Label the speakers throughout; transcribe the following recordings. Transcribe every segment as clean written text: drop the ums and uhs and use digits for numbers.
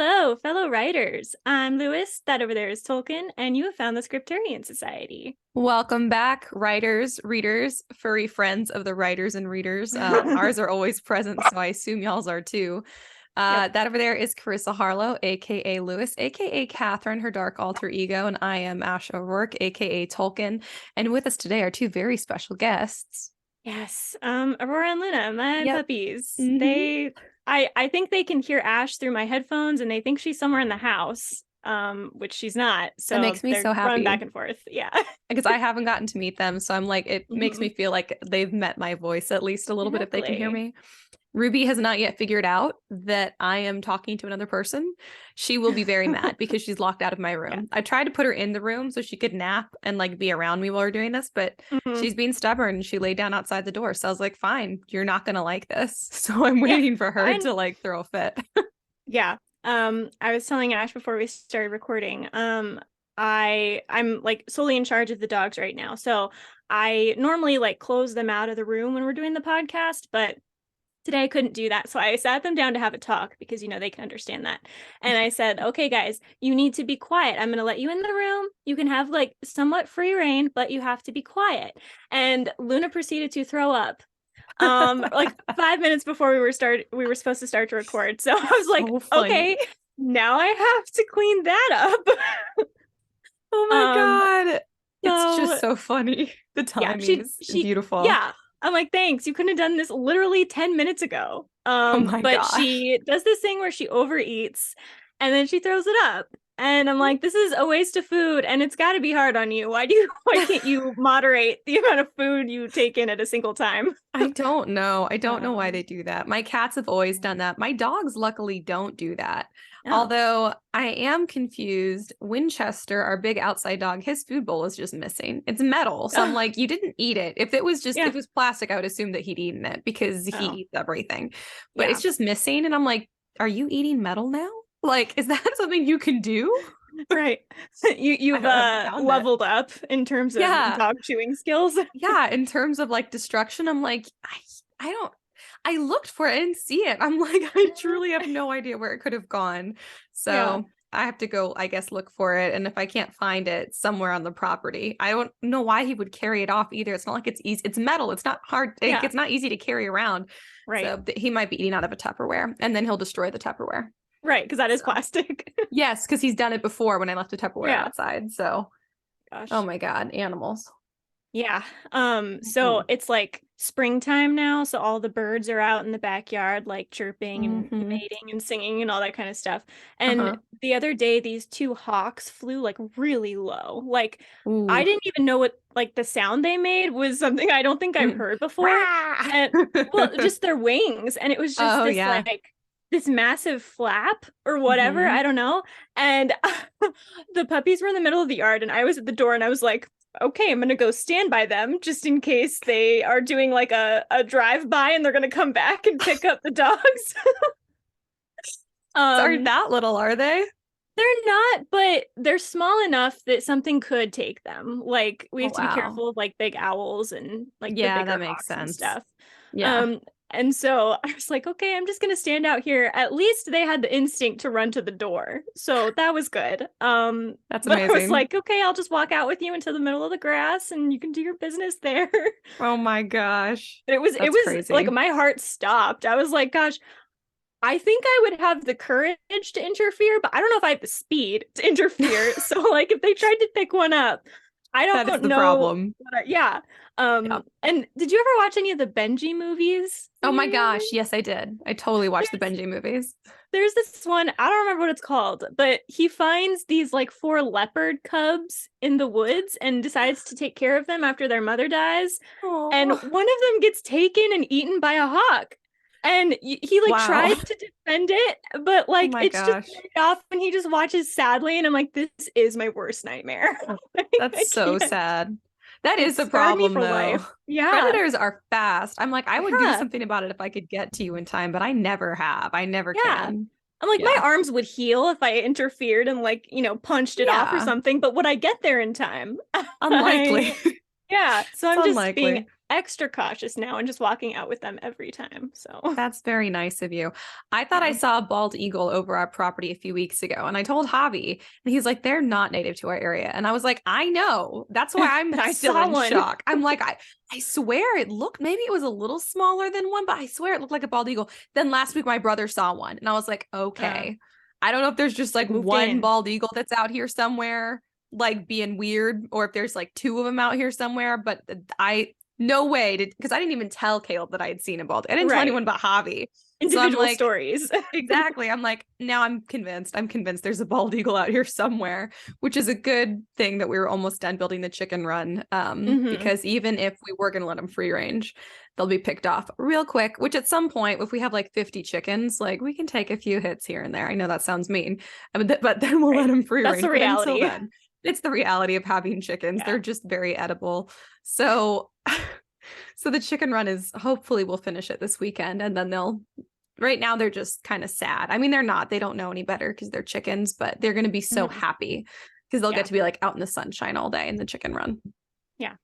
Speaker 1: Hello, fellow writers. I'm Lewis. That over there is Tolkien, and you have found the Scripturient Society.
Speaker 2: Welcome back, writers, readers, furry friends of the writers and readers. Ours are always present, so I assume y'all's are too.
Speaker 1: Yep.
Speaker 2: That over there is Karissa Harlow, aka Lewis, aka Catherine, her dark alter ego, and I am Ash O'Rourke, aka Tolkien. And with us today are two very special guests.
Speaker 1: Yes. Aurora and Luna, my
Speaker 2: Yep.
Speaker 1: puppies.
Speaker 2: Mhm.
Speaker 1: I think they can hear Ash through my headphones, and they think she's somewhere in the house, which she's not.
Speaker 2: That
Speaker 1: So
Speaker 2: makes me
Speaker 1: they're
Speaker 2: so
Speaker 1: running back
Speaker 2: happy
Speaker 1: and forth. Yeah.
Speaker 2: because I haven't gotten to meet them, so I'm like, it makes me
Speaker 1: Mhm.
Speaker 2: feel like they've met my voice at least a little bit if they can hear
Speaker 1: Exactly.
Speaker 2: me. Ruby has not yet figured out that I am talking to another person. She will be very mad because she's locked out of my
Speaker 1: Yeah.
Speaker 2: room. I tried to put her in the room so she could nap and like be around me while we're doing this, but
Speaker 1: Mhm.
Speaker 2: she's being stubborn and she laid down outside the door. So I was like, fine, you're not going to like this. So I'm
Speaker 1: Yeah.
Speaker 2: waiting for her
Speaker 1: Fine.
Speaker 2: to like throw a fit.
Speaker 1: Yeah. I was telling Ash before we started recording, I'm like solely in charge of the dogs right now. So I normally like close them out of the room when we're doing the podcast, but today I couldn't do that. So I sat them down to have a talk because they can understand that. And I said, "Okay guys, you need to be quiet. I'm going to let you in the room. You can have like somewhat free reign, but you have to be quiet." And Luna proceeded to throw up like 5 minutes before we were supposed to start to record. So I was like,
Speaker 2: So funny.
Speaker 1: okay, now I have to clean that up.
Speaker 2: Oh my
Speaker 1: um
Speaker 2: God. It's just
Speaker 1: so
Speaker 2: so funny. The
Speaker 1: yeah,
Speaker 2: timing is
Speaker 1: she
Speaker 2: beautiful.
Speaker 1: yeah, I'm like, thanks, you couldn't have done this literally 10 minutes ago.
Speaker 2: Oh my
Speaker 1: But
Speaker 2: gosh.
Speaker 1: she does this thing where she overeats and then she throws it up, and I'm like, this is a waste of food and it's got to be hard on you. Why can't you moderate the amount of food you take in at a single time?
Speaker 2: I don't know. I don't know why
Speaker 1: um
Speaker 2: they do that. My cats have always done that. My dogs luckily don't do that.
Speaker 1: oh
Speaker 2: Although I am confused. Winchester, our big outside dog, his food bowl is just missing. It's metal. So I'm
Speaker 1: oh
Speaker 2: like, you didn't eat it. If
Speaker 1: yeah.
Speaker 2: it was plastic, I would assume that he'd eaten it because he
Speaker 1: Oh
Speaker 2: eats everything. But
Speaker 1: yeah.
Speaker 2: it's just missing. And I'm like, are you eating metal now? Like, is that something you can do?
Speaker 1: Right. You've
Speaker 2: I haven't found it.
Speaker 1: leveled up in terms of
Speaker 2: Yeah.
Speaker 1: dog chewing skills.
Speaker 2: Yeah, in terms of like destruction, I'm like, I don't, I looked for it, I didn't see it. I'm like, I truly have no idea where it could have gone.
Speaker 1: Yeah.
Speaker 2: So I have to go, I guess, look for it. And if I can't find it somewhere on the property, I don't know why he would carry it off either. It's not like it's easy. It's metal. It's not hard.
Speaker 1: Yeah.
Speaker 2: It's not easy to carry around.
Speaker 1: Right.
Speaker 2: So he might be eating out of a Tupperware and then he'll destroy the Tupperware.
Speaker 1: Right, because that is
Speaker 2: So
Speaker 1: plastic.
Speaker 2: yes, because he's done it before when I left a Tupperware
Speaker 1: Yeah.
Speaker 2: outside. So, oh
Speaker 1: Gosh.
Speaker 2: my God, animals.
Speaker 1: Yeah. So
Speaker 2: Mhm.
Speaker 1: it's like springtime now, so all the birds are out in the backyard, like chirping and
Speaker 2: Mhm.
Speaker 1: mating and singing and all that kind of stuff. And
Speaker 2: Uh-huh.
Speaker 1: the other day, these two hawks flew like really low. Like I
Speaker 2: Ooh.
Speaker 1: didn't even know what like the sound they made was something I don't think I've
Speaker 2: Mm.
Speaker 1: heard before.
Speaker 2: Rah!
Speaker 1: And well, just their wings, and it was just
Speaker 2: Oh
Speaker 1: this
Speaker 2: yeah.
Speaker 1: like this massive flap or whatever,
Speaker 2: Hmm.
Speaker 1: I don't know. And the puppies were in the middle of the yard, and I was at the door, and I was like, okay, I'm gonna go stand by them just in case they are doing like a drive by and they're gonna come back and pick up the dogs.
Speaker 2: Aren't
Speaker 1: um,
Speaker 2: that little, are they?
Speaker 1: they're not, but they're small enough that something could take them. Like we
Speaker 2: Oh
Speaker 1: have to be
Speaker 2: wow.
Speaker 1: careful of like big owls and like the
Speaker 2: Yeah,
Speaker 1: bigger
Speaker 2: that makes
Speaker 1: hawks and
Speaker 2: sense.
Speaker 1: stuff.
Speaker 2: Yeah.
Speaker 1: Um, and so I was like, okay, I'm just gonna stand out here. At least they had the instinct to run to the door, so that was good.
Speaker 2: That's
Speaker 1: But I was
Speaker 2: amazing.
Speaker 1: like, okay, I'll just walk out with you into the middle of the grass, and you can do your business there.
Speaker 2: Oh my gosh.
Speaker 1: It
Speaker 2: That's
Speaker 1: was like
Speaker 2: crazy.
Speaker 1: my heart stopped. I was like, gosh, I think I would have the courage to interfere, but I don't know if I have the speed to interfere. So like if they tried to pick one up, I
Speaker 2: That is
Speaker 1: don't
Speaker 2: the
Speaker 1: know.
Speaker 2: problem.
Speaker 1: Yeah.
Speaker 2: Yeah.
Speaker 1: And did you ever watch any of the Benji movies?
Speaker 2: Oh my
Speaker 1: Yeah.
Speaker 2: gosh. Yes, I did. I totally watched the Benji movies.
Speaker 1: There's this one, I don't remember what it's called, but he finds these like four leopard cubs in the woods and decides to take care of them after their mother dies. And
Speaker 2: Oh.
Speaker 1: one of them gets taken and eaten by a hawk. And he like
Speaker 2: Wow.
Speaker 1: tries to defend it, but
Speaker 2: Oh
Speaker 1: like
Speaker 2: my
Speaker 1: it's just
Speaker 2: gosh.
Speaker 1: off and he just watches sadly. And I'm like, this is my worst nightmare. I
Speaker 2: That's so
Speaker 1: can't.
Speaker 2: sad. That
Speaker 1: It
Speaker 2: is the
Speaker 1: scarred me
Speaker 2: problem
Speaker 1: for
Speaker 2: though.
Speaker 1: life. Yeah.
Speaker 2: Predators are fast. I'm like, I would do
Speaker 1: Yeah.
Speaker 2: something about it if I could get to you in time, but I never have. I never
Speaker 1: Yeah.
Speaker 2: can.
Speaker 1: I'm like, my
Speaker 2: Yeah.
Speaker 1: arms would heal if I interfered and like, punched it off or
Speaker 2: Yeah.
Speaker 1: something, but would I get there in time?
Speaker 2: Unlikely.
Speaker 1: I, yeah. So
Speaker 2: It's
Speaker 1: I'm just being
Speaker 2: unlikely.
Speaker 1: extra cautious now and just walking out with them every time. So
Speaker 2: That's very nice of you. I thought I
Speaker 1: yeah.
Speaker 2: saw a bald eagle over our property a few weeks ago, and I told Javi, and he's like, they're not native to our area. And I was like, I know. That's why I'm
Speaker 1: But I
Speaker 2: still
Speaker 1: saw
Speaker 2: in
Speaker 1: one.
Speaker 2: shock. I'm like, I swear it looked, maybe it was a little smaller than one, but I swear it looked like a bald eagle. Then last week, my brother saw one, and I was like, okay. I don't know if there's just
Speaker 1: They
Speaker 2: like
Speaker 1: moved
Speaker 2: one
Speaker 1: in.
Speaker 2: bald eagle that's out here somewhere, like being weird, or if there's like two of them out here somewhere, but no way did, because I didn't even tell Caleb that I had seen a bald. I didn't tell
Speaker 1: Right.
Speaker 2: anyone but Javi. So I'm
Speaker 1: Individual
Speaker 2: like,
Speaker 1: stories.
Speaker 2: exactly. I'm like, now I'm convinced. I'm convinced there's a bald eagle out here somewhere, which is a good thing that we were almost done building the chicken run.
Speaker 1: Hmm.
Speaker 2: Because even if we were going to let them free range, they'll be picked off real quick, which at some point, if we have like 50 chickens, like we can take a few hits here and there. I know that sounds mean, but then we'll let
Speaker 1: Right.
Speaker 2: them free
Speaker 1: That's
Speaker 2: range.
Speaker 1: the
Speaker 2: But until
Speaker 1: reality.
Speaker 2: then, it's the reality of having chickens.
Speaker 1: Yeah.
Speaker 2: They're just very edible. So so the chicken run is hopefully we'll finish it this weekend, and then they'll, right now they're just kind of sad. I mean, they don't know any better because they're chickens, but they're going to be so
Speaker 1: Hmm.
Speaker 2: happy because they'll
Speaker 1: Yeah.
Speaker 2: get to be like out in the sunshine all day in the chicken run.
Speaker 1: Yeah.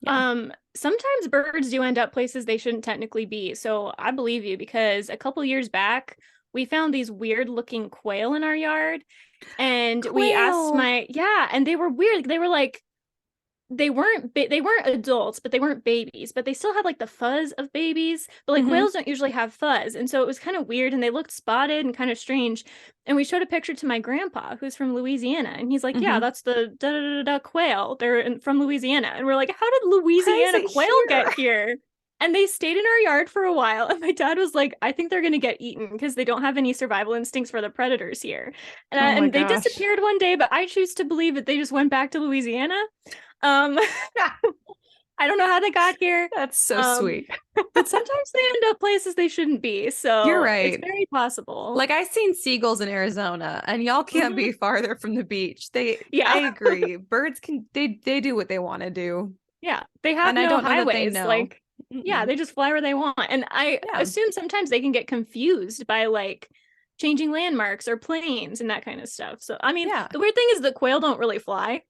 Speaker 2: Yeah.
Speaker 1: Sometimes birds do end up places they shouldn't technically be. So I believe you because a couple years back, we found these weird looking quail in our yard. And we asked
Speaker 2: Quail.
Speaker 1: yeah, and they were weird. They were like, they weren't adults, but they weren't babies, but they still had like the fuzz of babies. But like
Speaker 2: Mm-hmm.
Speaker 1: quails don't usually have fuzz. And so it was kind of weird and they looked spotted and kind of strange. And we showed a picture to my grandpa who's from Louisiana. And he's like, yeah,
Speaker 2: Mm-hmm.
Speaker 1: that's the da da da da quail. From Louisiana. And we're like, how did
Speaker 2: Why is
Speaker 1: Louisiana
Speaker 2: it
Speaker 1: quail get
Speaker 2: here?
Speaker 1: here? And they stayed in our yard for a while. And my dad was like, I think they're going to get eaten because they don't have any survival instincts for the predators here.
Speaker 2: Oh my
Speaker 1: And they
Speaker 2: gosh.
Speaker 1: disappeared one day, but I choose to believe that they just went back to Louisiana. Um, I don't know how they got here.
Speaker 2: That's so
Speaker 1: Um,
Speaker 2: sweet.
Speaker 1: but sometimes they end up places they shouldn't be.
Speaker 2: You're
Speaker 1: So it's
Speaker 2: right.
Speaker 1: very possible.
Speaker 2: Like I seen seagulls in Arizona, and y'all can't
Speaker 1: Mhm.
Speaker 2: be farther from the beach. I
Speaker 1: Yeah.
Speaker 2: agree. Birds can, they do what they want to do.
Speaker 1: Yeah. They have
Speaker 2: And I
Speaker 1: no
Speaker 2: don't know that they
Speaker 1: highways.
Speaker 2: know.
Speaker 1: Like, yeah,
Speaker 2: Mm-mm.
Speaker 1: they just fly where they want. And I
Speaker 2: Yeah,
Speaker 1: assume sometimes they can get confused by like changing landmarks or planes and that kind of stuff. So, I mean,
Speaker 2: yeah.
Speaker 1: the weird thing is that quail don't really fly.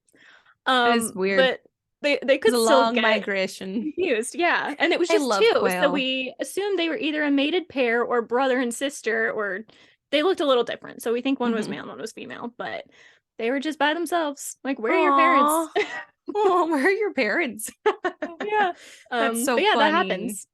Speaker 2: It is weird.
Speaker 1: But they
Speaker 2: It's
Speaker 1: could
Speaker 2: a
Speaker 1: still
Speaker 2: long
Speaker 1: get
Speaker 2: migration.
Speaker 1: confused. Yeah. And it was
Speaker 2: I
Speaker 1: just
Speaker 2: love
Speaker 1: two. So
Speaker 2: quail.
Speaker 1: we assumed they were either a mated pair or brother and sister, or they looked a little different. So we think one was
Speaker 2: Hmm.
Speaker 1: male and one was female, but they were just by themselves. Like, where are your parents?
Speaker 2: Aw. Oh, where are your parents?
Speaker 1: Yeah.
Speaker 2: That's so
Speaker 1: But yeah, that
Speaker 2: funny.
Speaker 1: happens.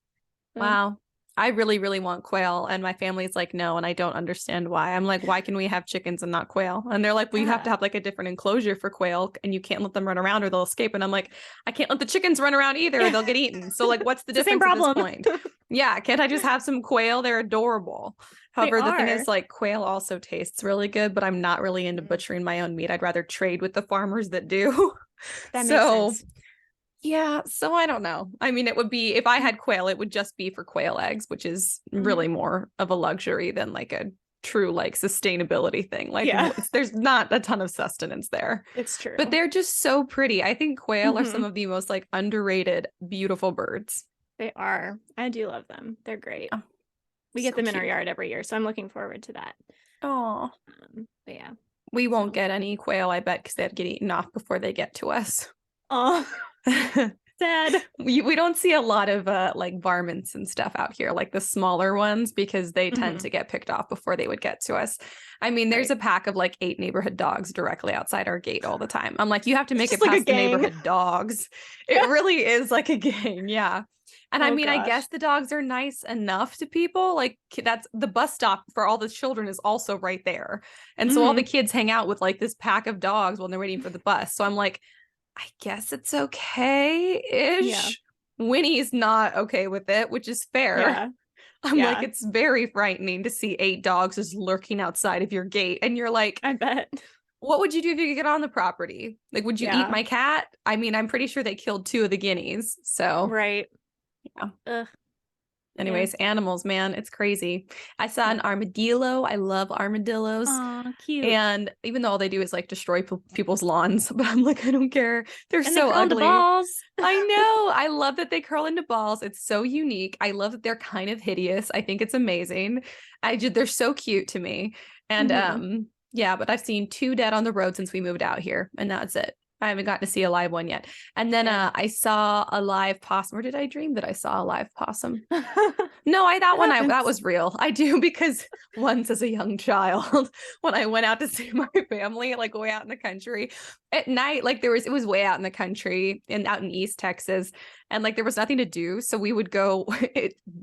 Speaker 1: So,
Speaker 2: Wow. I really, really want quail, and my family's like, no, and I don't understand why. I'm like, why can we have chickens and not quail? And they're like, well, you have to
Speaker 1: yeah.
Speaker 2: have like a different enclosure for quail, and you can't let them run around or they'll escape. And I'm like, I can't let the chickens run around either, or
Speaker 1: Yeah.
Speaker 2: they'll get eaten. So like, what's the
Speaker 1: It's the same
Speaker 2: difference at this
Speaker 1: problem.
Speaker 2: point? Yeah, can't I just have some quail? They're adorable.
Speaker 1: They
Speaker 2: However, the thing
Speaker 1: are.
Speaker 2: is, like, quail also tastes really good, but I'm not really into
Speaker 1: Mm,
Speaker 2: butchering my own meat. I'd rather trade with the farmers that do.
Speaker 1: that makes
Speaker 2: So
Speaker 1: sense.
Speaker 2: yeah, so I don't know. I mean, it would be, if I had quail, it would just be for quail eggs, which is
Speaker 1: Mhm.
Speaker 2: really more of a luxury than like a true like sustainability thing. Like
Speaker 1: Yeah,
Speaker 2: there's not a ton of sustenance there.
Speaker 1: it's
Speaker 2: But
Speaker 1: true.
Speaker 2: they're just so pretty. I think quail are some
Speaker 1: Hmm.
Speaker 2: of the most like underrated, beautiful birds.
Speaker 1: They are. I do love them. They're great.
Speaker 2: Oh,
Speaker 1: We get
Speaker 2: so
Speaker 1: them in our
Speaker 2: cute.
Speaker 1: yard every year, so I'm looking forward to that.
Speaker 2: Oh,
Speaker 1: But yeah,
Speaker 2: we won't
Speaker 1: so.
Speaker 2: get any quail, I bet, because they'd get eaten off before they get to us.
Speaker 1: Oh, sad.
Speaker 2: We don't see a lot of like varmints and stuff out here, like the smaller ones, because they tend
Speaker 1: Hmm.
Speaker 2: to get picked off before they would get to us. I mean, there's
Speaker 1: Right.
Speaker 2: a pack of like 8 neighborhood dogs directly outside our gate all the time. I'm like, you have to
Speaker 1: It's
Speaker 2: make
Speaker 1: just
Speaker 2: it
Speaker 1: like a
Speaker 2: past the
Speaker 1: gang.
Speaker 2: neighborhood dogs. It really is like a gang, yeah. And I
Speaker 1: Oh
Speaker 2: mean, I
Speaker 1: gosh.
Speaker 2: guess the dogs are nice enough to people. Like that's the bus stop for all the children is also right there. And so all the
Speaker 1: Hmm.
Speaker 2: kids hang out with like this pack of dogs when they're waiting for the bus. So I'm like, I guess it's
Speaker 1: Yeah.
Speaker 2: okay-ish. Winnie's not okay with it, which is fair.
Speaker 1: Yeah.
Speaker 2: I'm like,
Speaker 1: Yeah.
Speaker 2: it's very frightening to see 8 dogs just lurking outside of your gate. And you're like,
Speaker 1: I bet.
Speaker 2: what would you do if you could get on the property? Like, would you eat
Speaker 1: Yeah.
Speaker 2: my cat? I mean, I'm pretty sure they killed 2 of the guineas. So,
Speaker 1: Right.
Speaker 2: yeah.
Speaker 1: Ugh. Yeah.
Speaker 2: Anyways, animals, man, it's crazy. I saw an
Speaker 1: Yeah.
Speaker 2: armadillo. I love armadillos.
Speaker 1: Aw, cute.
Speaker 2: And even though all they do is like destroy people's lawns, but I'm like, I don't care. They're
Speaker 1: And they
Speaker 2: so
Speaker 1: curl into
Speaker 2: ugly.
Speaker 1: balls.
Speaker 2: I know. I love that they curl into balls. It's so unique. I love that they're kind of hideous. I think it's amazing. They're so cute to me. And
Speaker 1: Hmm.
Speaker 2: yeah, but I've seen 2 dead on the road since we moved out here, and that's it. I haven't gotten to see a live one yet. And then I saw a live possum. Or did I dream that I saw a live possum? No, that was real. I do, because once as a young child, when I went out to see my family, like way out in the country at night, like it was way out in the country and out in East Texas, and like there was nothing to do. So we would go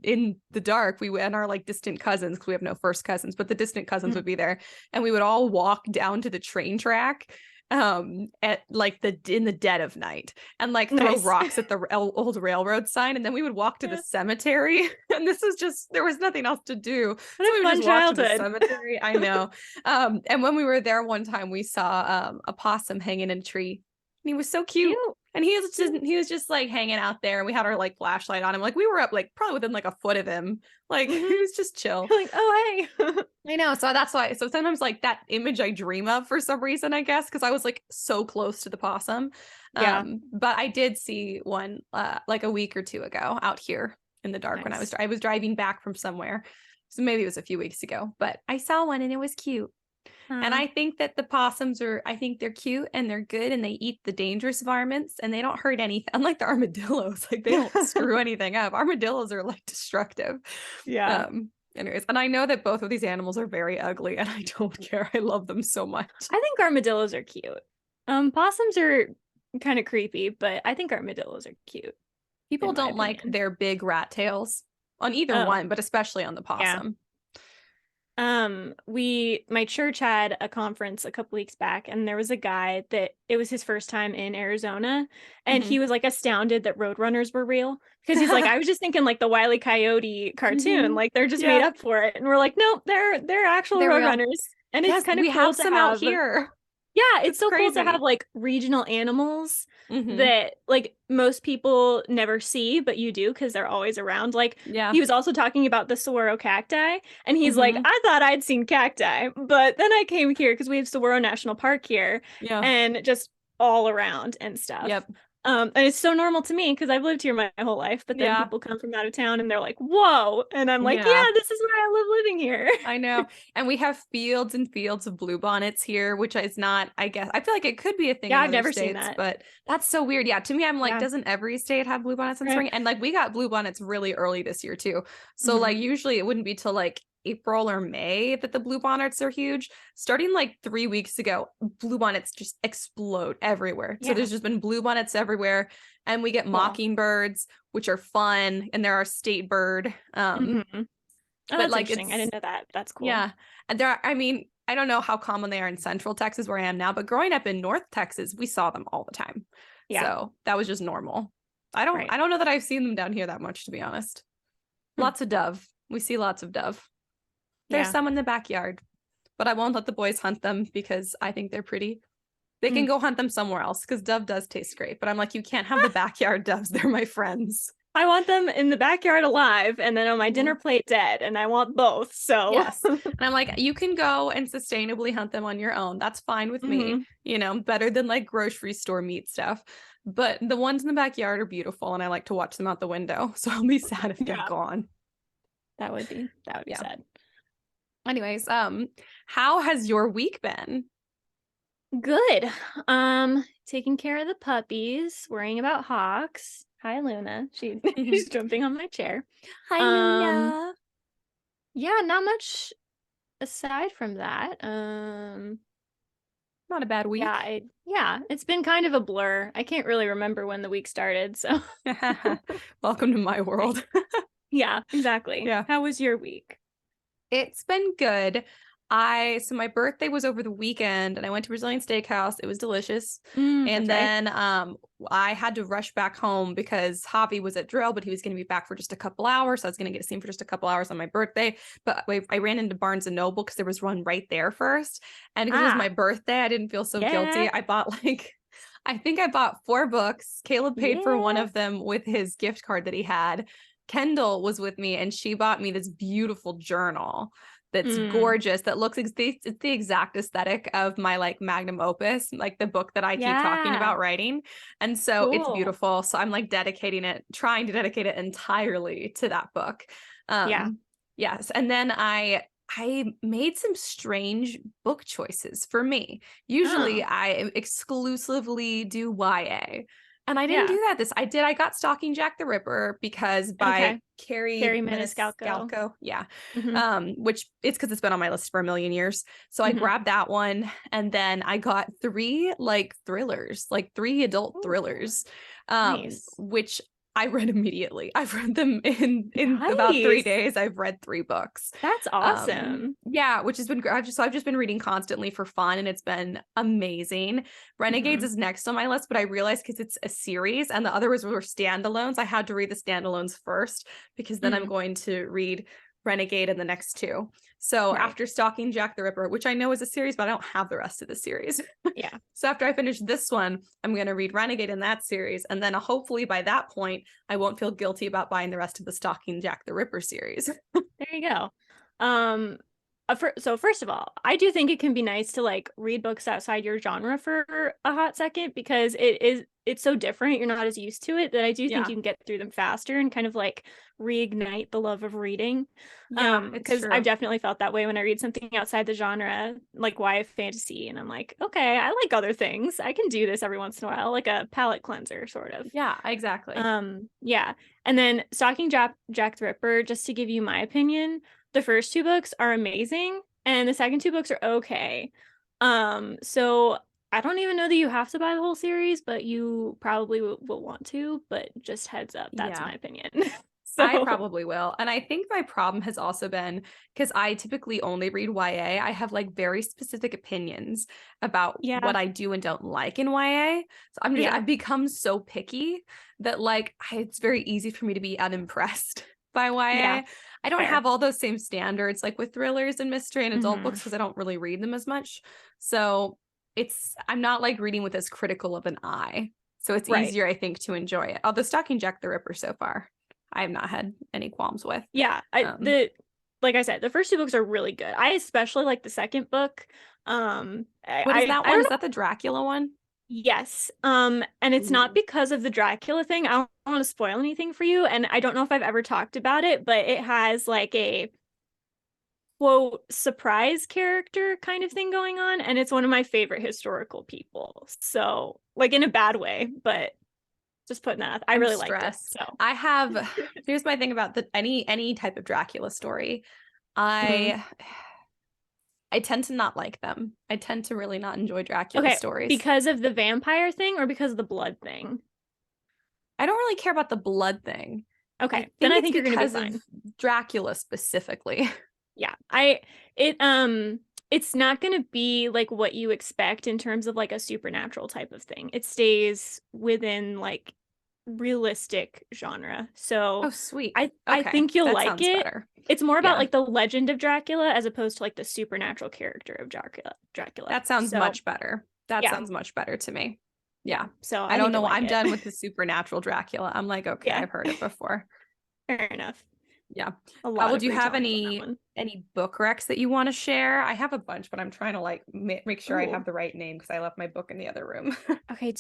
Speaker 2: in the dark. We and our like distant cousins, because we have no first cousins, but the distant cousins would be there, and we would all walk down to the train track at like in the dead of night and like throw rocks at the old railroad sign, and then we would walk to the cemetery, and this is just, there was nothing else to do, so we would just walk to the cemetery. I know. And when we were there one time, we saw a possum hanging in a tree, and he was so cute. And he was just like hanging out there, and we had our like flashlight on him, like we were up like probably within like a foot of him, like he was just chill.
Speaker 1: Like, oh hey.
Speaker 2: I know. So that's why. So sometimes like that image I dream of for some reason, I guess, because I was like so close to the possum.
Speaker 1: Yeah.
Speaker 2: But I did see one like a week or two ago out here in the dark when I was driving back from somewhere. So maybe it was a few weeks ago, but I saw one and it was cute. And I think that the possums I think they're cute and they're good, and they eat the dangerous varmints and they don't hurt anything. Unlike the armadillos, like they don't screw anything up. Armadillos are like destructive.
Speaker 1: Yeah.
Speaker 2: Anyways, and I know that both of these animals are very ugly, and I don't care. I love them so much.
Speaker 1: I think armadillos are cute. Possums are kind of creepy, but I think armadillos are cute.
Speaker 2: People don't like their big rat tails on either one, but especially on the possum.
Speaker 1: My church had a conference a couple weeks back, and there was a guy that it was his first time in Arizona, and he was like astounded that roadrunners were real, because he's like, I was just thinking like the Wile E. Coyote cartoon, like they're just made up for it, and we're like, nope, they're actual roadrunners, and it's kind of cool
Speaker 2: have
Speaker 1: to
Speaker 2: some
Speaker 1: have
Speaker 2: out here.
Speaker 1: Yeah, it's so crazy. Cool to have like regional animals that like most people never see, but you do because they're always around. Like he was also talking about the saguaro cacti, and he's like, I thought I'd seen cacti, but then I came here because we have Saguaro National Park here, and just all around and stuff.
Speaker 2: Yep.
Speaker 1: And it's so normal to me because I've lived here my whole life, but then people come from out of town and they're like, whoa. And I'm like, yeah, this is why I love living here.
Speaker 2: I know. And we have fields and fields of bluebonnets here, which is not, I guess, I feel like it could be a thing.
Speaker 1: Yeah, I've never seen that.
Speaker 2: But that's so weird. Yeah. To me, I'm like, doesn't every state have bluebonnets in spring? And like, we got bluebonnets really early this year too. So like, usually it wouldn't be till like April or May that the bluebonnets are huge. Starting like 3 weeks ago, bluebonnets just explode everywhere. So there's just been bluebonnets everywhere, and we get mockingbirds, which are fun, and they're our state bird.
Speaker 1: Oh,
Speaker 2: but like,
Speaker 1: interesting. I didn't know that. That's cool.
Speaker 2: Yeah, and I mean, I don't know how common they are in Central Texas where I am now, but growing up in North Texas, we saw them all the time. Yeah, so that was just normal. I don't know that I've seen them down here that much, to be honest. Lots of dove. We see lots of dove. There's some in the backyard, but I won't let the boys hunt them because I think they're pretty. They can go hunt them somewhere else because dove does taste great. But I'm like, you can't have the backyard doves. They're my friends.
Speaker 1: I want them in the backyard alive and then on my dinner plate dead. And I want both. So
Speaker 2: yes. And I'm like, you can go and sustainably hunt them on your own. That's fine with me. You know, better than like grocery store meat stuff. But the ones in the backyard are beautiful, and I like to watch them out the window. So I'll be sad if they're gone.
Speaker 1: That would be sad.
Speaker 2: Anyways, how has your week been?
Speaker 1: Good. Taking care of the puppies, worrying about Hawks. Hi, Luna. She's jumping on my chair.
Speaker 2: Hi, Luna.
Speaker 1: Yeah, not much aside from that.
Speaker 2: Not a bad week.
Speaker 1: Yeah, it's been kind of a blur. I can't really remember when the week started, so
Speaker 2: welcome to my world.
Speaker 1: Yeah, exactly.
Speaker 2: Yeah.
Speaker 1: How was your week?
Speaker 2: It's been good. So my birthday was over the weekend, and I went to Brazilian Steakhouse. It was delicious. And then I had to rush back home because Javi was at drill, but he was going to be back for just a couple hours. So I was going to get to see him for just a couple hours on my birthday. But I ran into Barnes and Noble because there was one right there first. And because it was my birthday, I didn't feel so guilty. I bought I think I bought 4 books. Caleb paid for one of them with his gift card that he had. Kendall was with me, and she bought me this beautiful journal that's gorgeous, that looks it's the exact aesthetic of my like magnum opus, like the book that I keep talking about writing. And so it's beautiful. So I'm like trying to dedicate it entirely to that book. Yes. And then I I made some strange book choices for me. Usually
Speaker 1: Oh,
Speaker 2: I exclusively do YA. And I didn't do
Speaker 1: yeah.
Speaker 2: that. I got Stalking Jack the Ripper because by
Speaker 1: Okay.
Speaker 2: Carrie
Speaker 1: Carrie Maniscalco.
Speaker 2: Maniscalco. Yeah.
Speaker 1: Hmm.
Speaker 2: Which it's because it's been on my list for a million years. So I
Speaker 1: Hmm.
Speaker 2: grabbed that one. And then I got three like thrillers, like three adult
Speaker 1: Ooh,
Speaker 2: thrillers,
Speaker 1: nice.
Speaker 2: which I read immediately. I've read them in about three
Speaker 1: Nice.
Speaker 2: days. I've read three books.
Speaker 1: That's awesome.
Speaker 2: Yeah, which has been great. I've just been reading constantly for fun, and it's been amazing. Renegades
Speaker 1: Hmm.
Speaker 2: is next on my list, but I realized because it's a series and the others were standalones, I had to read the standalones first because then I'm
Speaker 1: Mm,
Speaker 2: going to read Renegade and the next two. So
Speaker 1: right.
Speaker 2: after Stalking Jack the Ripper, which I know is a series, but I don't have the rest of the series.
Speaker 1: Yeah.
Speaker 2: So after I finish this one, I'm going to read Renegade in that series, and then hopefully by that point, I won't feel guilty about buying the rest of the Stalking Jack the Ripper series.
Speaker 1: There you go. Um, so first of all, I do think it can be nice to like read books outside your genre for a hot second because it's so different. You're not as used to it that I do think
Speaker 2: Yeah.
Speaker 1: you can get through them faster and kind of like reignite the love of reading.
Speaker 2: Yeah, it's
Speaker 1: Because I've
Speaker 2: true.
Speaker 1: definitely felt that way when I read something outside the genre, like YA fantasy, and I'm like, okay, I like other things. I can do this every once in a while, like a palate cleanser, sort of.
Speaker 2: Yeah, exactly.
Speaker 1: Yeah. And then Stalking Jack the Ripper, just to give you my opinion, the first two books are amazing and the second two books are okay. So I don't even know that you have to buy the whole series, but you probably will want to, but just heads up, that's
Speaker 2: Yeah,
Speaker 1: my opinion.
Speaker 2: I
Speaker 1: So,
Speaker 2: probably will. And I think my problem has also been because I typically only read YA, I have like very specific opinions about what
Speaker 1: yeah.
Speaker 2: I do and don't like in YA. So
Speaker 1: Yeah.
Speaker 2: I've become so picky that like it's very easy for me to be unimpressed by
Speaker 1: Yeah.
Speaker 2: YA. I don't
Speaker 1: Fair.
Speaker 2: have all those same standards like with thrillers and mystery and adult
Speaker 1: Hmm.
Speaker 2: books because I don't really read them as much. So I'm not like reading with as critical of an eye. So it's
Speaker 1: Right.
Speaker 2: easier, I think, to enjoy it. Although Stalking Jack the Ripper so far, I have not had any qualms with.
Speaker 1: Yeah.
Speaker 2: Um,
Speaker 1: Like I said, the first two books are really good. I especially like the second book.
Speaker 2: what is that
Speaker 1: I
Speaker 2: one?
Speaker 1: don't
Speaker 2: Is
Speaker 1: know.
Speaker 2: that the Dracula one?
Speaker 1: Yes. And it's not
Speaker 2: Ooh.
Speaker 1: because of the Dracula thing. I don't want to spoil anything for you, and I don't know if I've ever talked about it, but it has like a quote surprise character kind of thing going on, and it's one of my favorite historical people. So, like in a bad way, but just putting that out. I
Speaker 2: I'm
Speaker 1: really liked it.
Speaker 2: stressed.
Speaker 1: So,
Speaker 2: I have here's my thing about the any type of Dracula story.
Speaker 1: mhm.
Speaker 2: I I tend to not like them. I tend to really not enjoy Dracula
Speaker 1: Okay,
Speaker 2: stories.
Speaker 1: because of the vampire thing or because of the blood thing?
Speaker 2: I don't really care about the blood thing. I
Speaker 1: Okay, then
Speaker 2: think
Speaker 1: I
Speaker 2: it's
Speaker 1: think you're gonna be
Speaker 2: because of
Speaker 1: fine.
Speaker 2: Dracula specifically.
Speaker 1: Yeah, it it's not going to be like what you expect in terms of like a supernatural type of thing. It stays within like realistic genre. So
Speaker 2: Oh, sweet.
Speaker 1: I
Speaker 2: Okay,
Speaker 1: think you'll
Speaker 2: that
Speaker 1: like
Speaker 2: sounds
Speaker 1: it.
Speaker 2: better.
Speaker 1: It's more about
Speaker 2: Yeah,
Speaker 1: like the legend of Dracula as opposed to like the supernatural character of Dracula.
Speaker 2: that sounds
Speaker 1: So,
Speaker 2: much better. That
Speaker 1: yeah.
Speaker 2: sounds much better to me.
Speaker 1: Yeah.
Speaker 2: Yeah.
Speaker 1: So
Speaker 2: I
Speaker 1: I
Speaker 2: don't
Speaker 1: think you'll
Speaker 2: know.
Speaker 1: like
Speaker 2: I'm
Speaker 1: it.
Speaker 2: done with the supernatural Dracula. I'm like, okay,
Speaker 1: Yeah.
Speaker 2: I've heard it before.
Speaker 1: Fair enough.
Speaker 2: Yeah.
Speaker 1: A
Speaker 2: How
Speaker 1: lot
Speaker 2: would
Speaker 1: of
Speaker 2: you
Speaker 1: great
Speaker 2: have
Speaker 1: talk on that one.
Speaker 2: any book recs that you want to share? I have a bunch, but I'm trying to like make sure I
Speaker 1: Ooh.
Speaker 2: have the right name because I left my book in the other room.
Speaker 1: Okay,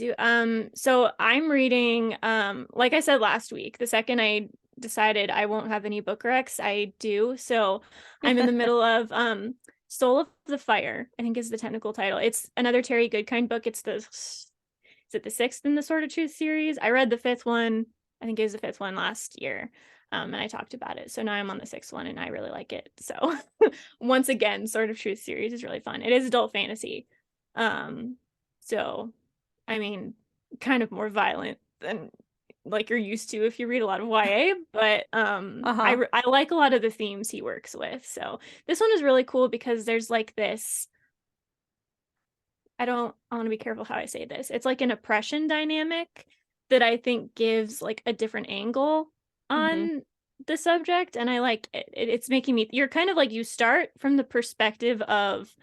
Speaker 1: so I'm reading like I said last week, the second I decided I won't have any book recs, I do. So I'm in the middle of Soul of the Fire, I think is the technical title. It's another Terry Goodkind book. Is it the sixth in the Sword of Truth series? I read the fifth one, I think it was the fifth one last year. And I talked about it. So now I'm on the sixth one and I really like it. So once again, Sword of Truth series is really fun. It is adult fantasy. Um, so I mean, kind of more violent than like you're used to if you read a lot of YA, but
Speaker 2: Uh-huh.
Speaker 1: I like a lot of the themes he works with. So this one is really cool because there's like this I want to be careful how I say this. It's like an oppression dynamic that I think gives like a different angle
Speaker 2: Hmm.
Speaker 1: on the subject, and I like it. It's making me you're kind of like you start from the perspective of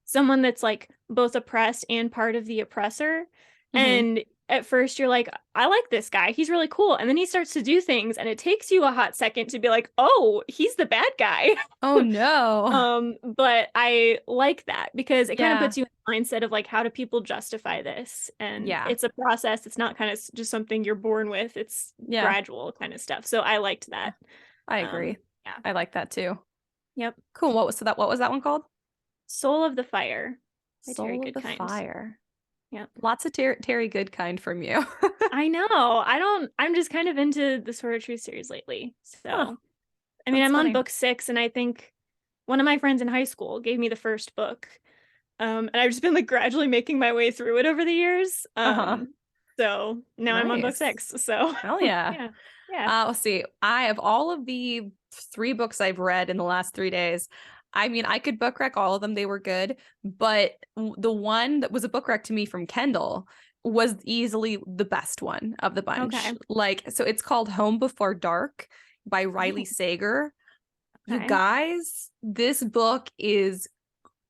Speaker 1: someone that's like both oppressed and part of the oppressor.
Speaker 2: Hmm.
Speaker 1: And at first you're like, I like this guy. He's really cool. And then he starts to do things and it takes you a hot second to be like, "Oh, he's the bad guy."
Speaker 2: Oh no.
Speaker 1: But I like that because it kind of
Speaker 2: Yeah.
Speaker 1: puts you in the mindset of like how do people justify this? And
Speaker 2: Yeah.
Speaker 1: it's a process. It's not kind of just something you're born with. It's
Speaker 2: Yeah.
Speaker 1: gradual kind of stuff. So I liked
Speaker 2: Yeah.
Speaker 1: that.
Speaker 2: I
Speaker 1: Um
Speaker 2: agree.
Speaker 1: yeah.
Speaker 2: I like that too.
Speaker 1: Yep.
Speaker 2: Cool. What was that one called?
Speaker 1: Soul of the Fire by Terry
Speaker 2: Soul of the
Speaker 1: Goodkind.
Speaker 2: Fire.
Speaker 1: Yep.
Speaker 2: Lots of Terry Goodkind from you.
Speaker 1: I know. I'm just kind of into the Sword of Truth series lately.
Speaker 2: Huh,
Speaker 1: So, I mean,
Speaker 2: that's
Speaker 1: I'm on
Speaker 2: funny.
Speaker 1: book 6, and I think one of my friends in high school gave me the first book. And I've just been like gradually making my way through it over the years.
Speaker 2: Uh-huh.
Speaker 1: So now I'm on book
Speaker 2: Nice.
Speaker 1: 6. So
Speaker 2: Hell yeah.
Speaker 1: yeah. Yeah.
Speaker 2: Let's see. I have all of the 3 books I've read in the last 3 days. I mean, I could book rec all of them. They were good. But the one that was a book rec to me from Kendall was easily the best one of the bunch.
Speaker 1: Okay.
Speaker 2: Like, so it's called Home Before Dark by Riley
Speaker 1: Oh,
Speaker 2: Sager. You
Speaker 1: okay.
Speaker 2: guys, this book is,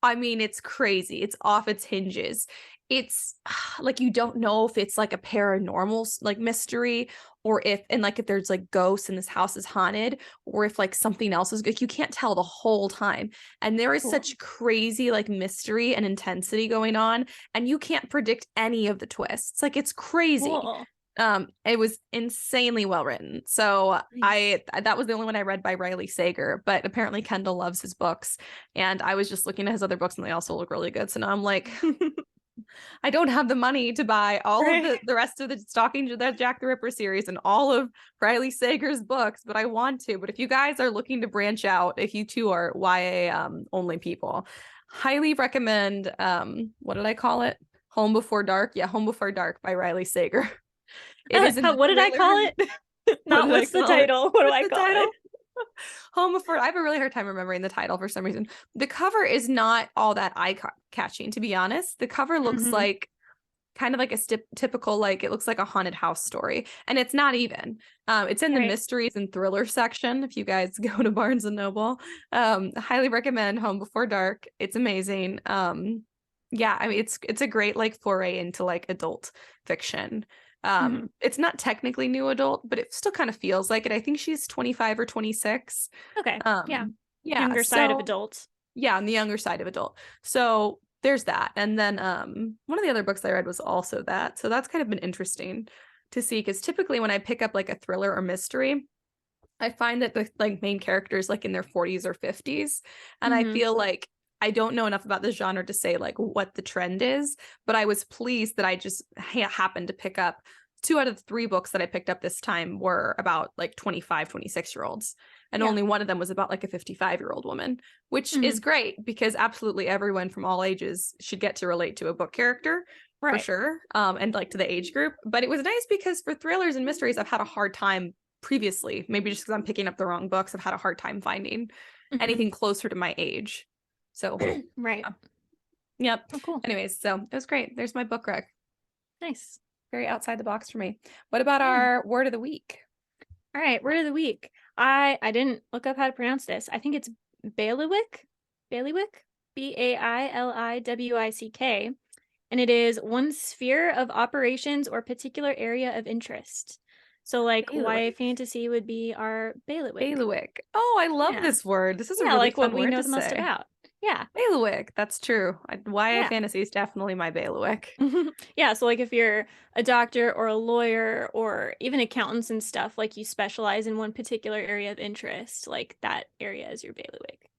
Speaker 2: I mean, it's crazy. It's off its hinges. It's like you don't know if it's like a paranormal like mystery or if there's like ghosts and this house is haunted or if like something else is like you can't tell the whole time. And there is
Speaker 1: Cool.
Speaker 2: such crazy like mystery and intensity going on and you can't predict any of the twists. Like it's crazy.
Speaker 1: Cool.
Speaker 2: It was insanely well written. So
Speaker 1: Nice.
Speaker 2: I that was the only one I read by Riley Sager, but apparently Kendall loves his books. And I was just looking at his other books and they also look really good. So now I'm like, I don't have the money to buy all of
Speaker 1: Right.
Speaker 2: the rest of the Stalking the Jack the Ripper series and all of Riley Sager's books, but I want to. But if you guys are looking to branch out, if you too are YA only people, highly recommend what did I call it? Home Before Dark. Yeah, Home Before Dark by Riley Sager. It is in the
Speaker 1: What did I call
Speaker 2: thriller.
Speaker 1: it?
Speaker 2: What
Speaker 1: Not
Speaker 2: did I
Speaker 1: what's the
Speaker 2: call it?
Speaker 1: title? What do
Speaker 2: What's
Speaker 1: I
Speaker 2: the
Speaker 1: call
Speaker 2: title?
Speaker 1: it?
Speaker 2: Home Before. I have a really hard time remembering the title for some reason. The cover is not all that eye-catching, to be honest. The cover looks
Speaker 1: Mm-hmm.
Speaker 2: like kind of like a typical, like it looks like a haunted house story, and it's not even. It's in the
Speaker 1: Right.
Speaker 2: mysteries and thriller section. If you guys go to Barnes and Noble, highly recommend Home Before Dark. It's amazing. Yeah, I mean it's a great like foray into like adult fiction.
Speaker 1: Mm-hmm.
Speaker 2: It's not technically new adult, but it still kind of feels like it. I think she's 25 or 26.
Speaker 1: Okay. Yeah.
Speaker 2: Yeah,
Speaker 1: Younger side of
Speaker 2: so
Speaker 1: adults.
Speaker 2: yeah, on the younger side of adult. So there's that. And then one of the other books I read was also that. So that's kind of been interesting to see because typically when I pick up like a thriller or mystery, I find that the like main characters like in their 40s or 50s. And I
Speaker 1: Mm-hmm.
Speaker 2: feel like I don't know enough about this genre to say like what the trend is, but I was pleased that I just happened to pick up 2 out of the 3 books that I picked up this time were about like 25, 26-year-olds. And
Speaker 1: Yeah.
Speaker 2: only one of them was about like a 55-year-old woman, which
Speaker 1: Mm-hmm.
Speaker 2: is great because absolutely everyone from all ages should get to relate to a book character for
Speaker 1: Right.
Speaker 2: sure. And like to the age group. But it was nice because for thrillers and mysteries, I've had a hard time previously, maybe just because I'm picking up the wrong books, I've had a hard time finding
Speaker 1: Mm-hmm.
Speaker 2: anything closer to my age. So,
Speaker 1: Right.
Speaker 2: yep.
Speaker 1: Oh, cool.
Speaker 2: Anyways, so it was great. There's my book rec.
Speaker 1: Nice.
Speaker 2: Very outside the box for me. What about
Speaker 1: Yeah.
Speaker 2: our word of the week?
Speaker 1: All right. Word of the week. I didn't look up how to pronounce this. I think it's Bailiwick. Bailiwick. Bailiwick. And it is one sphere of operations or particular area of interest. So like YA
Speaker 2: Bailiwick.
Speaker 1: fantasy would be our bailiwick.
Speaker 2: Bailiwick. Oh, I love
Speaker 1: Yeah.
Speaker 2: this word. This is a
Speaker 1: Yeah,
Speaker 2: really
Speaker 1: like what
Speaker 2: fun
Speaker 1: we
Speaker 2: word
Speaker 1: know
Speaker 2: to
Speaker 1: the most
Speaker 2: say.
Speaker 1: about. Yeah.
Speaker 2: Bailiwick. That's true. YA
Speaker 1: Yeah.
Speaker 2: fantasy is definitely my bailiwick.
Speaker 1: Yeah, so like if you're a doctor or a lawyer or even accountants and stuff, like you specialize in one particular area of interest, like that area is your bailiwick.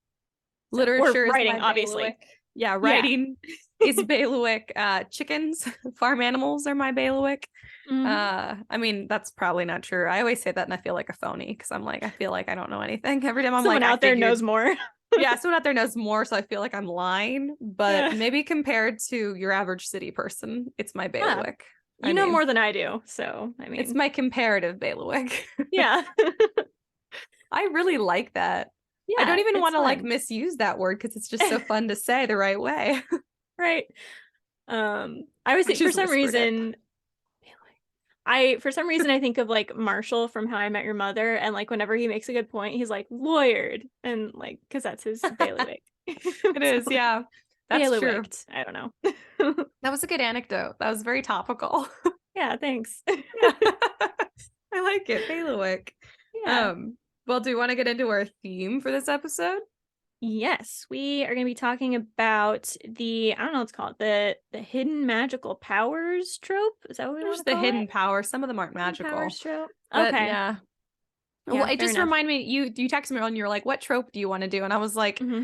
Speaker 1: So, or
Speaker 2: Literature is
Speaker 1: writing,
Speaker 2: my
Speaker 1: obviously.
Speaker 2: bailiwick. Yeah,
Speaker 1: Yeah.
Speaker 2: writing is bailiwick. Chickens, farm animals are my bailiwick.
Speaker 1: Hmm.
Speaker 2: I mean, that's probably not true. I always say that and I feel like a phony because I'm like, I feel like I don't know anything. Every time I'm like,
Speaker 1: Someone
Speaker 2: I
Speaker 1: out there
Speaker 2: figured.
Speaker 1: knows more.
Speaker 2: Yeah, someone out there knows more, so I feel like I'm lying. But
Speaker 1: Yeah.
Speaker 2: maybe compared to your average city person, it's my
Speaker 1: Ah,
Speaker 2: bailiwick. I
Speaker 1: you know
Speaker 2: mean,
Speaker 1: more than I do. So, I
Speaker 2: it's
Speaker 1: mean,
Speaker 2: my comparative bailiwick.
Speaker 1: yeah.
Speaker 2: I really like that. I don't
Speaker 1: Yeah,
Speaker 2: even
Speaker 1: it's
Speaker 2: want to like
Speaker 1: fun.
Speaker 2: misuse that word because it's just so fun to say the right way.
Speaker 1: Right. I was
Speaker 2: I
Speaker 1: for
Speaker 2: just
Speaker 1: some
Speaker 2: whispered it.
Speaker 1: reason I think of like Marshall from How I Met Your Mother, and like whenever he makes a good point, he's like lawyered, and like because that's his bailiwick.
Speaker 2: It
Speaker 1: So,
Speaker 2: is, yeah. That's true.
Speaker 1: bailiwicked. I don't know.
Speaker 2: That was a good anecdote. That was very topical.
Speaker 1: Yeah, thanks.
Speaker 2: Yeah. I like it. Bailiwick.
Speaker 1: Yeah.
Speaker 2: Um, well, do you want to get into our theme for this episode?
Speaker 1: Yes, we are going to be talking about the I don't know what it's called, the hidden magical powers trope. Is that what we want
Speaker 2: There's
Speaker 1: to
Speaker 2: the
Speaker 1: call
Speaker 2: hidden
Speaker 1: it?
Speaker 2: power. Some of them aren't
Speaker 1: Hidden
Speaker 2: magical,
Speaker 1: powers trope.
Speaker 2: but
Speaker 1: Okay.
Speaker 2: yeah. Well,
Speaker 1: Yeah,
Speaker 2: it
Speaker 1: fair
Speaker 2: just
Speaker 1: enough.
Speaker 2: reminded me, you texted me and you're like, what trope do you want to do? And I was like,
Speaker 1: Hmm.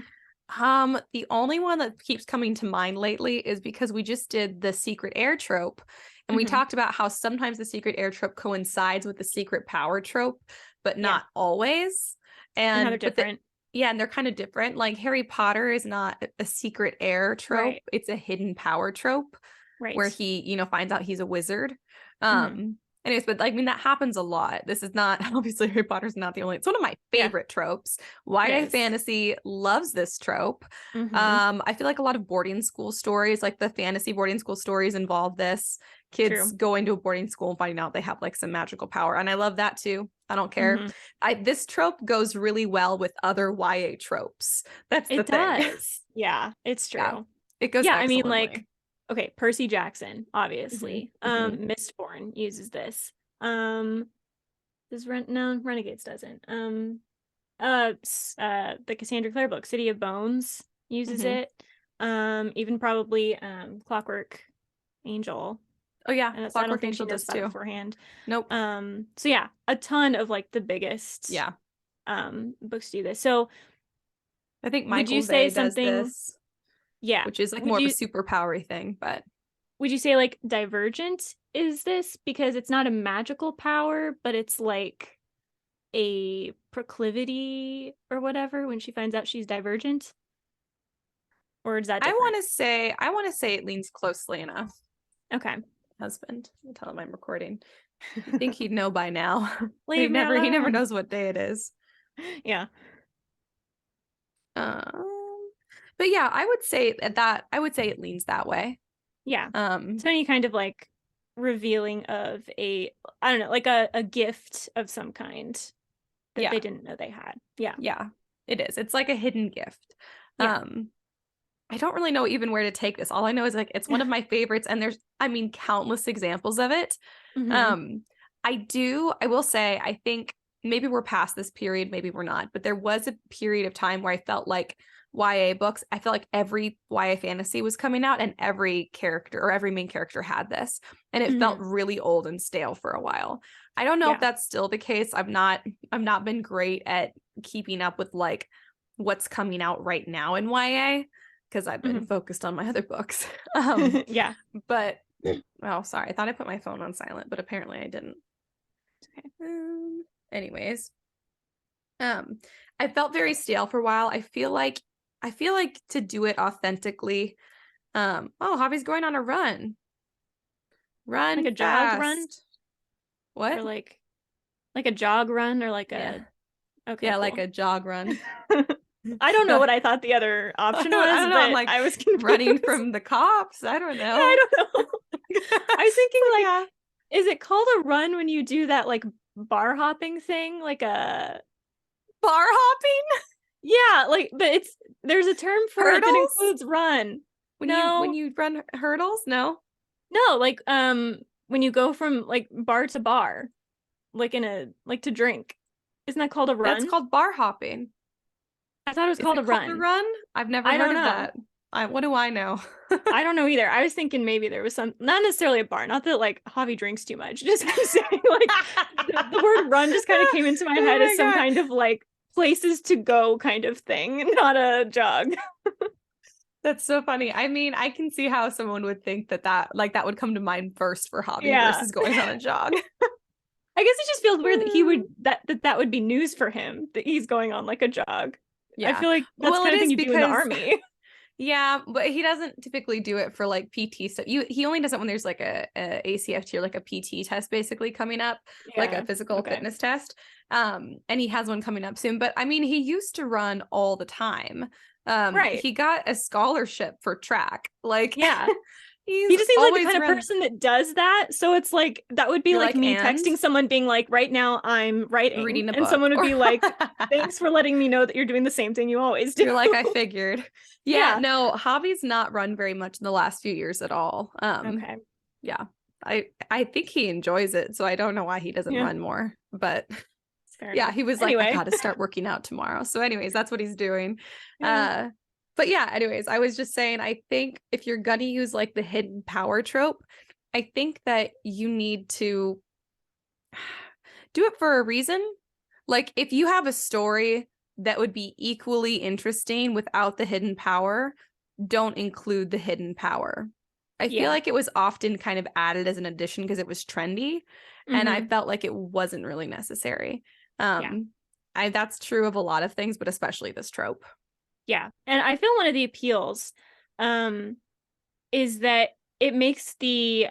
Speaker 2: the only one that keeps coming to mind lately is because we just did the secret air trope. And we
Speaker 1: Hmm.
Speaker 2: talked about how sometimes the secret air trope coincides with the secret power trope, but
Speaker 1: Yeah,
Speaker 2: not always.
Speaker 1: and how they're
Speaker 2: And
Speaker 1: different.
Speaker 2: yeah, and they're kind of different. Like Harry Potter is not a secret air trope,
Speaker 1: Right,
Speaker 2: it's a hidden power trope where
Speaker 1: right.
Speaker 2: he, finds out he's a wizard.
Speaker 1: Hmm.
Speaker 2: Anyways, but I mean that happens a lot. This is not obviously Harry Potter's not the only. It's one of my
Speaker 1: Yeah,
Speaker 2: favorite tropes.
Speaker 1: it
Speaker 2: YA
Speaker 1: is.
Speaker 2: fantasy loves this trope.
Speaker 1: Hmm.
Speaker 2: I feel like a lot of boarding school stories, like the fantasy boarding school stories, involve this. Kids
Speaker 1: True.
Speaker 2: going to a boarding school and finding out they have like some magical power, and I love that too. I don't care.
Speaker 1: Hmm.
Speaker 2: This trope goes really well with other YA tropes. That's the
Speaker 1: It
Speaker 2: thing.
Speaker 1: does. Yeah, it's
Speaker 2: Yeah,
Speaker 1: true.
Speaker 2: it goes
Speaker 1: Yeah, I mean, like,
Speaker 2: excellently.
Speaker 1: okay, Percy Jackson,
Speaker 2: Hmm.
Speaker 1: obviously.
Speaker 2: Hmm.
Speaker 1: Mistborn uses this. Does Renegades doesn't. The Cassandra Clare book, City of Bones, uses
Speaker 2: Hmm.
Speaker 1: it. Even probably Clockwork Angel.
Speaker 2: Oh yeah,
Speaker 1: And I don't
Speaker 2: Clockwork
Speaker 1: think she
Speaker 2: Angel
Speaker 1: knows
Speaker 2: does
Speaker 1: that
Speaker 2: too.
Speaker 1: beforehand.
Speaker 2: Nope.
Speaker 1: So yeah, a ton of like the biggest
Speaker 2: Yeah,
Speaker 1: books do this. So
Speaker 2: I think
Speaker 1: would you
Speaker 2: Michael
Speaker 1: say
Speaker 2: Vey does
Speaker 1: something,
Speaker 2: this,
Speaker 1: yeah,
Speaker 2: which is like
Speaker 1: would
Speaker 2: more of a
Speaker 1: you
Speaker 2: superpowery thing, but
Speaker 1: would you say like Divergent is this because it's not a magical power, but it's like a proclivity or whatever when she finds out she's divergent? Or is that
Speaker 2: I
Speaker 1: different?
Speaker 2: want to say it leans closely enough.
Speaker 1: Okay.
Speaker 2: Husband, I'll tell him I'm recording. You'd think he'd know by now, but
Speaker 1: Leave me
Speaker 2: he never
Speaker 1: alone.
Speaker 2: knows what day it is.
Speaker 1: Yeah.
Speaker 2: But yeah, I would say it leans that way.
Speaker 1: Yeah.
Speaker 2: Um,
Speaker 1: So any kind of like revealing of a, I don't know, like a gift of some kind that they
Speaker 2: yeah,
Speaker 1: didn't know they had. Yeah.
Speaker 2: yeah, it is. It's like a hidden gift.
Speaker 1: Yeah.
Speaker 2: Um, I don't really know even where to take this. All I know is like it's one of my favorites, and there's, I mean, countless examples of it.
Speaker 1: Hmm.
Speaker 2: Um, I will say, I think maybe we're past this period, maybe we're not, but there was a period of time where I felt like YA books, I felt like every YA fantasy was coming out and every character or every main character had this. And it felt
Speaker 1: Hmm.
Speaker 2: really old and stale for a while. I don't know if
Speaker 1: Yeah.
Speaker 2: that's still the case. I've not been great at keeping up with like what's coming out right now in YA because I've been
Speaker 1: Hmm.
Speaker 2: focused on my other books. Um,
Speaker 1: Yeah.
Speaker 2: but oh, sorry, I thought I put my phone on silent, but apparently I didn't.
Speaker 1: Okay.
Speaker 2: Anyways, um, I felt very stale for a while. I feel like to do it authentically. Oh, Javi's going on a run.
Speaker 1: Like
Speaker 2: Run
Speaker 1: a jog run
Speaker 2: fast.
Speaker 1: or
Speaker 2: What?
Speaker 1: like a jog run or like
Speaker 2: Yeah.
Speaker 1: a, okay,
Speaker 2: Yeah, like
Speaker 1: cool.
Speaker 2: a jog run.
Speaker 1: I don't know
Speaker 2: I
Speaker 1: what I thought the other option was,
Speaker 2: don't know. I'm
Speaker 1: but
Speaker 2: like
Speaker 1: I was confused.
Speaker 2: running from the cops. I don't
Speaker 1: Yeah,
Speaker 2: know.
Speaker 1: I don't know. I was
Speaker 2: It's
Speaker 1: thinking
Speaker 2: like,
Speaker 1: like,
Speaker 2: yeah.
Speaker 1: is it called a run when you do that like bar hopping thing? Like a,
Speaker 2: Bar hopping?
Speaker 1: yeah, like, but there's a term for it that
Speaker 2: Hurdles?
Speaker 1: includes run.
Speaker 2: When
Speaker 1: No,
Speaker 2: you run hurdles? No.
Speaker 1: no, like when you go from like bar to bar, like in a, like to drink. Isn't that called a
Speaker 2: That's
Speaker 1: run?
Speaker 2: called bar hopping.
Speaker 1: I thought it was
Speaker 2: Is
Speaker 1: called
Speaker 2: it
Speaker 1: a
Speaker 2: called a
Speaker 1: run.
Speaker 2: run? I've never
Speaker 1: I
Speaker 2: heard
Speaker 1: don't
Speaker 2: of
Speaker 1: know.
Speaker 2: that. What do I know?
Speaker 1: I don't know either. I was thinking maybe there was some, not necessarily a bar, not that like Javi drinks too much, just I'm saying like the word run just kind of came into my
Speaker 2: Oh
Speaker 1: head as
Speaker 2: my
Speaker 1: some
Speaker 2: god.
Speaker 1: kind of like places to go kind of thing, not a jog.
Speaker 2: That's so funny. I mean, I can see how someone would think that would come to mind first for hobby
Speaker 1: Yeah.
Speaker 2: versus going on a jog.
Speaker 1: I guess it just feels weird that he would that would be news for him that he's going on like a jog. I
Speaker 2: Yeah.
Speaker 1: feel like that's the
Speaker 2: Well, it
Speaker 1: kind of thing
Speaker 2: is
Speaker 1: you do in the
Speaker 2: because
Speaker 1: army.
Speaker 2: yeah, but he doesn't typically do it for like PT stuff. He only does it when there's like a ACFT or like a PT test basically coming up, like a
Speaker 1: Yeah.
Speaker 2: physical
Speaker 1: Okay.
Speaker 2: fitness test. And he has one coming up soon. But I mean, he used to run all the time.
Speaker 1: Right.
Speaker 2: He got a scholarship for track. Like
Speaker 1: Yeah. He
Speaker 2: he's
Speaker 1: just seems like the
Speaker 2: always
Speaker 1: kind of
Speaker 2: run.
Speaker 1: person that does that. So it's like that would be
Speaker 2: You're
Speaker 1: like
Speaker 2: like,
Speaker 1: me
Speaker 2: and
Speaker 1: texting someone being like, right now I'm writing.
Speaker 2: reading a
Speaker 1: And
Speaker 2: book
Speaker 1: someone would
Speaker 2: or
Speaker 1: be like, thanks for letting me know that you're doing the same thing you always do.
Speaker 2: you're like, I figured. Yeah,
Speaker 1: Yeah.
Speaker 2: no, hobby's not run very much in the last few years at all.
Speaker 1: Okay.
Speaker 2: Yeah. I think he enjoys it, so I don't know why he doesn't
Speaker 1: Yeah.
Speaker 2: run more. But
Speaker 1: Fair
Speaker 2: yeah,
Speaker 1: enough.
Speaker 2: he was like, I
Speaker 1: Anyway.
Speaker 2: gotta start working out tomorrow. So, anyways, that's what he's doing.
Speaker 1: Yeah.
Speaker 2: But yeah, anyways, I was just saying, I think if you're gonna use like the hidden power trope, I think that you need to do it for a reason. Like, if you have a story that would be equally interesting without the hidden power, don't include the hidden power. I feel
Speaker 1: Yeah.
Speaker 2: like it was often kind of added as an addition because it was trendy, and I
Speaker 1: Hmm.
Speaker 2: felt like it wasn't really necessary.
Speaker 1: Yeah.
Speaker 2: That's true of a lot of things, but especially this trope.
Speaker 1: Yeah. And I feel one of the appeals um is that it makes the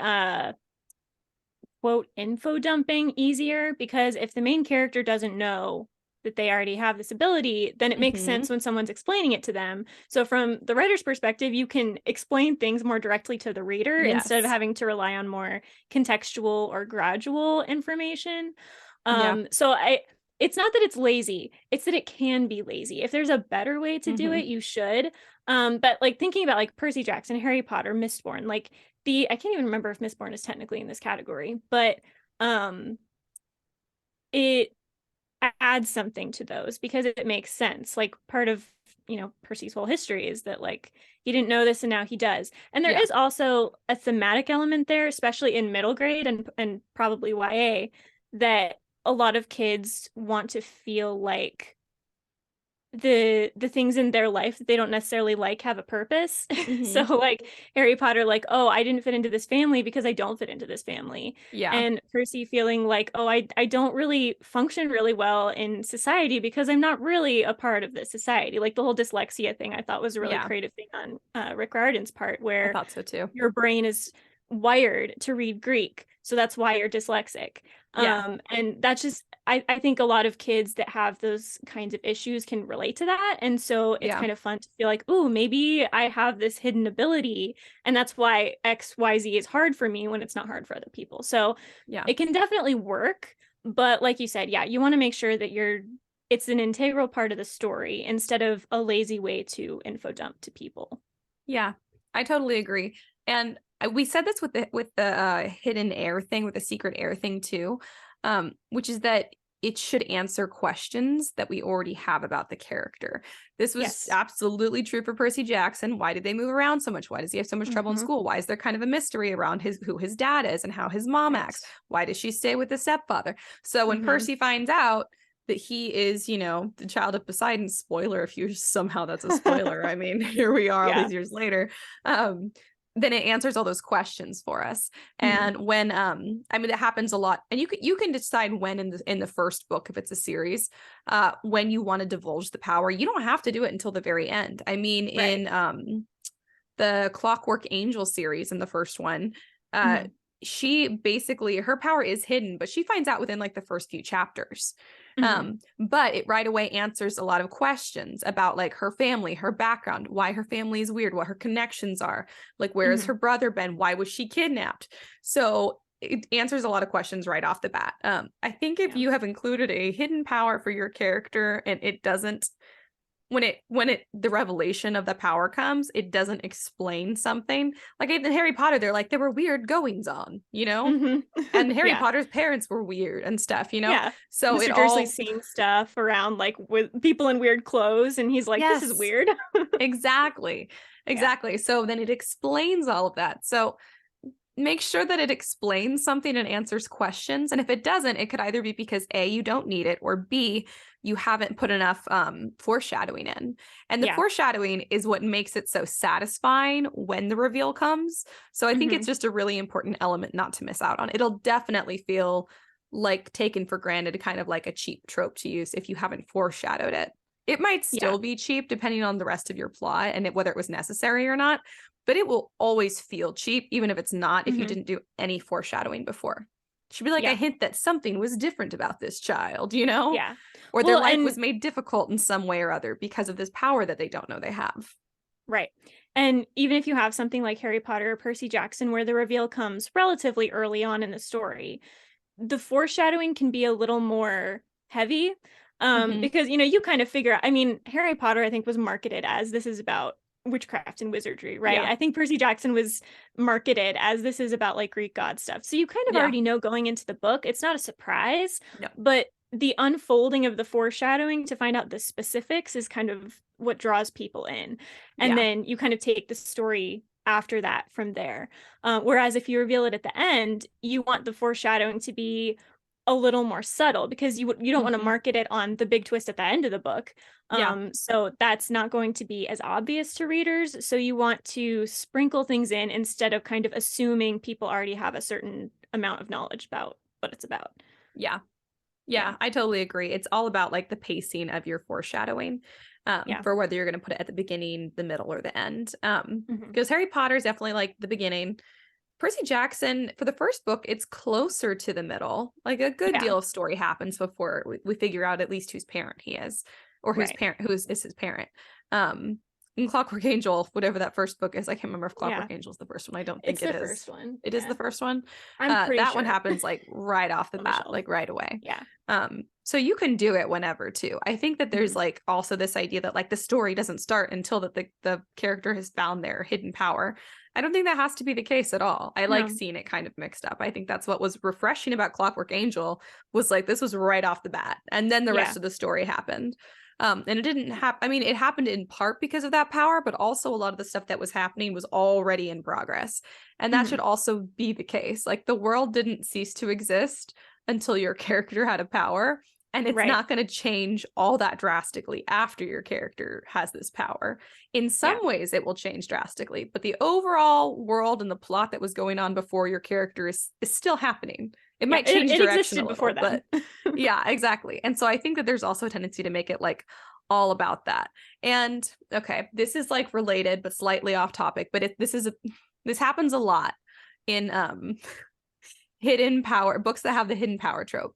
Speaker 1: quote info dumping easier, because if the main character doesn't know that they already have this ability, then it makes
Speaker 2: Mm-hmm.
Speaker 1: sense when someone's explaining it to them. So from the writer's perspective, you can explain things more directly to the reader instead of
Speaker 2: Yes.
Speaker 1: having to rely on more contextual or gradual information.
Speaker 2: Yeah.
Speaker 1: So I it's not that it's lazy, it's that it can be lazy. If there's a better way to do
Speaker 2: Mm-hmm.
Speaker 1: it, you should. But like thinking about like Percy Jackson, Harry Potter, Mistborn, like the I can't even remember if Mistborn is technically in this category, but um it adds something to those because it makes sense. Like part of, Percy's whole history is that like he didn't know this and now he does. And there
Speaker 2: Yeah.
Speaker 1: is also a thematic element there, especially in middle grade and probably YA, that a lot of kids want to feel like the things in their life that they don't necessarily like have a purpose. So
Speaker 2: Mm-hmm.
Speaker 1: like Harry Potter, like, oh, I didn't fit into this family because I don't fit into this family.
Speaker 2: Yeah.
Speaker 1: And Percy feeling like, oh, I don't really function really well in society because I'm not really a part of this society. Like the whole dyslexia thing I thought was a really
Speaker 2: Yeah.
Speaker 1: creative thing on Rick Riordan's part,
Speaker 2: I
Speaker 1: where
Speaker 2: thought so too.
Speaker 1: your brain is wired to read Greek. So that's why you're dyslexic.
Speaker 2: Yeah.
Speaker 1: And that's just, I think a lot of kids that have those kinds of issues can relate to that. And so it's
Speaker 2: Yeah.
Speaker 1: kind of fun to feel like, oh, maybe I have this hidden ability. And that's why XYZ is hard for me when it's not hard for other people. So
Speaker 2: Yeah.
Speaker 1: it can definitely work. But like you said, yeah, you want to make sure that it's an integral part of the story instead of a lazy way to info dump to people.
Speaker 2: Yeah. I totally agree. And we said this with the hidden air thing, with the secret air thing too, which is that it should answer questions that we already have about the character. This was
Speaker 1: Yes.
Speaker 2: absolutely true for Percy Jackson. Why did they move around so much? Why does he have so much trouble in
Speaker 1: Hmm.
Speaker 2: school? Why is there kind of a mystery around who his dad is and how his mom
Speaker 1: Right.
Speaker 2: acts? Why does she stay with the stepfather? So when
Speaker 1: Hmm.
Speaker 2: Percy finds out that he is, the child of Poseidon, spoiler if you somehow that's a spoiler. I mean, here we are all
Speaker 1: Yeah.
Speaker 2: these years later. Um, then it answers all those questions for us.
Speaker 1: Hmm.
Speaker 2: And when I mean, it happens a lot, and you can decide when in the first book, if it's a series, when you want to divulge the power. You don't have to do it until the very end. I mean,
Speaker 1: Right.
Speaker 2: in the Clockwork Angel series, in the first one, uh
Speaker 1: Hmm.
Speaker 2: she basically, her power is hidden, but she finds out within like the first few chapters.
Speaker 1: Hmm.
Speaker 2: But it right away answers a lot of questions about like her family, her background, why her family is weird, what her connections are, like where has
Speaker 1: Hmm.
Speaker 2: her brother been, why was she kidnapped. So it answers a lot of questions right off the bat. I think if
Speaker 1: Yeah.
Speaker 2: you have included a hidden power for your character and it doesn't, when it the revelation of the power comes, it doesn't explain something. Like in Harry Potter, they're like, there were weird goings on,
Speaker 1: Hmm.
Speaker 2: and Harry
Speaker 1: Yeah.
Speaker 2: Potter's parents were weird and stuff.
Speaker 1: Yeah.
Speaker 2: So it
Speaker 1: Mr. Dursley's
Speaker 2: all,
Speaker 1: seeing stuff around like with people in weird clothes, and he's like, this is
Speaker 2: yes,
Speaker 1: weird.
Speaker 2: exactly.
Speaker 1: Yeah.
Speaker 2: Exactly. So then it explains all of that. So make sure that it explains something and answers questions. And if it doesn't, it could either be because A, you don't need it, or B, you haven't put enough foreshadowing in. And the
Speaker 1: Yeah.
Speaker 2: foreshadowing is what makes it so satisfying when the reveal comes. So I think
Speaker 1: Hmm.
Speaker 2: it's just a really important element not to miss out on. It'll definitely feel like taken for granted, kind of like a cheap trope to use if you haven't foreshadowed it. It might
Speaker 1: Yeah.
Speaker 2: still be cheap depending on the rest of your plot and whether it was necessary or not, but it will always feel cheap, even if it's not, if you
Speaker 1: Hmm.
Speaker 2: didn't do any foreshadowing before. It should be like a
Speaker 1: Yeah.
Speaker 2: hint that something was different about this child,
Speaker 1: Yeah.
Speaker 2: or their
Speaker 1: Well,
Speaker 2: life
Speaker 1: and
Speaker 2: was made difficult in some way or other because of this power that they don't know they have.
Speaker 1: right. And even if you have something like Harry Potter or Percy Jackson, where the reveal comes relatively early on in the story, the foreshadowing can be a little more heavy.
Speaker 2: Mm-hmm.
Speaker 1: Because you kind of figure out, I mean, Harry Potter I think was marketed as this is about witchcraft and wizardry, right?
Speaker 2: Yeah.
Speaker 1: I think Percy Jackson was marketed as this is about like Greek god stuff. So you kind of
Speaker 2: Yeah.
Speaker 1: already know going into the book. It's not a surprise,
Speaker 2: No.
Speaker 1: but the unfolding of the foreshadowing to find out the specifics is kind of what draws people in. And
Speaker 2: Yeah.
Speaker 1: then you kind of take the story after that from there. Whereas if you reveal it at the end, you want the foreshadowing to be a little more subtle, because you don't want to
Speaker 2: Mhm.
Speaker 1: market it on the big twist at the end of the book.
Speaker 2: Yeah.
Speaker 1: So that's not going to be as obvious to readers. So you want to sprinkle things in instead of kind of assuming people already have a certain amount of knowledge about what it's about.
Speaker 2: Yeah.
Speaker 1: Yeah.
Speaker 2: Yeah, I totally agree. It's all about like the pacing of your foreshadowing,
Speaker 1: Yeah.
Speaker 2: for whether you're going to put it at the beginning, the middle, or the end.
Speaker 1: Hmm.
Speaker 2: Because Harry Potter is definitely like the beginning. Percy Jackson, for the first book, it's closer to the middle. Like a good
Speaker 1: Yeah.
Speaker 2: deal of story happens before we figure out at least whose parent he is, or whose
Speaker 1: Right.
Speaker 2: parent is his parent. In Clockwork Angel, whatever that first book is, I can't remember if
Speaker 1: Yeah.
Speaker 2: Clockwork Angel is the first one. I don't think
Speaker 1: It's
Speaker 2: it
Speaker 1: the
Speaker 2: is.
Speaker 1: first one.
Speaker 2: It is
Speaker 1: Yeah.
Speaker 2: the first one.
Speaker 1: I'm pretty
Speaker 2: That one
Speaker 1: sure.
Speaker 2: happens like right off the
Speaker 1: On the
Speaker 2: bat,
Speaker 1: shelf.
Speaker 2: like right away.
Speaker 1: Yeah.
Speaker 2: So you can do it whenever too. I think that there's
Speaker 1: Mhm.
Speaker 2: like also this idea that like the story doesn't start until that the character has found their hidden power. I don't think that has to be the case at all. I like
Speaker 1: No.
Speaker 2: seeing it kind of mixed up. I think that's what was refreshing about Clockwork Angel, was like this was right off the bat, and then the
Speaker 1: Yeah.
Speaker 2: rest of the story happened. And it didn't happen. I mean, it happened in part because of that power, but also a lot of the stuff that was happening was already in progress. And that
Speaker 1: Hmm.
Speaker 2: should also be the case. Like the world didn't cease to exist until your character had a power. And it's
Speaker 1: Right.
Speaker 2: not going to change all that drastically after your character has this power. In some
Speaker 1: Yeah.
Speaker 2: ways, it will change drastically, but the overall world and the plot that was going on before your character is still happening. It
Speaker 1: Yeah.
Speaker 2: might change
Speaker 1: It
Speaker 2: direction a
Speaker 1: existed before
Speaker 2: little,
Speaker 1: then.
Speaker 2: but yeah, exactly. And so I think that there's also a tendency to make it like all about that. And okay, this is like related but slightly off topic, but this happens a lot in hidden power books that have the hidden power trope,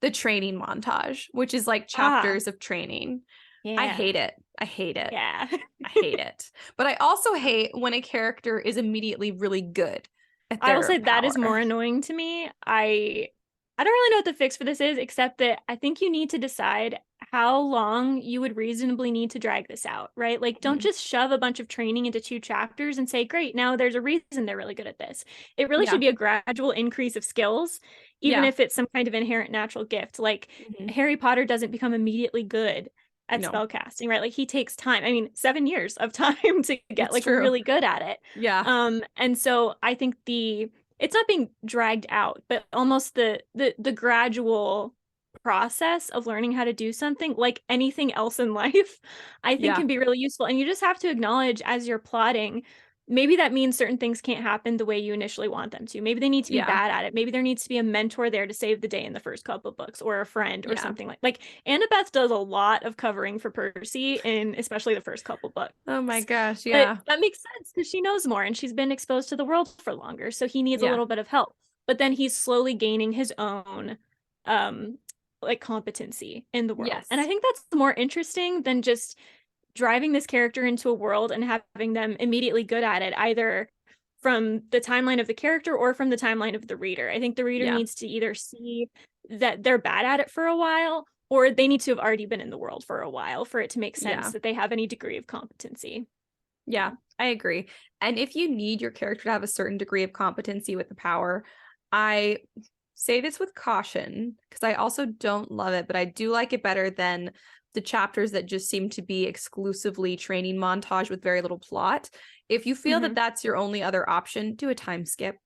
Speaker 2: the training montage, which is like
Speaker 1: Ah,
Speaker 2: chapters of training. I
Speaker 1: yeah.
Speaker 2: hate it. I hate it.
Speaker 1: Yeah.
Speaker 2: I hate it. But I also hate when a character is immediately really good at
Speaker 1: I will
Speaker 2: their
Speaker 1: say that is more
Speaker 2: power.
Speaker 1: annoying to me. I don't really know what the fix for this is, except that I think you need to decide how long you would reasonably need to drag this out, right? Like, don't
Speaker 2: Mhm.
Speaker 1: just shove a bunch of training into 2 chapters and say, great, now there's a reason they're really good at this. It really should
Speaker 2: Yeah.
Speaker 1: be a gradual increase of skills, even
Speaker 2: Yeah.
Speaker 1: if it's some kind of inherent natural gift. Like,
Speaker 2: Mhm.
Speaker 1: Harry Potter doesn't become immediately good at
Speaker 2: No,
Speaker 1: spellcasting, right? Like, he takes time. I mean, 7 years of time to get
Speaker 2: it's
Speaker 1: like
Speaker 2: true.
Speaker 1: really good at it.
Speaker 2: Yeah.
Speaker 1: And so I think it's not being dragged out, but almost the gradual process of learning how to do something, like anything else in life, I think
Speaker 2: Yeah.
Speaker 1: can be really useful. And you just have to acknowledge as you're plotting, maybe that means certain things can't happen the way you initially want them to. Maybe they need to be
Speaker 2: Yeah.
Speaker 1: bad at it. Maybe there needs to be a mentor there to save the day in the first couple of books, or a friend or
Speaker 2: Yeah.
Speaker 1: something like Annabeth does a lot of covering for Percy in especially the first couple books.
Speaker 2: Oh my gosh.
Speaker 1: But
Speaker 2: Yeah.
Speaker 1: that makes sense because she knows more and she's been exposed to the world for longer. So he needs a
Speaker 2: Yeah.
Speaker 1: little bit of help. But then he's slowly gaining his own um like competency in the world. And I
Speaker 2: Yes.
Speaker 1: think that's more interesting than just driving this character into a world and having them immediately good at it, either from the timeline of the character or from the timeline of the reader. I think the reader
Speaker 2: Yeah.
Speaker 1: needs to either see that they're bad at it for a while, or they need to have already been in the world for a while for it to make sense
Speaker 2: Yeah.
Speaker 1: that they have any degree of competency.
Speaker 2: Yeah.
Speaker 1: Yeah.
Speaker 2: I agree. And if you need your character to have a certain degree of competency with the power, I say this with caution because I also don't love it, but I do like it better than the chapters that just seem to be exclusively training montage with very little plot. If you feel that
Speaker 1: Hmm.
Speaker 2: that's your only other option, do a time skip.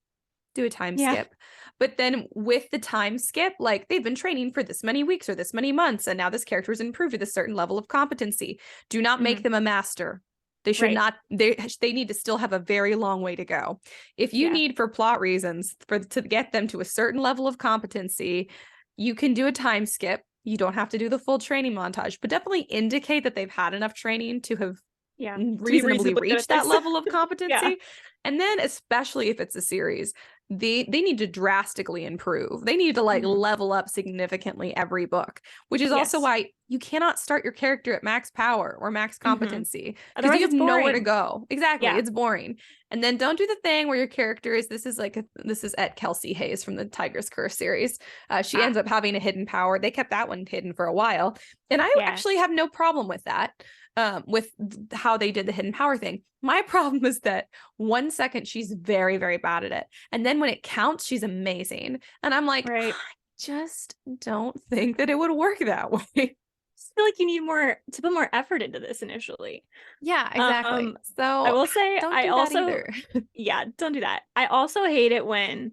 Speaker 2: Do a time
Speaker 1: Yeah.
Speaker 2: skip. But then with the time skip, like they've been training for this many weeks or this many months, and now this character is improved with a certain level of competency. Do not make
Speaker 1: Hmm.
Speaker 2: them a master. They should
Speaker 1: Right.
Speaker 2: not, they need to still have a very long way to go. If you
Speaker 1: Yeah.
Speaker 2: need for plot reasons for to get them to a certain level of competency, you can do a time skip. You don't have to do the full training montage, but definitely indicate that they've had enough training to have
Speaker 1: Yeah. To be
Speaker 2: reasonably
Speaker 1: reasonably good
Speaker 2: reach
Speaker 1: at
Speaker 2: that
Speaker 1: this.
Speaker 2: level of
Speaker 1: Yeah.
Speaker 2: competency. And then especially if it's a series, they need to drastically improve. They need to like
Speaker 1: Hmm.
Speaker 2: level up significantly every book, which is also
Speaker 1: Yes.
Speaker 2: why you cannot start your character at max power or max
Speaker 1: Hmm.
Speaker 2: competency because
Speaker 1: Otherwise
Speaker 2: you have
Speaker 1: it's
Speaker 2: nowhere to
Speaker 1: boring.
Speaker 2: go. Exactly.
Speaker 1: Yeah.
Speaker 2: It's boring. And then don't do the thing where your character is this is at Kelsey Hayes from the Tiger's Curse series. She
Speaker 1: Ah,
Speaker 2: ends up having a hidden power. They kept that one hidden for a while. And I
Speaker 1: yeah.
Speaker 2: actually have no problem with that. With how they did the hidden power thing. My problem is that 1 second she's very, very bad at it. And then when it counts, she's amazing. And I'm like, I
Speaker 1: Right.
Speaker 2: just don't think that it would work that way.
Speaker 1: Just feel like you need more to put more effort into this initially.
Speaker 2: Yeah, exactly.
Speaker 1: Um, I
Speaker 2: So
Speaker 1: will say
Speaker 2: don't
Speaker 1: I
Speaker 2: do that
Speaker 1: also,
Speaker 2: either.
Speaker 1: yeah, don't do that. I also hate it when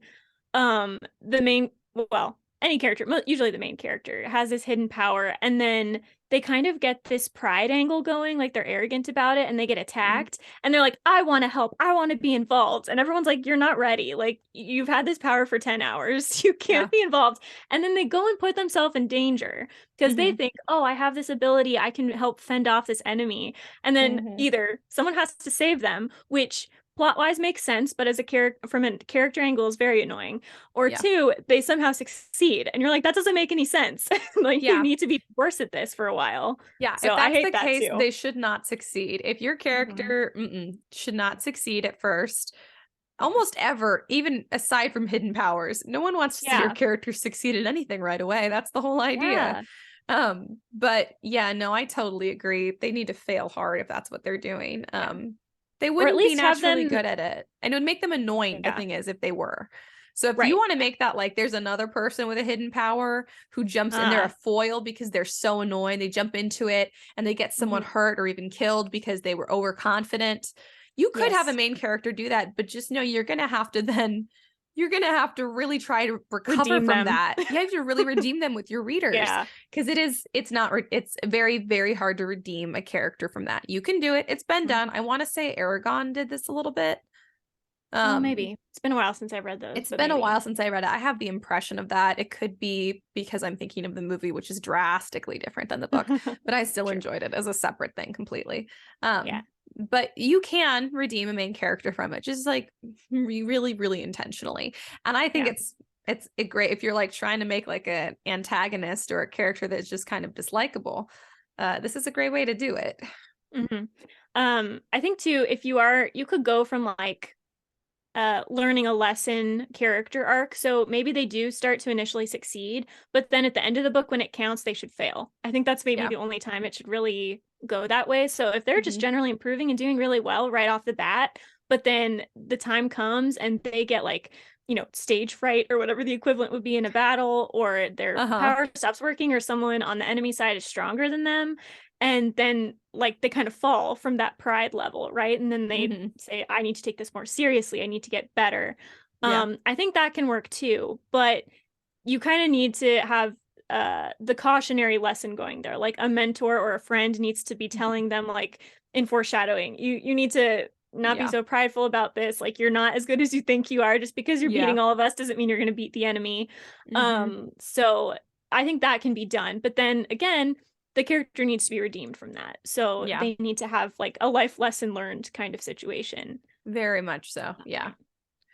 Speaker 1: the main well, any character, usually the main character, has this hidden power, and then they kind of get this pride angle going, like they're arrogant about it, and they get
Speaker 2: Mhm.
Speaker 1: attacked, and they're like, I want to help, I want to be involved. And everyone's like, you're not ready. Like, you've had this power for 10 hours. You
Speaker 2: Yeah.
Speaker 1: can't be involved. And then they go and put themselves in danger because they
Speaker 2: Hmm.
Speaker 1: think, oh, I have this ability, I can help fend off this enemy. And then
Speaker 2: Hmm.
Speaker 1: either someone has to save them, which plot wise makes sense, but as a character from a character angle is very annoying, or
Speaker 2: Yeah.
Speaker 1: two, they somehow succeed. And you're like, that doesn't make any sense. Like, you
Speaker 2: Yeah.
Speaker 1: need to be worse at this for a while.
Speaker 2: Yeah,
Speaker 1: So
Speaker 2: if
Speaker 1: I
Speaker 2: that's the
Speaker 1: hate that
Speaker 2: case,
Speaker 1: too.
Speaker 2: they should not succeed. If your
Speaker 1: Mhm.
Speaker 2: character should not succeed at first, almost ever, even aside from hidden powers, no one wants to see your
Speaker 1: Yeah.
Speaker 2: character succeed at anything right away. That's the whole idea.
Speaker 1: Yeah.
Speaker 2: But yeah, no, I totally agree. They need to fail hard if that's what they're doing.
Speaker 1: Yeah.
Speaker 2: They
Speaker 1: Or at
Speaker 2: wouldn't be
Speaker 1: least have
Speaker 2: naturally
Speaker 1: them.
Speaker 2: good at it. And it would make them annoying, the
Speaker 1: Yeah.
Speaker 2: thing is, if they were. So if you
Speaker 1: Right.
Speaker 2: want to make that like there's another person with a hidden power who jumps in, they're a
Speaker 1: Uh,
Speaker 2: foil because they're so annoying, they jump into it and they get someone
Speaker 1: mhm.
Speaker 2: hurt or even killed because they were overconfident. You could have a
Speaker 1: Yes.
Speaker 2: main character do that, but just know you're gonna have to really try to recover
Speaker 1: Redeem
Speaker 2: from
Speaker 1: them.
Speaker 2: that. You have to really redeem them with your readers
Speaker 1: Yeah.
Speaker 2: because it's very, very hard to redeem a character from that. You can do it. It's been
Speaker 1: Mhm.
Speaker 2: done. I want to say Aragon did this a little bit.
Speaker 1: Oh,
Speaker 2: Um,
Speaker 1: maybe. It's been a while since I've read those,
Speaker 2: it's
Speaker 1: but
Speaker 2: been a
Speaker 1: maybe.
Speaker 2: while since I read it. I have the impression of that. It could be because I'm thinking of the movie, which is drastically different than the book, but I still
Speaker 1: True.
Speaker 2: enjoyed it as a separate thing completely.
Speaker 1: Yeah.
Speaker 2: But you can redeem a main character from it, just like really, really intentionally. And I think
Speaker 1: Yeah.
Speaker 2: it's great if you're like trying to make like an antagonist or a character that's just kind of dislikable. This is a great way to do it.
Speaker 1: Hmm. I think too, if you could go from like learning a lesson character arc. So maybe they do start to initially succeed, but then at the end of the book, when it counts, they should fail. I think that's maybe
Speaker 2: Yeah.
Speaker 1: the only time it should really go that way. So if they're just
Speaker 2: Hmm.
Speaker 1: generally improving and doing really well right off the bat, but then the time comes and they get like, stage fright or whatever the equivalent would be in a battle, or their
Speaker 2: Uh-huh.
Speaker 1: power stops working, or someone on the enemy side is stronger than them, and then like they kind of fall from that pride level, right? And then they
Speaker 2: Hmm.
Speaker 1: say, I need to take this more seriously, I need to get better.
Speaker 2: Yeah.
Speaker 1: I think that can work too, but you kind of need to have the cautionary lesson going there. Like a mentor or a friend needs to be
Speaker 2: Mhm.
Speaker 1: telling them, like in foreshadowing, you need to not be
Speaker 2: Yeah.
Speaker 1: so prideful about this. Like, you're not as good as you think you are. Just because you're
Speaker 2: Yeah.
Speaker 1: beating all of us doesn't mean you're going to beat the enemy.
Speaker 2: Hmm.
Speaker 1: So I think that can be done, but then again, the character needs to be redeemed from that. So
Speaker 2: Yeah.
Speaker 1: they need to have like a life lesson learned kind of situation.
Speaker 2: Very much so. Yeah.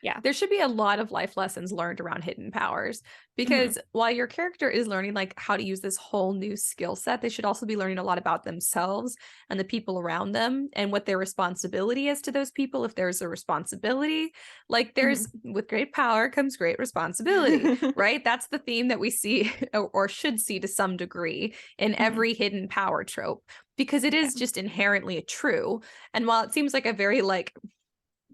Speaker 1: Yeah.
Speaker 2: There should be a lot of life lessons learned around hidden powers
Speaker 1: Hmm.
Speaker 2: because while your character is learning like how to use this whole new skill set, they should also be learning a lot about themselves and the people around them and what their responsibility is to those people. If there's a responsibility, like
Speaker 1: Hmm.
Speaker 2: there's with great power comes great responsibility, right? That's the theme that we see or should see to some degree in
Speaker 1: Hmm.
Speaker 2: every hidden power trope because it
Speaker 1: Yeah.
Speaker 2: is just inherently true. And while it seems like a very like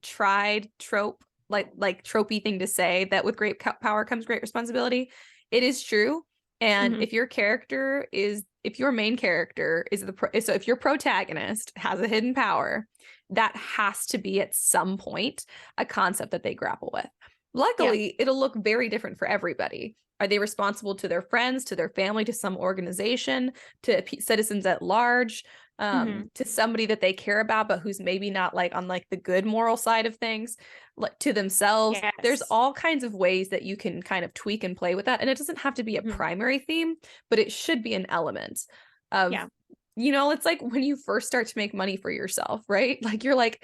Speaker 2: tried trope, like tropey thing to say that with great power comes great responsibility, it is true. And
Speaker 1: Hmm.
Speaker 2: if your main character is so if your protagonist has a hidden power, that has to be at some point a concept that they grapple with.
Speaker 1: Yeah.
Speaker 2: Luckily, it'll look very different for everybody. Are they responsible to their friends, to their family, to some organization, to citizens at large,
Speaker 1: Hmm.
Speaker 2: to somebody that they care about, but who's maybe not like on like the good moral side of things, like to themselves? There's
Speaker 1: Yes.
Speaker 2: all kinds of ways that you can kind of tweak and play with that. And it doesn't have to be a
Speaker 1: Hmm.
Speaker 2: primary theme, but it should be an element of,
Speaker 1: Yeah.
Speaker 2: it's like when you first start to make money for yourself, right? Like you're like,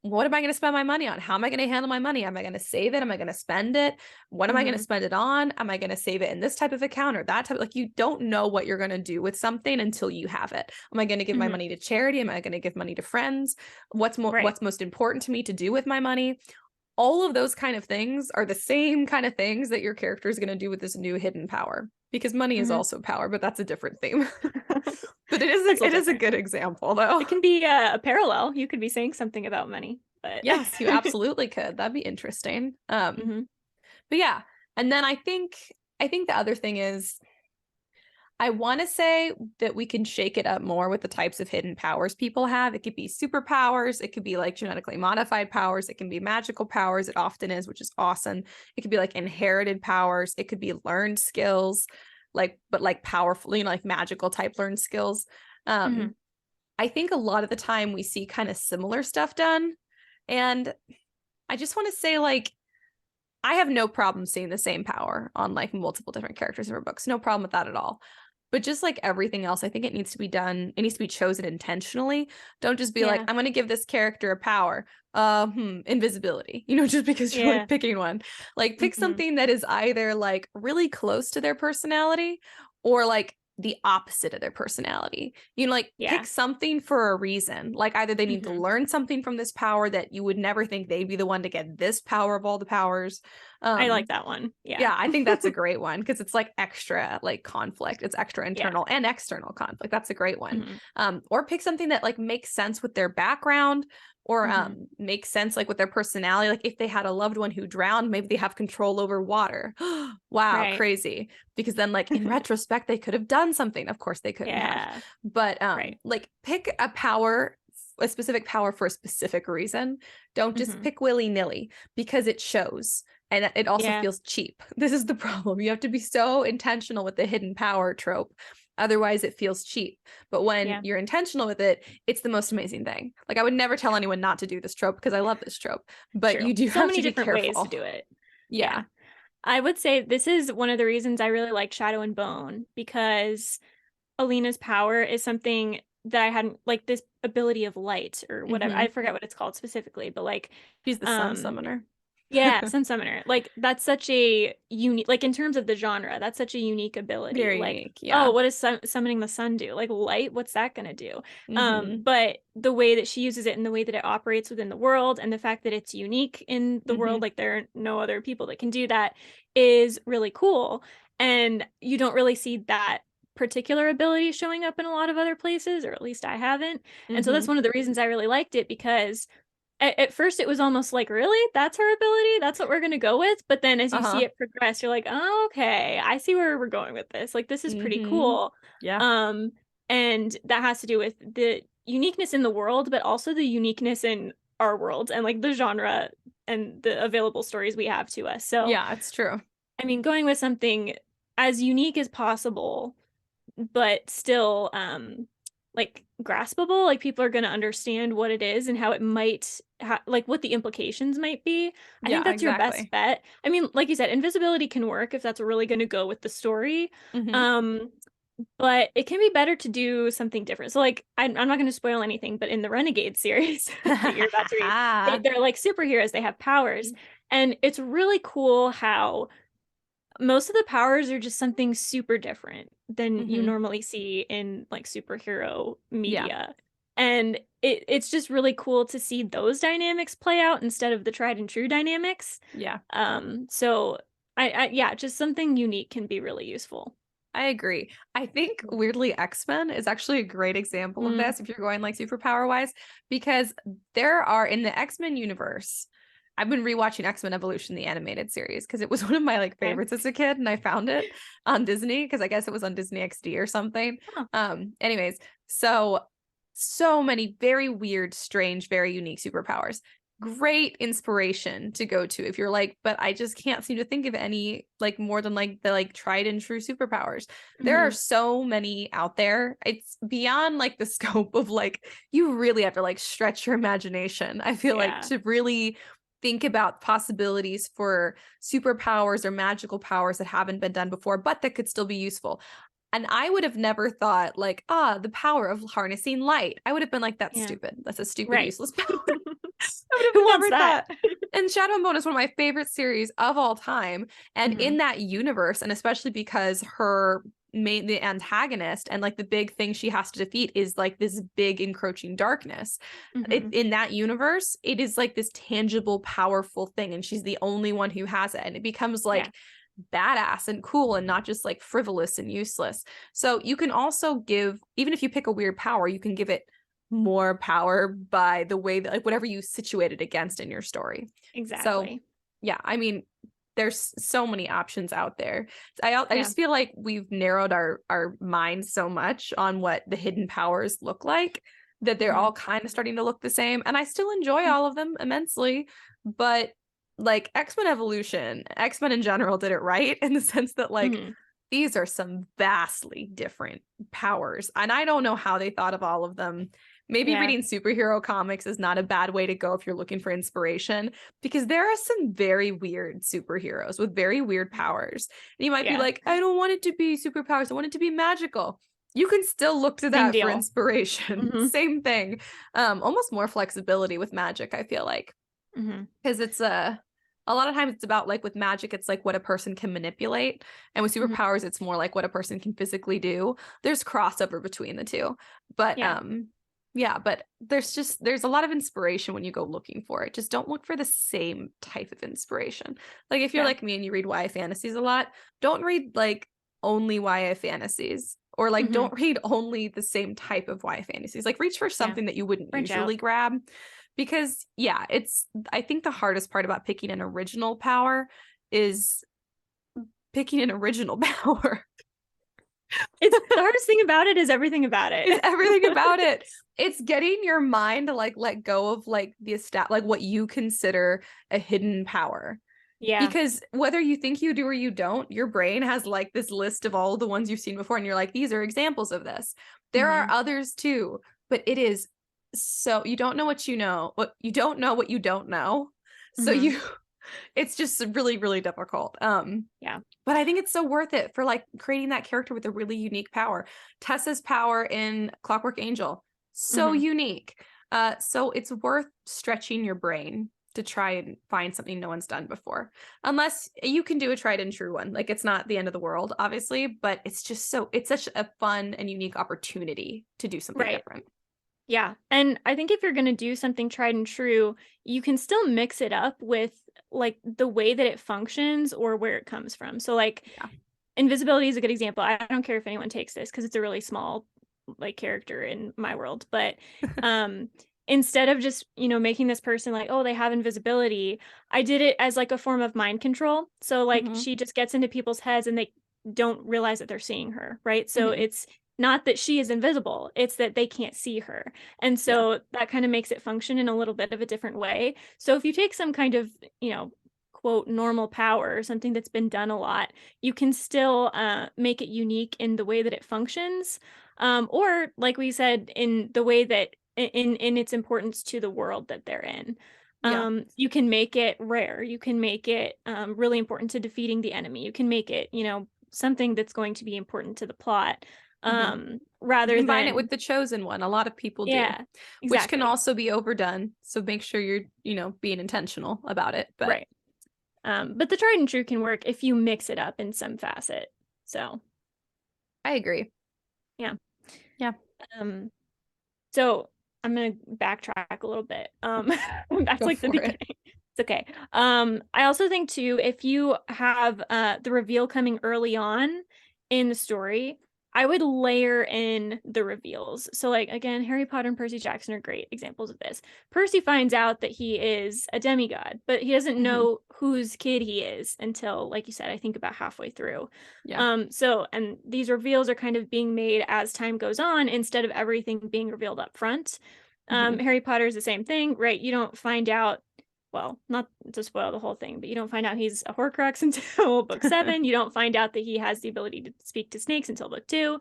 Speaker 2: what am I going to spend my money on? How am I going to handle my money? Am I going to save it? Am I going to spend it? What am I going to
Speaker 1: Hmm.
Speaker 2: spend it on? Am I going to save it in this type of account or that type? Like you don't know what you're going to do with something until you have it. Am I going to give my
Speaker 1: Hmm.
Speaker 2: money to charity? Am I going to give money to friends?
Speaker 1: Right.
Speaker 2: What's most important to me to do with my money? All of those kind of things are the same kind of things that your character is going to do with this new hidden power because money is
Speaker 1: Hmm.
Speaker 2: also power, but that's a different theme. But
Speaker 1: That's so
Speaker 2: it is a
Speaker 1: different.
Speaker 2: good example though.
Speaker 1: It can be a parallel. You could be saying something about money, but
Speaker 2: Yes, you absolutely could. That'd be interesting.
Speaker 1: hmm.
Speaker 2: But yeah, and then I think the other thing is I want to say that we can shake it up more with the types of hidden powers people have. It could be superpowers. It could be like genetically modified powers. It can be magical powers. It often is, which is awesome. It could be like inherited powers. It could be learned skills, but like powerful, like magical type learned skills.
Speaker 1: Mm-hmm.
Speaker 2: I think a lot of the time we see kind of similar stuff done. And I just want to say, like, I have no problem seeing the same power on like multiple different characters in her books. No problem with that at all. But just like everything else, I think it needs to be done. It needs to be chosen intentionally. Don't just be like,
Speaker 1: Yeah.
Speaker 2: I'm going to give this character a power. Invisibility, just because you're
Speaker 1: Yeah.
Speaker 2: like picking one. Like pick
Speaker 1: Mm-hmm.
Speaker 2: something that is either like really close to their personality or like the opposite of their personality. Like
Speaker 1: Yeah.
Speaker 2: pick something for a reason. Like either they need to
Speaker 1: Mm-hmm.
Speaker 2: learn something from this power that you would never think they'd be the one to get this power of all the powers.
Speaker 1: I like
Speaker 2: Um,
Speaker 1: that one. Yeah.
Speaker 2: yeah, I think that's a great one because it's like extra like conflict. It's extra
Speaker 1: Yeah.
Speaker 2: internal and external conflict. That's a great one.
Speaker 1: Mm-hmm.
Speaker 2: Or pick something that like makes sense with their background or
Speaker 1: Mm-hmm.
Speaker 2: makes sense like with their personality. Like if they had a loved one who drowned, maybe they have control over water. Wow,
Speaker 1: Right.
Speaker 2: crazy. Because then like in retrospect, they could have done something. Of course they couldn't have.
Speaker 1: Yeah.
Speaker 2: But
Speaker 1: Right.
Speaker 2: like pick a specific power for a specific reason. Don't just
Speaker 1: Mm-hmm.
Speaker 2: pick willy-nilly because it shows. And it also
Speaker 1: Yeah.
Speaker 2: feels cheap. This is the problem. You have to be so intentional with the hidden power trope. Otherwise, it feels cheap. But when
Speaker 1: Yeah.
Speaker 2: you're intentional with it, it's the most amazing thing. Like, I would never tell anyone not to do this trope because I love this trope. But
Speaker 1: True.
Speaker 2: you do
Speaker 1: So
Speaker 2: have
Speaker 1: many
Speaker 2: to be
Speaker 1: different ways to
Speaker 2: careful.
Speaker 1: do it.
Speaker 2: Yeah.
Speaker 1: Yeah. I would say this is one of the reasons I really like Shadow and Bone, because Alina's power is something that I hadn't, like, this ability of light or whatever.
Speaker 2: Hmm.
Speaker 1: I forget what it's called specifically, but like,
Speaker 2: She's the sun
Speaker 1: um,
Speaker 2: summoner.
Speaker 1: yeah, Sun Summoner. Like that's such a unique, like in terms of the genre, that's such a unique ability.
Speaker 2: Very
Speaker 1: Like,
Speaker 2: unique.
Speaker 1: oh,
Speaker 2: Yeah.
Speaker 1: what does summoning the sun do? Like light, what's that gonna do?
Speaker 2: Hmm.
Speaker 1: But the way that she uses it and the way that it operates within the world and the fact that it's unique in the
Speaker 2: Hmm.
Speaker 1: world, like there are no other people that can do that, is really cool. And you don't really see that particular ability showing up in a lot of other places, or at least I haven't. And so
Speaker 2: Hmm.
Speaker 1: that's one of the reasons I really liked it, because at first it was almost like, really, that's her ability, that's what we're going to go with. But then as you see
Speaker 2: Uh-huh.
Speaker 1: it progress, you're like, oh, okay, I see where we're going with this. Like, this is pretty
Speaker 2: Hmm.
Speaker 1: cool.
Speaker 2: Yeah.
Speaker 1: um and that has to do with the uniqueness in the world, but also the uniqueness in our world and like the genre and the available stories we have to us. So
Speaker 2: Yeah, it's true.
Speaker 1: I mean, going with something as unique as possible but still like graspable, like people are going to understand what it is and how it might like what the implications might be. I think
Speaker 2: Yeah,
Speaker 1: that's your best
Speaker 2: exactly.
Speaker 1: bet. I mean, like you said, invisibility can work if that's really going to go with the story.
Speaker 2: Hmm.
Speaker 1: um but it can be better to do something different. So like I'm not going to spoil anything, but in the Renegade series that you're about to read, they're like superheroes, they have powers, and it's really cool how most of the powers are just something super different than you
Speaker 2: Hmm.
Speaker 1: normally see in like superhero
Speaker 2: Yeah.
Speaker 1: media. And it's just really cool to see those dynamics play out instead of the tried and true dynamics.
Speaker 2: Yeah.
Speaker 1: So I yeah, just something unique can be really useful.
Speaker 2: I agree. I think weirdly X-Men is actually a great example of
Speaker 1: Mm,
Speaker 2: this if you're going like superpower wise, because there are in the X-Men universe. I've been rewatching X-Men Evolution, the animated series, because it was one of my like
Speaker 1: okay.
Speaker 2: favorites as a kid, and I found it on Disney because I guess it was on Disney XD or something.
Speaker 1: Oh,
Speaker 2: Anyways, so many very weird, strange, very unique superpowers. Great inspiration to go to if you're like, but I just can't seem to think of any like more than like the like tried and true superpowers. There are
Speaker 1: mhm.
Speaker 2: so many out there. It's beyond like the scope of like you really have to like stretch your imagination. I feel like
Speaker 1: Yeah.
Speaker 2: to really think about possibilities for superpowers or magical powers that haven't been done before, but that could still be useful. And I would have never thought like, the power of harnessing light. I would have been like, that's
Speaker 1: Yeah.
Speaker 2: stupid. That's a stupid,
Speaker 1: Right.
Speaker 2: useless power. I would
Speaker 1: Who
Speaker 2: have
Speaker 1: wants
Speaker 2: never
Speaker 1: that?
Speaker 2: thought. And Shadow and Bone is one of my favorite series of all time. And
Speaker 1: Hmm.
Speaker 2: in that universe, and especially because her the antagonist and like the big thing she has to defeat is like this big encroaching darkness.
Speaker 1: Hmm.
Speaker 2: In that universe, it is like this tangible, powerful thing, and she's the only one who has it. And it becomes
Speaker 1: Yeah.
Speaker 2: like badass and cool and not just like frivolous and useless. So you can also give, even if you pick a weird power, you can give it more power by the way that like whatever you situate it against in your story. So
Speaker 1: Exactly.
Speaker 2: yeah, I mean, there's so many options out there. I
Speaker 1: Yeah.
Speaker 2: just feel like we've narrowed our minds so much on what the hidden powers look like that they're all kind of starting to look the same. And I still enjoy all of them immensely, but like X-Men Evolution, X-Men in general did it right in the sense that like these are some vastly different powers. And I don't know how they thought of all of them. Maybe reading superhero comics is not a bad way to go if you're looking for inspiration, because there are some very weird superheroes with very weird powers. And you might be like, I don't want it to be superpowers. I want it to be magical. You can still look to that for inspiration. Same thing. Almost more flexibility with magic, I feel like. Because it's a lot of times it's about like with magic, it's like what a person can manipulate. And with superpowers, it's more like what a person can physically do. There's crossover between the two. But but there's a lot of inspiration when you go looking for it. Just don't look for the same type of inspiration. Like if you're like me and you read YA fantasies a lot, don't read like only YA fantasies, or like don't read only the same type of YA fantasies. Like reach for something that you wouldn't usually grab. Because I think the hardest part about picking an original power is picking an original power.
Speaker 1: It's the hardest thing about it is everything about it.
Speaker 2: It's everything about it. It's getting your mind to like let go of like like what you consider a hidden power. Yeah. Because whether you think you do or you don't, your brain has like this list of all the ones you've seen before, and you're like, these are examples of this. There are others too, but it is so you don't know what you know, what you don't know what you don't know. So it's just really, really difficult. But I think it's so worth it for like creating that character with a really unique power. Tessa's power in Clockwork Angel, so unique. So it's worth stretching your brain to try and find something no one's done before. Unless you can do a tried and true one. Like it's not the end of the world, obviously, but it's such a fun and unique opportunity to do something different.
Speaker 1: Yeah. And I think if you're going to do something tried and true, you can still mix it up with like the way that it functions or where it comes from. So like invisibility is a good example. I don't care if anyone takes this because it's a really small like character in my world, but instead of just, making this person like, oh, they have invisibility, I did it as like a form of mind control. So like she just gets into people's heads and they don't realize that they're seeing her, right? So it's not that she is invisible, it's that they can't see her. And so that kind of makes it function in a little bit of a different way. So if you take some kind of, quote, normal power or something that's been done a lot, you can still make it unique in the way that it functions. Or like we said, in the way that in its importance to the world that they're in. You can make it rare. You can make it really important to defeating the enemy. You can make it, something that's going to be important to the plot. Rather
Speaker 2: combine
Speaker 1: than
Speaker 2: it with the chosen one. A lot of people do, which can also be overdone. So make sure you're, being intentional about it. But
Speaker 1: but the tried and true can work if you mix it up in some facet. So
Speaker 2: I agree.
Speaker 1: Yeah. So I'm gonna backtrack a little bit. That's like the beginning. It's okay. I also think too, if you have the reveal coming early on in the story, I would layer in the reveals. So like, again, Harry Potter and Percy Jackson are great examples of this. Percy finds out that he is a demigod, but he doesn't know whose kid he is until, like you said, I think about halfway through. And these reveals are kind of being made as time goes on instead of everything being revealed up front. Harry Potter is the same thing, right? You don't find out, well, not to spoil the whole thing, but you don't find out he's a Horcrux until book 7. You don't find out that he has the ability to speak to snakes until book 2,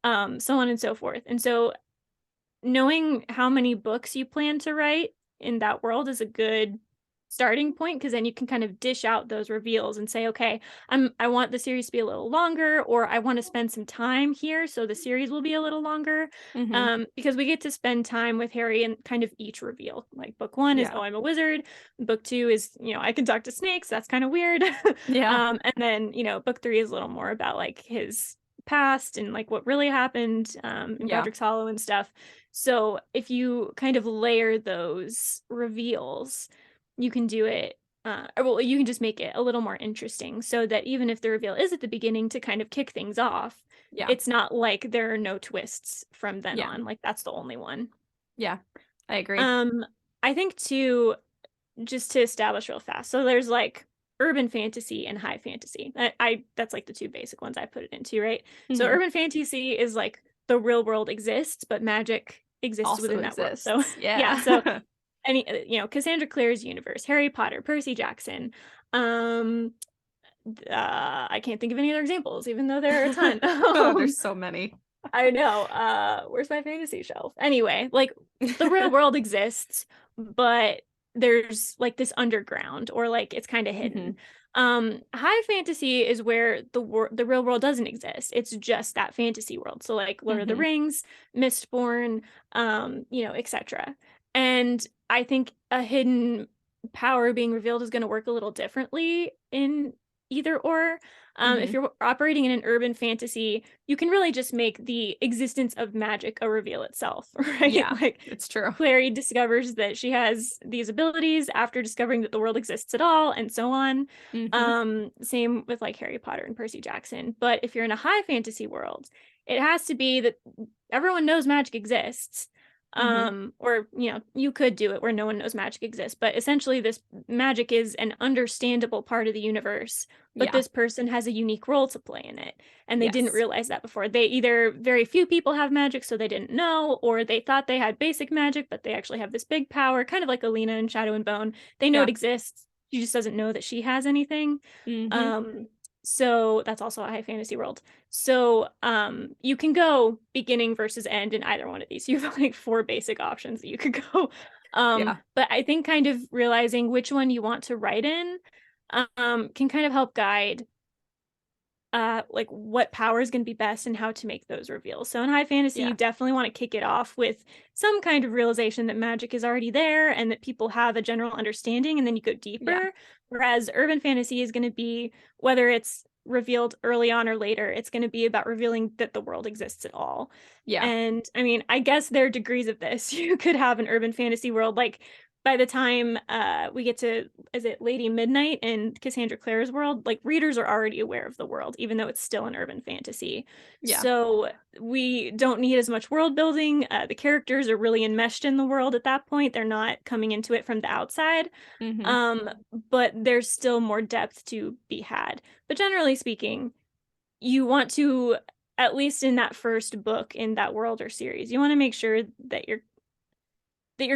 Speaker 1: so on and so forth. And so knowing how many books you plan to write in that world is a good starting point, because then you can kind of dish out those reveals and say, okay, I want the series to be a little longer, or I want to spend some time here, so the series will be a little longer. Because we get to spend time with Harry in kind of each reveal. Like book 1 is, oh, I'm a wizard. Book 2 is, I can talk to snakes. That's kind of weird. And then, book 3 is a little more about like his past and like what really happened in Godric's Hollow and stuff. So if you kind of layer those reveals, you can do it, you can just make it a little more interesting, so that even if the reveal is at the beginning to kind of kick things off, it's not like there are no twists from then on. Like that's the only one.
Speaker 2: I agree.
Speaker 1: I think too, just to establish real fast, so there's like urban fantasy and high fantasy. That's like the two basic ones I put it into, right? So
Speaker 2: Mhm.
Speaker 1: urban fantasy is like the real world exists, but magic exists
Speaker 2: Also
Speaker 1: within that world. So
Speaker 2: exists.
Speaker 1: yeah, so
Speaker 2: Yeah.
Speaker 1: any Cassandra Clare's universe, Harry Potter, Percy Jackson. um I can't think of any other examples, even though there are a ton.
Speaker 2: Oh, there's so many.
Speaker 1: I know. Where's my fantasy shelf? Anyway, like the real world exists, but there's like this underground, or like it's kind of hidden.
Speaker 2: Mhm.
Speaker 1: High fantasy is where the real world doesn't exist. It's just that fantasy world. So like Lord of the
Speaker 2: Mhm.
Speaker 1: Rings, Mistborn, etc. And I think a hidden power being revealed is going to work a little differently in either or. If
Speaker 2: Mhm.
Speaker 1: you're operating in an urban fantasy, you can really just make the existence of magic a reveal itself, right?
Speaker 2: Yeah,
Speaker 1: Like
Speaker 2: it's true.
Speaker 1: Clary discovers that she has these abilities after discovering that the world exists at all, and so on.
Speaker 2: Mhm.
Speaker 1: Same with like Harry Potter and Percy Jackson. But if you're in a high fantasy world, it has to be that everyone knows magic exists.
Speaker 2: Mhm.
Speaker 1: Or you could do it where no one knows magic exists, but essentially this magic is an understandable part of the universe, but
Speaker 2: Yeah.
Speaker 1: this person has a unique role to play in it, and they didn't
Speaker 2: Yes.
Speaker 1: realize that before. They either very few people have magic, so they didn't know, or they thought they had basic magic, but they actually have this big power, kind of like Alina in Shadow and Bone. They know
Speaker 2: Yeah.
Speaker 1: it exists, she just doesn't know that she has anything.
Speaker 2: Mhm.
Speaker 1: Um so that's also a high fantasy world. So you can go beginning versus end in either one of these. You have like four basic options that you could go.
Speaker 2: Yeah.
Speaker 1: But I think kind of realizing which one you want to write in can kind of help guide like what power is going to be best and how to make those reveals. So in high fantasy, you
Speaker 2: Yeah.
Speaker 1: definitely want to kick it off with some kind of realization that magic is already there and that people have a general understanding, and then you go
Speaker 2: Yeah.
Speaker 1: deeper. Whereas urban fantasy is going to be, whether it's revealed early on or later, it's going to be about revealing that the world exists at all.
Speaker 2: Yeah.
Speaker 1: And I mean, I guess there are degrees of this. You could have an urban fantasy world like by the time we get to, is it Lady Midnight in Cassandra Clare's world, like readers are already aware of the world, even though it's still an urban fantasy.
Speaker 2: Yeah.
Speaker 1: So we don't need as much world building. The characters are really enmeshed in the world at that point. They're not coming into it from the outside.
Speaker 2: Mhm.
Speaker 1: Um, but there's still more depth to be had. But generally speaking, you want to, at least in that first book in that world or series, you want to make sure that you're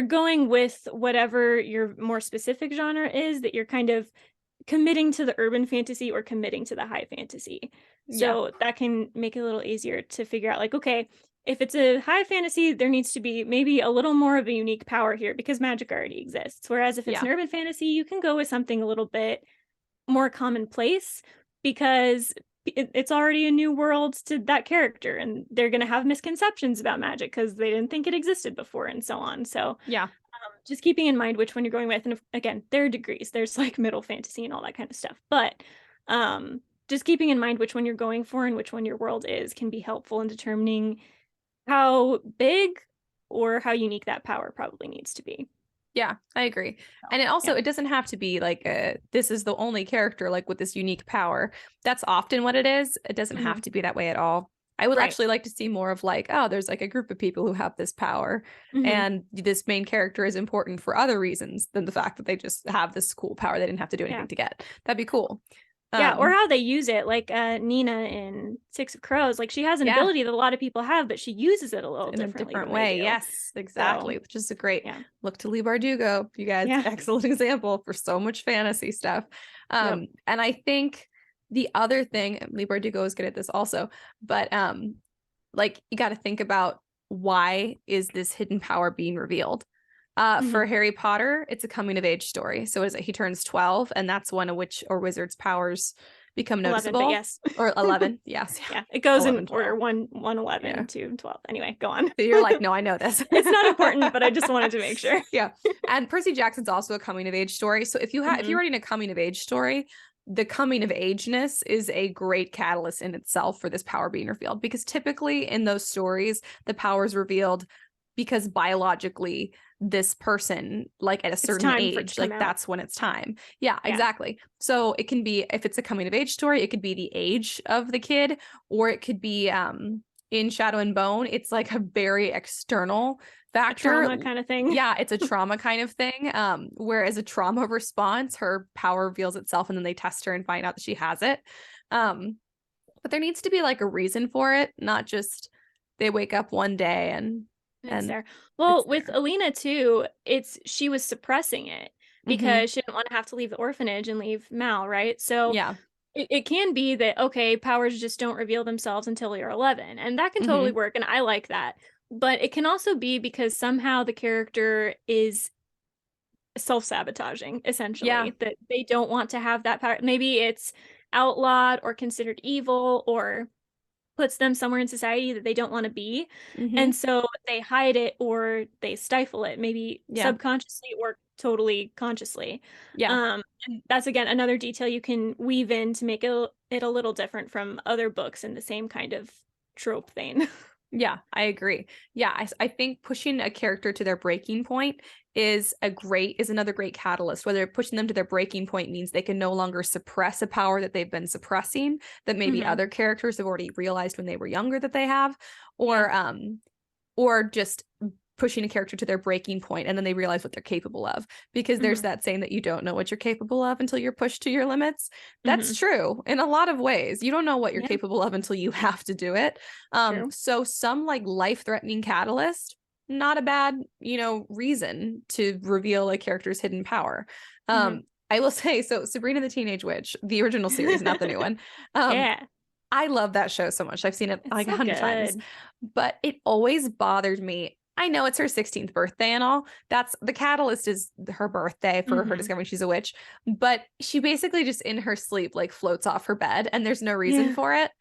Speaker 1: going with whatever your more specific genre is, that you're kind of committing to the urban fantasy or committing to the high fantasy.
Speaker 2: Yeah.
Speaker 1: So that can make it a little easier to figure out, like, okay, if it's a high fantasy, there needs to be maybe a little more of a unique power here because magic already exists. Whereas if it's
Speaker 2: Yeah.
Speaker 1: an urban fantasy, you can go with something a little bit more commonplace because it's already a new world to that character, and they're going to have misconceptions about magic because they didn't think it existed before, and so on. So
Speaker 2: Yeah.
Speaker 1: just keeping in mind which one you're going with. And again, there are degrees, there's like middle fantasy and all that kind of stuff, but um just keeping in mind which one you're going for and which one your world is can be helpful in determining how big or how unique that power probably needs to be.
Speaker 2: Yeah, I agree.
Speaker 1: So
Speaker 2: And it also,
Speaker 1: yeah.
Speaker 2: it doesn't have to be like this is the only character like with this unique power. That's often what it is. It doesn't have
Speaker 1: Mm-hmm.
Speaker 2: to be that way at all. I would
Speaker 1: Right.
Speaker 2: actually like to see more of like, oh, there's like a group of people who have this power,
Speaker 1: Mm-hmm.
Speaker 2: and this main character is important for other reasons than the fact that they just have this cool power they didn't have to do
Speaker 1: Yeah.
Speaker 2: anything to get. That'd be cool.
Speaker 1: Yeah, or
Speaker 2: Um,
Speaker 1: how they use it, like Nina in Six of Crows. Like she has an
Speaker 2: yeah,
Speaker 1: ability that a lot of people have, but she uses it a little
Speaker 2: in a
Speaker 1: differently
Speaker 2: different
Speaker 1: than they
Speaker 2: way.
Speaker 1: do.
Speaker 2: Yes,
Speaker 1: So
Speaker 2: exactly. Which is a great
Speaker 1: yeah.
Speaker 2: look to Lee Bardugo. You guys,
Speaker 1: Yeah.
Speaker 2: excellent example for so much fantasy stuff.
Speaker 1: Yep.
Speaker 2: And I think the other thing, Lee Bardugo is good at this also, but like you got to think about why is this hidden power being revealed? For
Speaker 1: Mm-hmm.
Speaker 2: Harry Potter, it's a coming of age story. So is it he turns 12, and that's when a witch or wizard's powers become
Speaker 1: 11, but
Speaker 2: noticeable.
Speaker 1: yes.
Speaker 2: Or 11, yes,
Speaker 1: Yeah, it goes in
Speaker 2: 11,
Speaker 1: order
Speaker 2: 12.
Speaker 1: 1,
Speaker 2: Yeah.
Speaker 1: 11 to 12. Anyway, go on.
Speaker 2: So you're like, no, I know this.
Speaker 1: It's not important, but I just wanted to make sure.
Speaker 2: Yeah. And Percy Jackson's also a coming of age story. So if if
Speaker 1: Mm-hmm.
Speaker 2: you're writing a coming of age story, the coming of ageness is a great catalyst in itself for this power being revealed, because typically in those stories, the power is revealed because biologically this person, like at a
Speaker 1: It's
Speaker 2: certain
Speaker 1: time for it to
Speaker 2: age,
Speaker 1: come
Speaker 2: like
Speaker 1: out.
Speaker 2: that's when it's time. Yeah,
Speaker 1: Yeah.
Speaker 2: exactly. So it can be, if it's a coming of age story, it could be the age of the kid, or it could be in Shadow and Bone, it's like a very external factor.
Speaker 1: trauma kind of thing.
Speaker 2: Yeah, it's a trauma kind of thing. Whereas a trauma response, her power reveals itself and then they test her and find out that she has it. But there needs to be like a reason for it, not just they wake up one day
Speaker 1: It's
Speaker 2: and
Speaker 1: there. Well,
Speaker 2: it's
Speaker 1: with
Speaker 2: there.
Speaker 1: Alina too, she was suppressing it
Speaker 2: Mm-hmm.
Speaker 1: because she didn't want to have to leave the orphanage and leave Mal, right? So
Speaker 2: Yeah.
Speaker 1: it can be that, okay, powers just don't reveal themselves until you're 11, and that can totally
Speaker 2: Mm-hmm.
Speaker 1: work, and I like that. But it can also be because somehow the character is self-sabotaging,
Speaker 2: Yeah.
Speaker 1: essentially, that they don't want to have that power. Maybe it's outlawed or considered evil or puts them somewhere in society that they don't want to be.
Speaker 2: Mm-hmm.
Speaker 1: And so they hide it or they stifle it, maybe
Speaker 2: Yeah.
Speaker 1: subconsciously or totally consciously.
Speaker 2: Yeah.
Speaker 1: And that's again another detail you can weave in to make it a little different from other books in the same kind of trope vein.
Speaker 2: Yeah, I agree. Yeah, I think pushing a character to their breaking point is another great catalyst. Whether pushing them to their breaking point means they can no longer suppress a power that they've been suppressing that maybe
Speaker 1: Hmm.
Speaker 2: other characters have already realized when they were younger that they have,
Speaker 1: Yeah.
Speaker 2: or just pushing a character to their breaking point and then they realize what they're capable of, because there's
Speaker 1: Hmm.
Speaker 2: that saying that you don't know what you're capable of until you're pushed to your limits. That's
Speaker 1: Hmm.
Speaker 2: true in a lot of ways. You don't know what you're
Speaker 1: Yeah,
Speaker 2: capable of until you have to do it.
Speaker 1: true.
Speaker 2: So some like life-threatening catalyst, not a bad, reason to reveal a character's hidden power.
Speaker 1: Hmm.
Speaker 2: I will say, so Sabrina the Teenage Witch, the original series, not the new one. um
Speaker 1: Yeah,
Speaker 2: I love that show so much. I've seen it
Speaker 1: it's
Speaker 2: like a
Speaker 1: so
Speaker 2: hundred times,
Speaker 1: good.
Speaker 2: but it always bothered me. I know it's her 16th birthday and all. That's the catalyst is her birthday for her
Speaker 1: Hmm.
Speaker 2: discovering she's a witch, but she basically just in her sleep like floats off her bed and there's no reason
Speaker 1: Yeah.
Speaker 2: for it.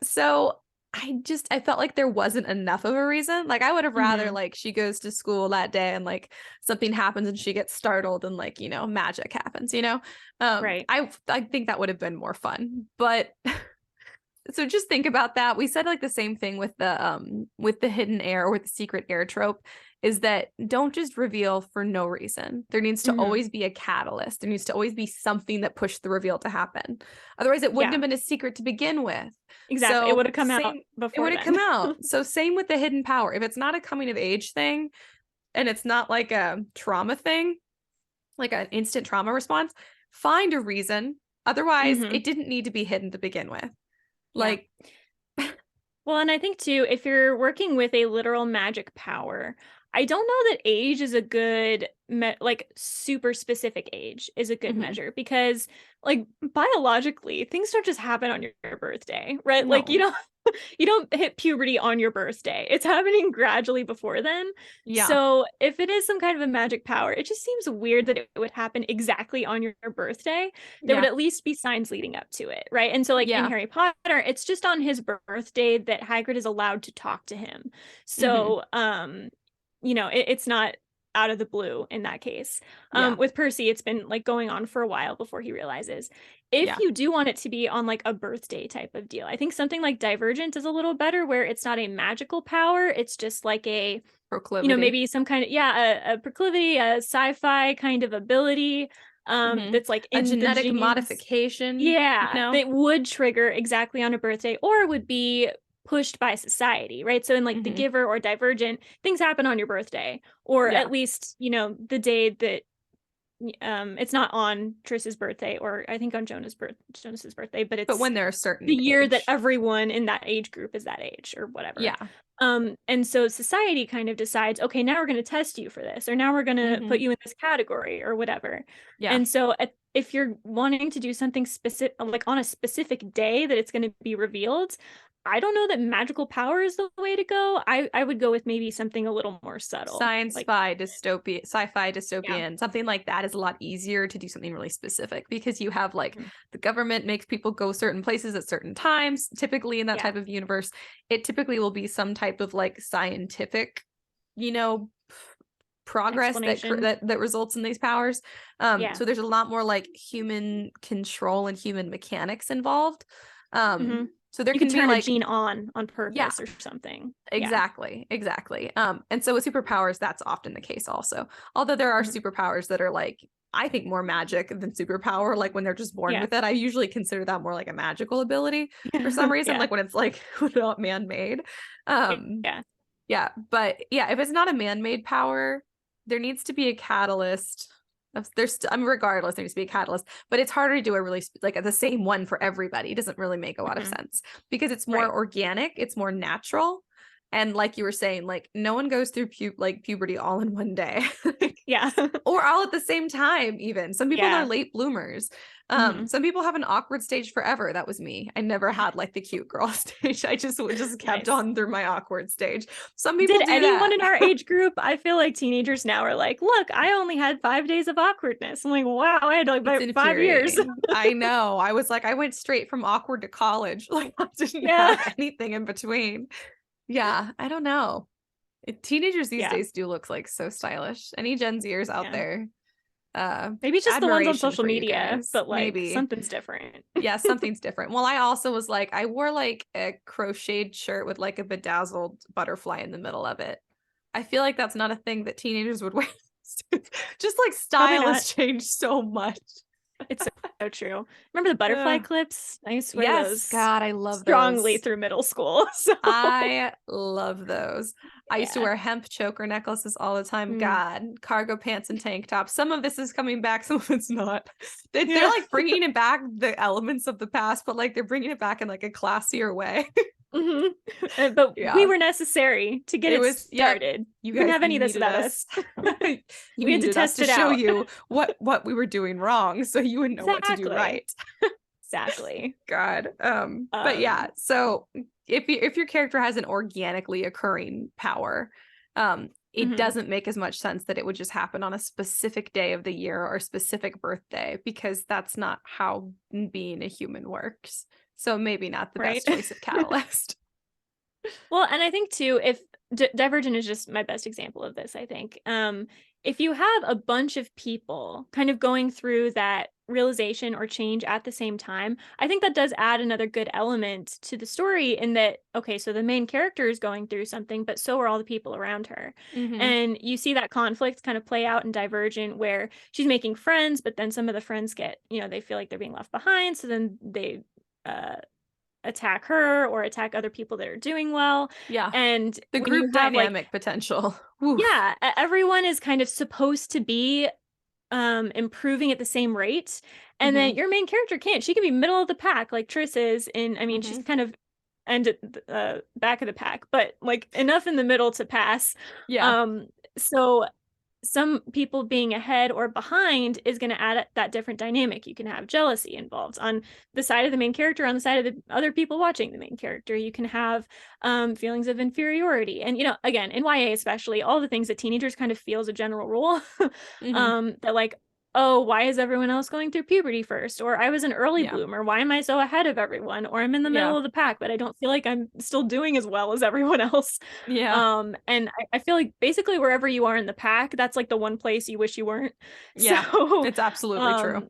Speaker 2: So I felt like there wasn't enough of a reason. Like I would have rather
Speaker 1: Hmm.
Speaker 2: like she goes to school that day and like something happens and she gets startled and like, magic happens.
Speaker 1: Right.
Speaker 2: I think that would have been more fun. But so just think about that. We said like the same thing with the hidden heir or with the secret heir trope, is that don't just reveal for no reason. There needs to
Speaker 1: Hmm.
Speaker 2: always be a catalyst. There needs to always be something that pushed the reveal to happen. Otherwise it wouldn't
Speaker 1: Yeah,
Speaker 2: have been a secret to begin with.
Speaker 1: exactly. It would
Speaker 2: So
Speaker 1: have come out
Speaker 2: same, it
Speaker 1: before
Speaker 2: would have come
Speaker 1: then.
Speaker 2: out. So same with the hidden power. If it's not a coming of age thing and it's not like a trauma thing, like an instant trauma response, find a reason. Otherwise,
Speaker 1: Hmm.
Speaker 2: it didn't need to be hidden to begin with.
Speaker 1: Yeah.
Speaker 2: Like,
Speaker 1: Well, and I think too, if you're working with a literal magic power, I don't know that age is a good like super specific age is a good
Speaker 2: mhm.
Speaker 1: measure because like biologically things don't just happen on your birthday, right? Like you
Speaker 2: No.
Speaker 1: don't you don't hit puberty on your birthday. It's happening gradually before then.
Speaker 2: Yeah.
Speaker 1: So if it is some kind of a magic power, it just seems weird that it would happen exactly on your birthday. There would
Speaker 2: Yeah.
Speaker 1: at least be signs leading up to it, right? And so like in
Speaker 2: Yeah.
Speaker 1: Harry Potter, it's just on his birthday that Hagrid is allowed to talk to him.
Speaker 2: Hmm.
Speaker 1: So it's not out of the blue in that case.
Speaker 2: Yeah.
Speaker 1: With Percy, it's been like going on for a while before he realizes. If
Speaker 2: Yeah.
Speaker 1: you do want it to be on like a birthday type of deal, I think something like Divergent is a little better where it's not a magical power. It's just like a,
Speaker 2: Proclivity.
Speaker 1: maybe some kind of, yeah, a proclivity, a sci-fi kind of ability
Speaker 2: Hmm.
Speaker 1: that's like
Speaker 2: A
Speaker 1: in the
Speaker 2: genetic
Speaker 1: genes.
Speaker 2: modification,
Speaker 1: Yeah, that would trigger exactly on a birthday or would be pushed by society, right? So in like The
Speaker 2: Hmm.
Speaker 1: Giver or Divergent, things happen on your birthday, or
Speaker 2: Yeah.
Speaker 1: at least, the day that it's not on Triss's birthday or I think on Jonas's birthday, but
Speaker 2: But
Speaker 1: it's
Speaker 2: when they're a
Speaker 1: the
Speaker 2: certain
Speaker 1: year that
Speaker 2: age.
Speaker 1: everyone in that age group is that age or whatever.
Speaker 2: Yeah.
Speaker 1: And so society kind of decides, okay, now we're going to test you for this, or now we're going to put
Speaker 2: Hmm.
Speaker 1: you in this category or whatever.
Speaker 2: Yeah.
Speaker 1: And so if you're wanting to do something specific, like on a specific day that it's going to be revealed, I don't know that magical power is the way to go. I would go with maybe something a little more subtle. Like,
Speaker 2: Sci-fi
Speaker 1: yeah.
Speaker 2: dystopian, something like that is a lot easier to do something really specific because you have like
Speaker 1: Mhm.
Speaker 2: the government makes people go certain places at certain times. Typically in that
Speaker 1: Yeah.
Speaker 2: type of universe, it typically will be some type of like scientific, you know, progress
Speaker 1: Explanation.
Speaker 2: that results in these powers.
Speaker 1: Yeah.
Speaker 2: So there's a lot more like human control and human mechanics involved.
Speaker 1: Hmm.
Speaker 2: So there
Speaker 1: You could
Speaker 2: can be
Speaker 1: turn a
Speaker 2: like,
Speaker 1: gene on
Speaker 2: yeah,
Speaker 1: purpose or something. Yeah.
Speaker 2: exactly. And so with superpowers, that's often the case also. Although there are
Speaker 1: Mhm.
Speaker 2: superpowers that are like, I think more magic than superpower, like when they're just born
Speaker 1: Yeah.
Speaker 2: with it. I usually consider that more like a magical ability for some reason,
Speaker 1: Yeah.
Speaker 2: like when it's like not man-made.
Speaker 1: Yeah.
Speaker 2: Yeah, but yeah, if it's not a man-made power, there needs to be a catalyst. Regardless, there needs to be a catalyst, but it's harder to do a really like the same one for everybody. It doesn't really make a lot of
Speaker 1: Mhm.
Speaker 2: sense because it's more
Speaker 1: Right.
Speaker 2: organic, it's more natural. And like you were saying, like no one goes through puberty all in one day.
Speaker 1: Yeah.
Speaker 2: Or all at the same time even. Some people are
Speaker 1: Yeah.
Speaker 2: late bloomers.
Speaker 1: Mhm.
Speaker 2: Some people have an awkward stage forever. That was me. I never had like the cute girl stage. I just kept
Speaker 1: Nice.
Speaker 2: on through my awkward stage. Some people
Speaker 1: Did
Speaker 2: do
Speaker 1: anyone
Speaker 2: that.
Speaker 1: in our age group? I feel like teenagers now are like, look, I only had 5 days of awkwardness. I'm like, wow, I had like
Speaker 2: It's
Speaker 1: 5 years.
Speaker 2: infuriating. I know. I was like, I went straight from awkward to college. Like I didn't
Speaker 1: Yeah.
Speaker 2: have anything in between. Yeah, I don't know. Teenagers these
Speaker 1: Yeah.
Speaker 2: days do look like so stylish. Any Gen Zers out
Speaker 1: Yeah.
Speaker 2: there,
Speaker 1: Maybe it's just the ones on
Speaker 2: admiration
Speaker 1: social
Speaker 2: for you
Speaker 1: media,
Speaker 2: guys.
Speaker 1: but like
Speaker 2: Maybe.
Speaker 1: something's different.
Speaker 2: Yeah, something's different. Well, I also was like, I wore like a crocheted shirt with like a bedazzled butterfly in the middle of it. I feel like that's not a thing that teenagers would wear. Just like
Speaker 1: Probably
Speaker 2: style
Speaker 1: not.
Speaker 2: has changed so much.
Speaker 1: It's so true. Remember the butterfly
Speaker 2: Uh,
Speaker 1: clips? I used to wear
Speaker 2: yes,
Speaker 1: those
Speaker 2: God, I love
Speaker 1: strongly
Speaker 2: those.
Speaker 1: through middle school. So
Speaker 2: I love those. I used to
Speaker 1: yeah.
Speaker 2: wear hemp choker necklaces all the time.
Speaker 1: Mm.
Speaker 2: God, cargo pants and tank tops. Some of this is coming back, some of it's not. They're
Speaker 1: Yeah.
Speaker 2: like bringing it back, the elements of the past, but like they're bringing it back in like a classier way.
Speaker 1: Hmm. But we
Speaker 2: Yeah.
Speaker 1: were necessary to get
Speaker 2: It
Speaker 1: it
Speaker 2: was, yep.
Speaker 1: started.
Speaker 2: You
Speaker 1: Couldn't
Speaker 2: guys,
Speaker 1: have any
Speaker 2: you
Speaker 1: of this
Speaker 2: needed
Speaker 1: without
Speaker 2: us.
Speaker 1: us.
Speaker 2: You
Speaker 1: We had to
Speaker 2: needed us
Speaker 1: test
Speaker 2: to
Speaker 1: it
Speaker 2: show
Speaker 1: out.
Speaker 2: you what we were doing wrong so you would know what to do
Speaker 1: Exactly.
Speaker 2: right.
Speaker 1: Exactly.
Speaker 2: God. But yeah,
Speaker 1: Um,
Speaker 2: so if your character has an organically occurring power, it
Speaker 1: mhm.
Speaker 2: doesn't make as much sense that it would just happen on a specific day of the year or a specific birthday because that's not how being a human works. So maybe not the
Speaker 1: Right.
Speaker 2: best choice of catalyst.
Speaker 1: Well, and I think too, if Divergent is just my best example of this, I think. If you have a bunch of people kind of going through that realization or change at the same time, I think that does add another good element to the story in that, okay, so the main character is going through something, but so are all the people around her.
Speaker 2: Mm-hmm.
Speaker 1: And you see that conflict kind of play out in Divergent where she's making friends, but then some of the friends get, they feel like they're being left behind. So then they, uh, attack her or attack other people that are doing well.
Speaker 2: Yeah.
Speaker 1: And
Speaker 2: The
Speaker 1: when you
Speaker 2: group
Speaker 1: have like,
Speaker 2: dynamic potential. Woof.
Speaker 1: yeah, everyone is kind of supposed to be improving at the same rate. And then
Speaker 2: Mm-hmm.
Speaker 1: your main character can't. She can be middle of the pack like Triss is in, I mean, she's
Speaker 2: Mm-hmm.
Speaker 1: kind of end at the back of the pack, but like enough in the middle to pass.
Speaker 2: Yeah.
Speaker 1: Um so some people being ahead or behind is going to add that different dynamic. You can have jealousy involved on the side of the main character, on the side of the other people watching the main character. You can have feelings of inferiority. And, again, in YA especially, all the things that teenagers kind of feel as a general rule
Speaker 2: Mm-hmm.
Speaker 1: that like, oh, why is everyone else going through puberty first? Or I was an early
Speaker 2: Yeah.
Speaker 1: bloomer. Why am I so ahead of everyone? Or I'm in the
Speaker 2: Yeah.
Speaker 1: middle of the pack, but I don't feel like I'm still doing as well as everyone else.
Speaker 2: Yeah.
Speaker 1: And I feel like basically wherever you are in the pack, that's like the one place you wish you weren't.
Speaker 2: Yeah.
Speaker 1: So,
Speaker 2: It's absolutely true.
Speaker 1: um,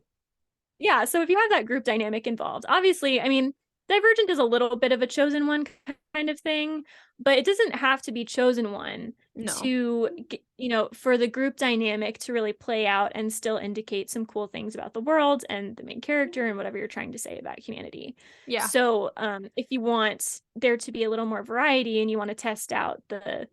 Speaker 1: yeah. So if you have that group dynamic involved, obviously, I mean, Divergent is a little bit of a chosen one kind of thing, but it doesn't have to be chosen one
Speaker 2: No.
Speaker 1: to, for the group dynamic to really play out and still indicate some cool things about the world and the main character and whatever you're trying to say about humanity.
Speaker 2: Yeah.
Speaker 1: So, if you want there to be a little more variety and you want to test out the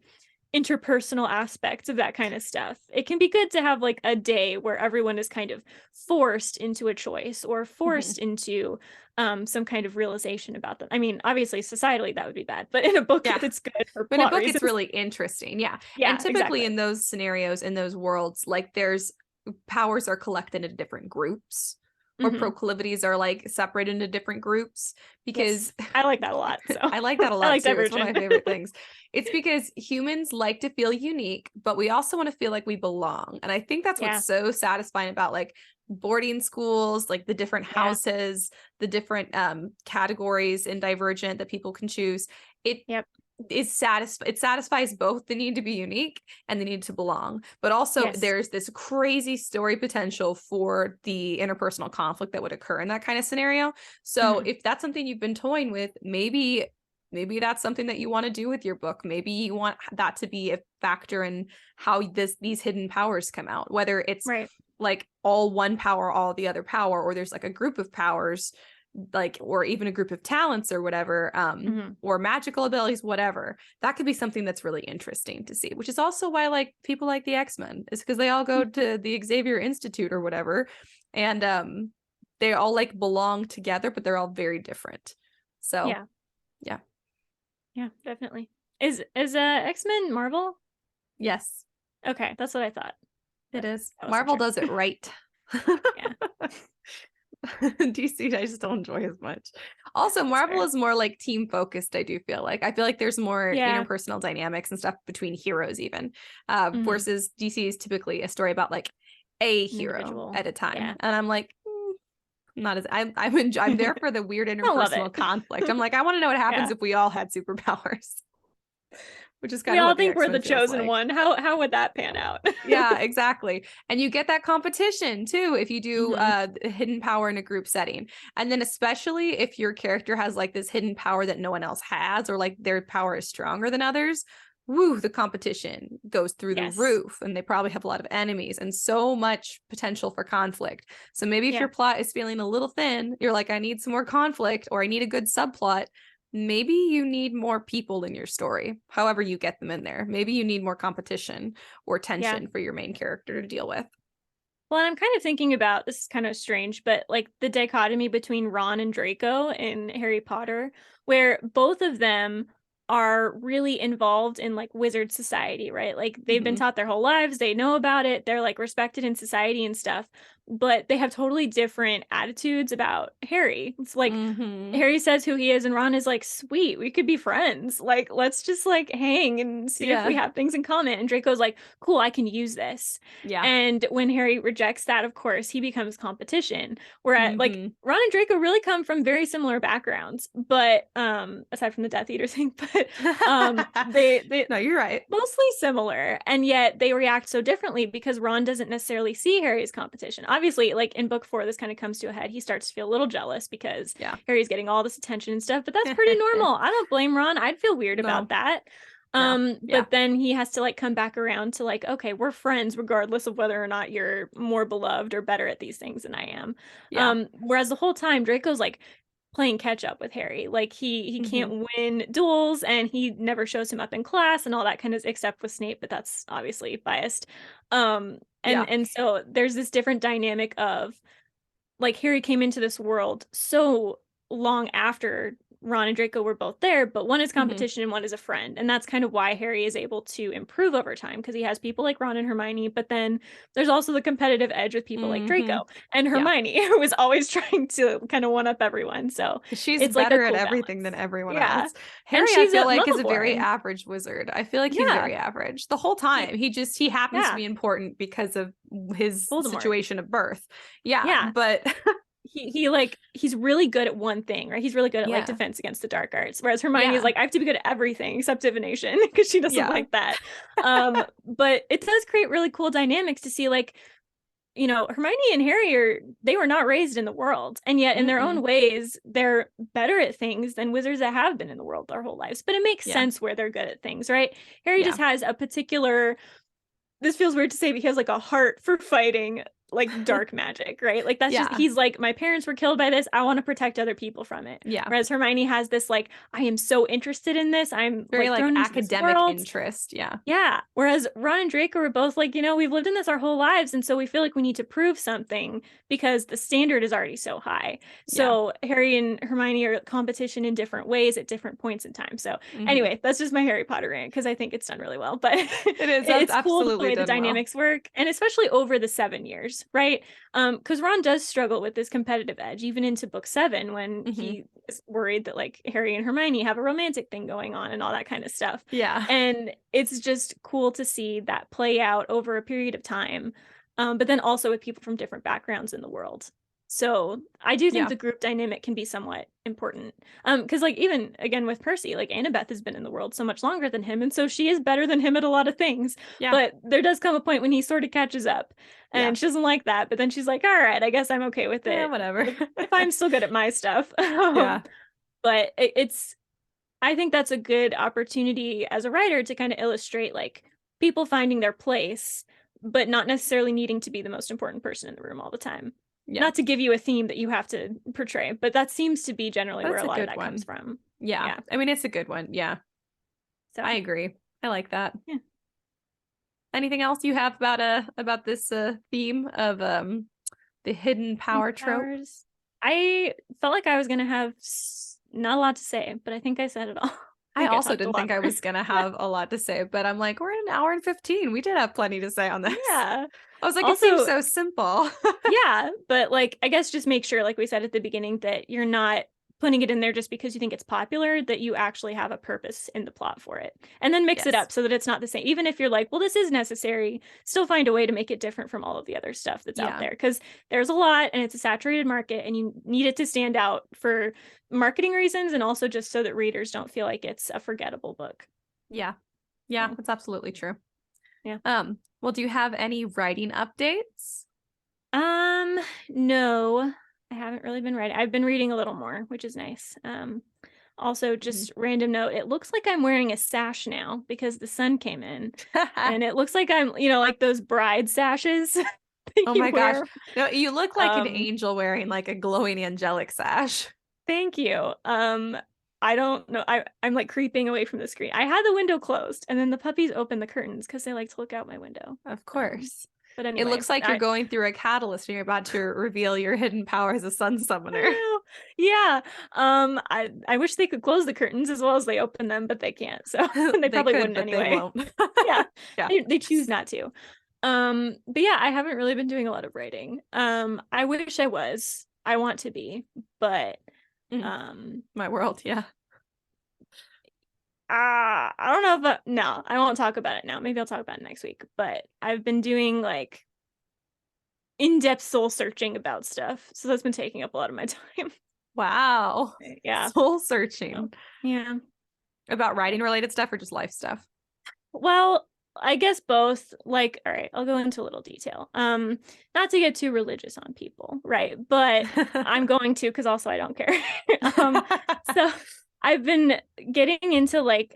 Speaker 1: interpersonal aspects of that kind of stuff, it can be good to have like a day where everyone is kind of forced into a choice or
Speaker 2: Mm-hmm.
Speaker 1: forced into some kind of realization about them. I mean, obviously societally that would be bad, but in a book
Speaker 2: Yeah.
Speaker 1: it's good for
Speaker 2: But in a
Speaker 1: plot
Speaker 2: book, it's
Speaker 1: reasons.
Speaker 2: really interesting. Yeah. And
Speaker 1: Yeah,
Speaker 2: typically
Speaker 1: exactly.
Speaker 2: in those scenarios, in those worlds, like there's powers are collected into different groups or
Speaker 1: Hmm.
Speaker 2: proclivities are like separated into different groups
Speaker 1: Yes,
Speaker 2: because
Speaker 1: I like that a lot. So
Speaker 2: I like that a
Speaker 1: I
Speaker 2: lot
Speaker 1: like
Speaker 2: too. It's one of my
Speaker 1: Divergent.
Speaker 2: favorite things. It's because humans like to feel unique, but we also want to feel like we belong. And I think that's
Speaker 1: Yeah.
Speaker 2: what's so satisfying about like boarding schools, like the different
Speaker 1: Yeah.
Speaker 2: houses, the different categories in Divergent that people can choose. It
Speaker 1: Yep.
Speaker 2: it satisfies both the need to be unique and the need to belong, but also
Speaker 1: Yes.
Speaker 2: there's this crazy story potential for the interpersonal conflict that would occur in that kind of scenario. So
Speaker 1: Hmm.
Speaker 2: if that's something you've been toying with, maybe that's something that you want to do with your book. Maybe you want that to be a factor in how these hidden powers come out, whether it's
Speaker 1: Right.
Speaker 2: like all one power, all the other power, or there's like a group of powers. like, or even a group of talents or whatever, or magical abilities, whatever, that could be something that's really interesting to see, which is also why like people like the X-Men is because they all go to the Xavier Institute or whatever, and they all like belong together, but they're all very different. So yeah,
Speaker 1: definitely. Is X-Men Marvel?
Speaker 2: yes,
Speaker 1: Okay, that's what I thought.
Speaker 2: it is.
Speaker 1: I wasn't
Speaker 2: Marvel
Speaker 1: sure.
Speaker 2: does it right.
Speaker 1: Yeah.
Speaker 2: DC, I just don't enjoy as much. Also, Marvel is more like team focused. I do feel like there's more interpersonal dynamics and stuff between heroes, even versus DC is typically a story about like a hero at a time, and I'm like, not as I'm there for the weird interpersonal conflict. I'm like, I want to know what happens if we all had superpowers. Which is kind
Speaker 1: we
Speaker 2: of
Speaker 1: all
Speaker 2: what the
Speaker 1: think we're
Speaker 2: X-Men
Speaker 1: the chosen
Speaker 2: like.
Speaker 1: one. How would that pan out?
Speaker 2: Yeah, exactly. And you get that competition too if you do hidden power in a group setting. And then especially if your character has like this hidden power that no one else has, or like their power is stronger than others, woo, the competition goes through the roof, and they probably have a lot of enemies and so much potential for conflict. So maybe if your plot is feeling a little thin, you're like, I need some more conflict, or I need a good subplot. Maybe you need more people in your story, however you get them in there. Maybe you need more competition or tension for your main character to deal with.
Speaker 1: Well, I'm kind of thinking about, this is kind of strange, but like the dichotomy between Ron and Draco in Harry Potter, where both of them are really involved in like wizard society, right? Like they've been taught their whole lives, they know about it, they're like respected in society and stuff, but they have totally different attitudes about Harry. It's like Harry says who he is, and Ron is like, sweet, we could be friends. Like, let's just like hang and see if we have things in common. And Draco's like, cool, I can use this.
Speaker 2: Yeah.
Speaker 1: And when Harry rejects that, of course, he becomes competition. Whereas like Ron and Draco really come from very similar backgrounds, but aside from the Death Eater thing, but they
Speaker 2: no, you're right.
Speaker 1: Mostly similar, and yet they react so differently because Ron doesn't necessarily see Harry as competition. Obviously, like in book 4, this kind of comes to a head. He starts to feel a little jealous because Harry's getting all this attention and stuff, but that's pretty normal. I don't blame Ron. I'd feel weird about that. But then he has to like come back around to like, okay, we're friends regardless of whether or not you're more beloved or better at these things than I am. Whereas the whole time Draco's like playing catch up with Harry. Like he can't win duels, and he never shows him up in class and all that kind of, except with Snape, but that's obviously biased. And so there's this different dynamic of like Harry came into this world so long after Ron and Draco were both there, but one is competition and one is a friend. And that's kind of why Harry is able to improve over time, because he has people like Ron and Hermione, but then there's also the competitive edge with people like Draco and Hermione, who is always trying to kind of one up everyone. So
Speaker 2: she's
Speaker 1: it's
Speaker 2: better
Speaker 1: like
Speaker 2: at everything than everyone
Speaker 1: Yeah.
Speaker 2: else. Harry,
Speaker 1: she's
Speaker 2: I feel like, is a very average wizard. I feel like he's very average the whole time. He happens to be important because of his situation of birth. But
Speaker 1: he's really good at one thing, right? He's really good at like defense against the dark arts, whereas Hermione is like, I have to be good at everything except divination, because she doesn't like that. But it does create really cool dynamics to see, like, you know, Hermione and Harry they were not raised in the world, and yet in their own ways they're better at things than wizards that have been in the world their whole lives. But it makes sense where they're good at things, right? Harry just has a particular, this feels weird to say, but he has like a heart for fighting like dark magic, right? Like that's just, he's like, my parents were killed by this, I want to protect other people from it. Whereas Hermione has this like, I am so interested in this, I'm
Speaker 2: very like
Speaker 1: thrown
Speaker 2: academic interest.
Speaker 1: Whereas Ron and Draco are both like, you know, we've lived in this our whole lives, and so we feel like we need to prove something because the standard is already so high. So Harry and Hermione are competition in different ways at different points in time. So anyway, that's just my Harry Potter rant, because I think it's done really well. But it's cool the way the dynamics work, and especially over the 7 years, right? Because Ron does struggle with this competitive edge even into book 7, when he is worried that like Harry and Hermione have a romantic thing going on and all that kind of stuff. And it's just cool to see that play out over a period of time, but then also with people from different backgrounds in the world. So I do think the group dynamic can be somewhat important. Because like even again with Percy, like Annabeth has been in the world so much longer than him, and so she is better than him at a lot of things. But there does come a point when he sort of catches up, and she doesn't like that. But then she's like, all right, I guess I'm okay with it.
Speaker 2: Yeah, whatever.
Speaker 1: if I'm still good at my stuff. But I think that's a good opportunity as a writer to kind of illustrate like people finding their place, but not necessarily needing to be the most important person in the room all the time.
Speaker 2: Yeah.
Speaker 1: not to give you a theme that you have to portray, but that seems to be generally where
Speaker 2: That's
Speaker 1: a
Speaker 2: a
Speaker 1: lot of
Speaker 2: good
Speaker 1: that
Speaker 2: one.
Speaker 1: comes from.
Speaker 2: Yeah.
Speaker 1: Yeah.
Speaker 2: I mean, it's a good one. Yeah.
Speaker 1: So
Speaker 2: I agree. I like that.
Speaker 1: yeah.
Speaker 2: Anything else you have about this theme of the hidden power trope?
Speaker 1: Powers. I felt like I was gonna have not a lot to say, but I think I said it all. I
Speaker 2: I
Speaker 1: think I
Speaker 2: also
Speaker 1: talked a
Speaker 2: didn't
Speaker 1: lot
Speaker 2: think I
Speaker 1: more.
Speaker 2: was gonna have a lot to say, but I'm like, we're at an hour and 15. We did have plenty to say on this.
Speaker 1: Yeah.
Speaker 2: I was like, it seems
Speaker 1: Also,
Speaker 2: so simple.
Speaker 1: yeah, but like I guess just make sure, like we said at the beginning, that you're not putting it in there just because you think it's popular, that you actually have a purpose in the plot for it. And then mix it
Speaker 2: Yes.
Speaker 1: up so that it's not the same. Even if you're like, well, this is necessary, still find a way to make it different from all of the other stuff that's out
Speaker 2: Yeah.
Speaker 1: there. Because there's a lot and it's a saturated market and you need it to stand out for marketing reasons and also just so that readers don't feel like it's a forgettable book.
Speaker 2: Yeah. Yeah,
Speaker 1: So,
Speaker 2: that's absolutely true.
Speaker 1: yeah.
Speaker 2: Well, do you have any writing updates?
Speaker 1: No, I haven't really been writing. I've been reading a little more, which is nice. Also
Speaker 2: Mhm.
Speaker 1: just random note, it looks like I'm wearing a sash now because the sun came in and it looks like I'm, like those bride sashes that
Speaker 2: Oh
Speaker 1: you
Speaker 2: my gosh.
Speaker 1: wear.
Speaker 2: No, you look like an
Speaker 1: Um,
Speaker 2: angel wearing like a glowing angelic sash.
Speaker 1: Thank you. I don't know. I'm like creeping away from the screen. I had the window closed and then the puppies opened the curtains because they like to look out my window.
Speaker 2: Of
Speaker 1: Um,
Speaker 2: course.
Speaker 1: but
Speaker 2: It
Speaker 1: anyway,
Speaker 2: looks like you're going through a catalyst and you're about to reveal your hidden power as a sun
Speaker 1: I
Speaker 2: summoner.
Speaker 1: know. Yeah. I wish they could close the curtains as well as they open them, but they can't. So they
Speaker 2: They
Speaker 1: probably
Speaker 2: could,
Speaker 1: wouldn't
Speaker 2: but they
Speaker 1: anyway.
Speaker 2: won't.
Speaker 1: Yeah.
Speaker 2: Yeah.
Speaker 1: They choose not to. But yeah, I haven't really been doing a lot of writing. I wish I was. I want to be, but
Speaker 2: Mm,
Speaker 1: um
Speaker 2: my world. Yeah.
Speaker 1: I don't know if no, I won't talk about it now. Maybe I'll talk about it next week. But I've been doing like in-depth soul searching about stuff. So that's been taking up a lot of my time.
Speaker 2: Wow.
Speaker 1: Yeah.
Speaker 2: Soul
Speaker 1: So,
Speaker 2: searching.
Speaker 1: yeah.
Speaker 2: About writing related stuff or just life stuff?
Speaker 1: Well, I guess both. Like, all right, I'll go into a little detail. Not to get too religious on people, right? But I'm going to because also I don't care. So I've been getting into like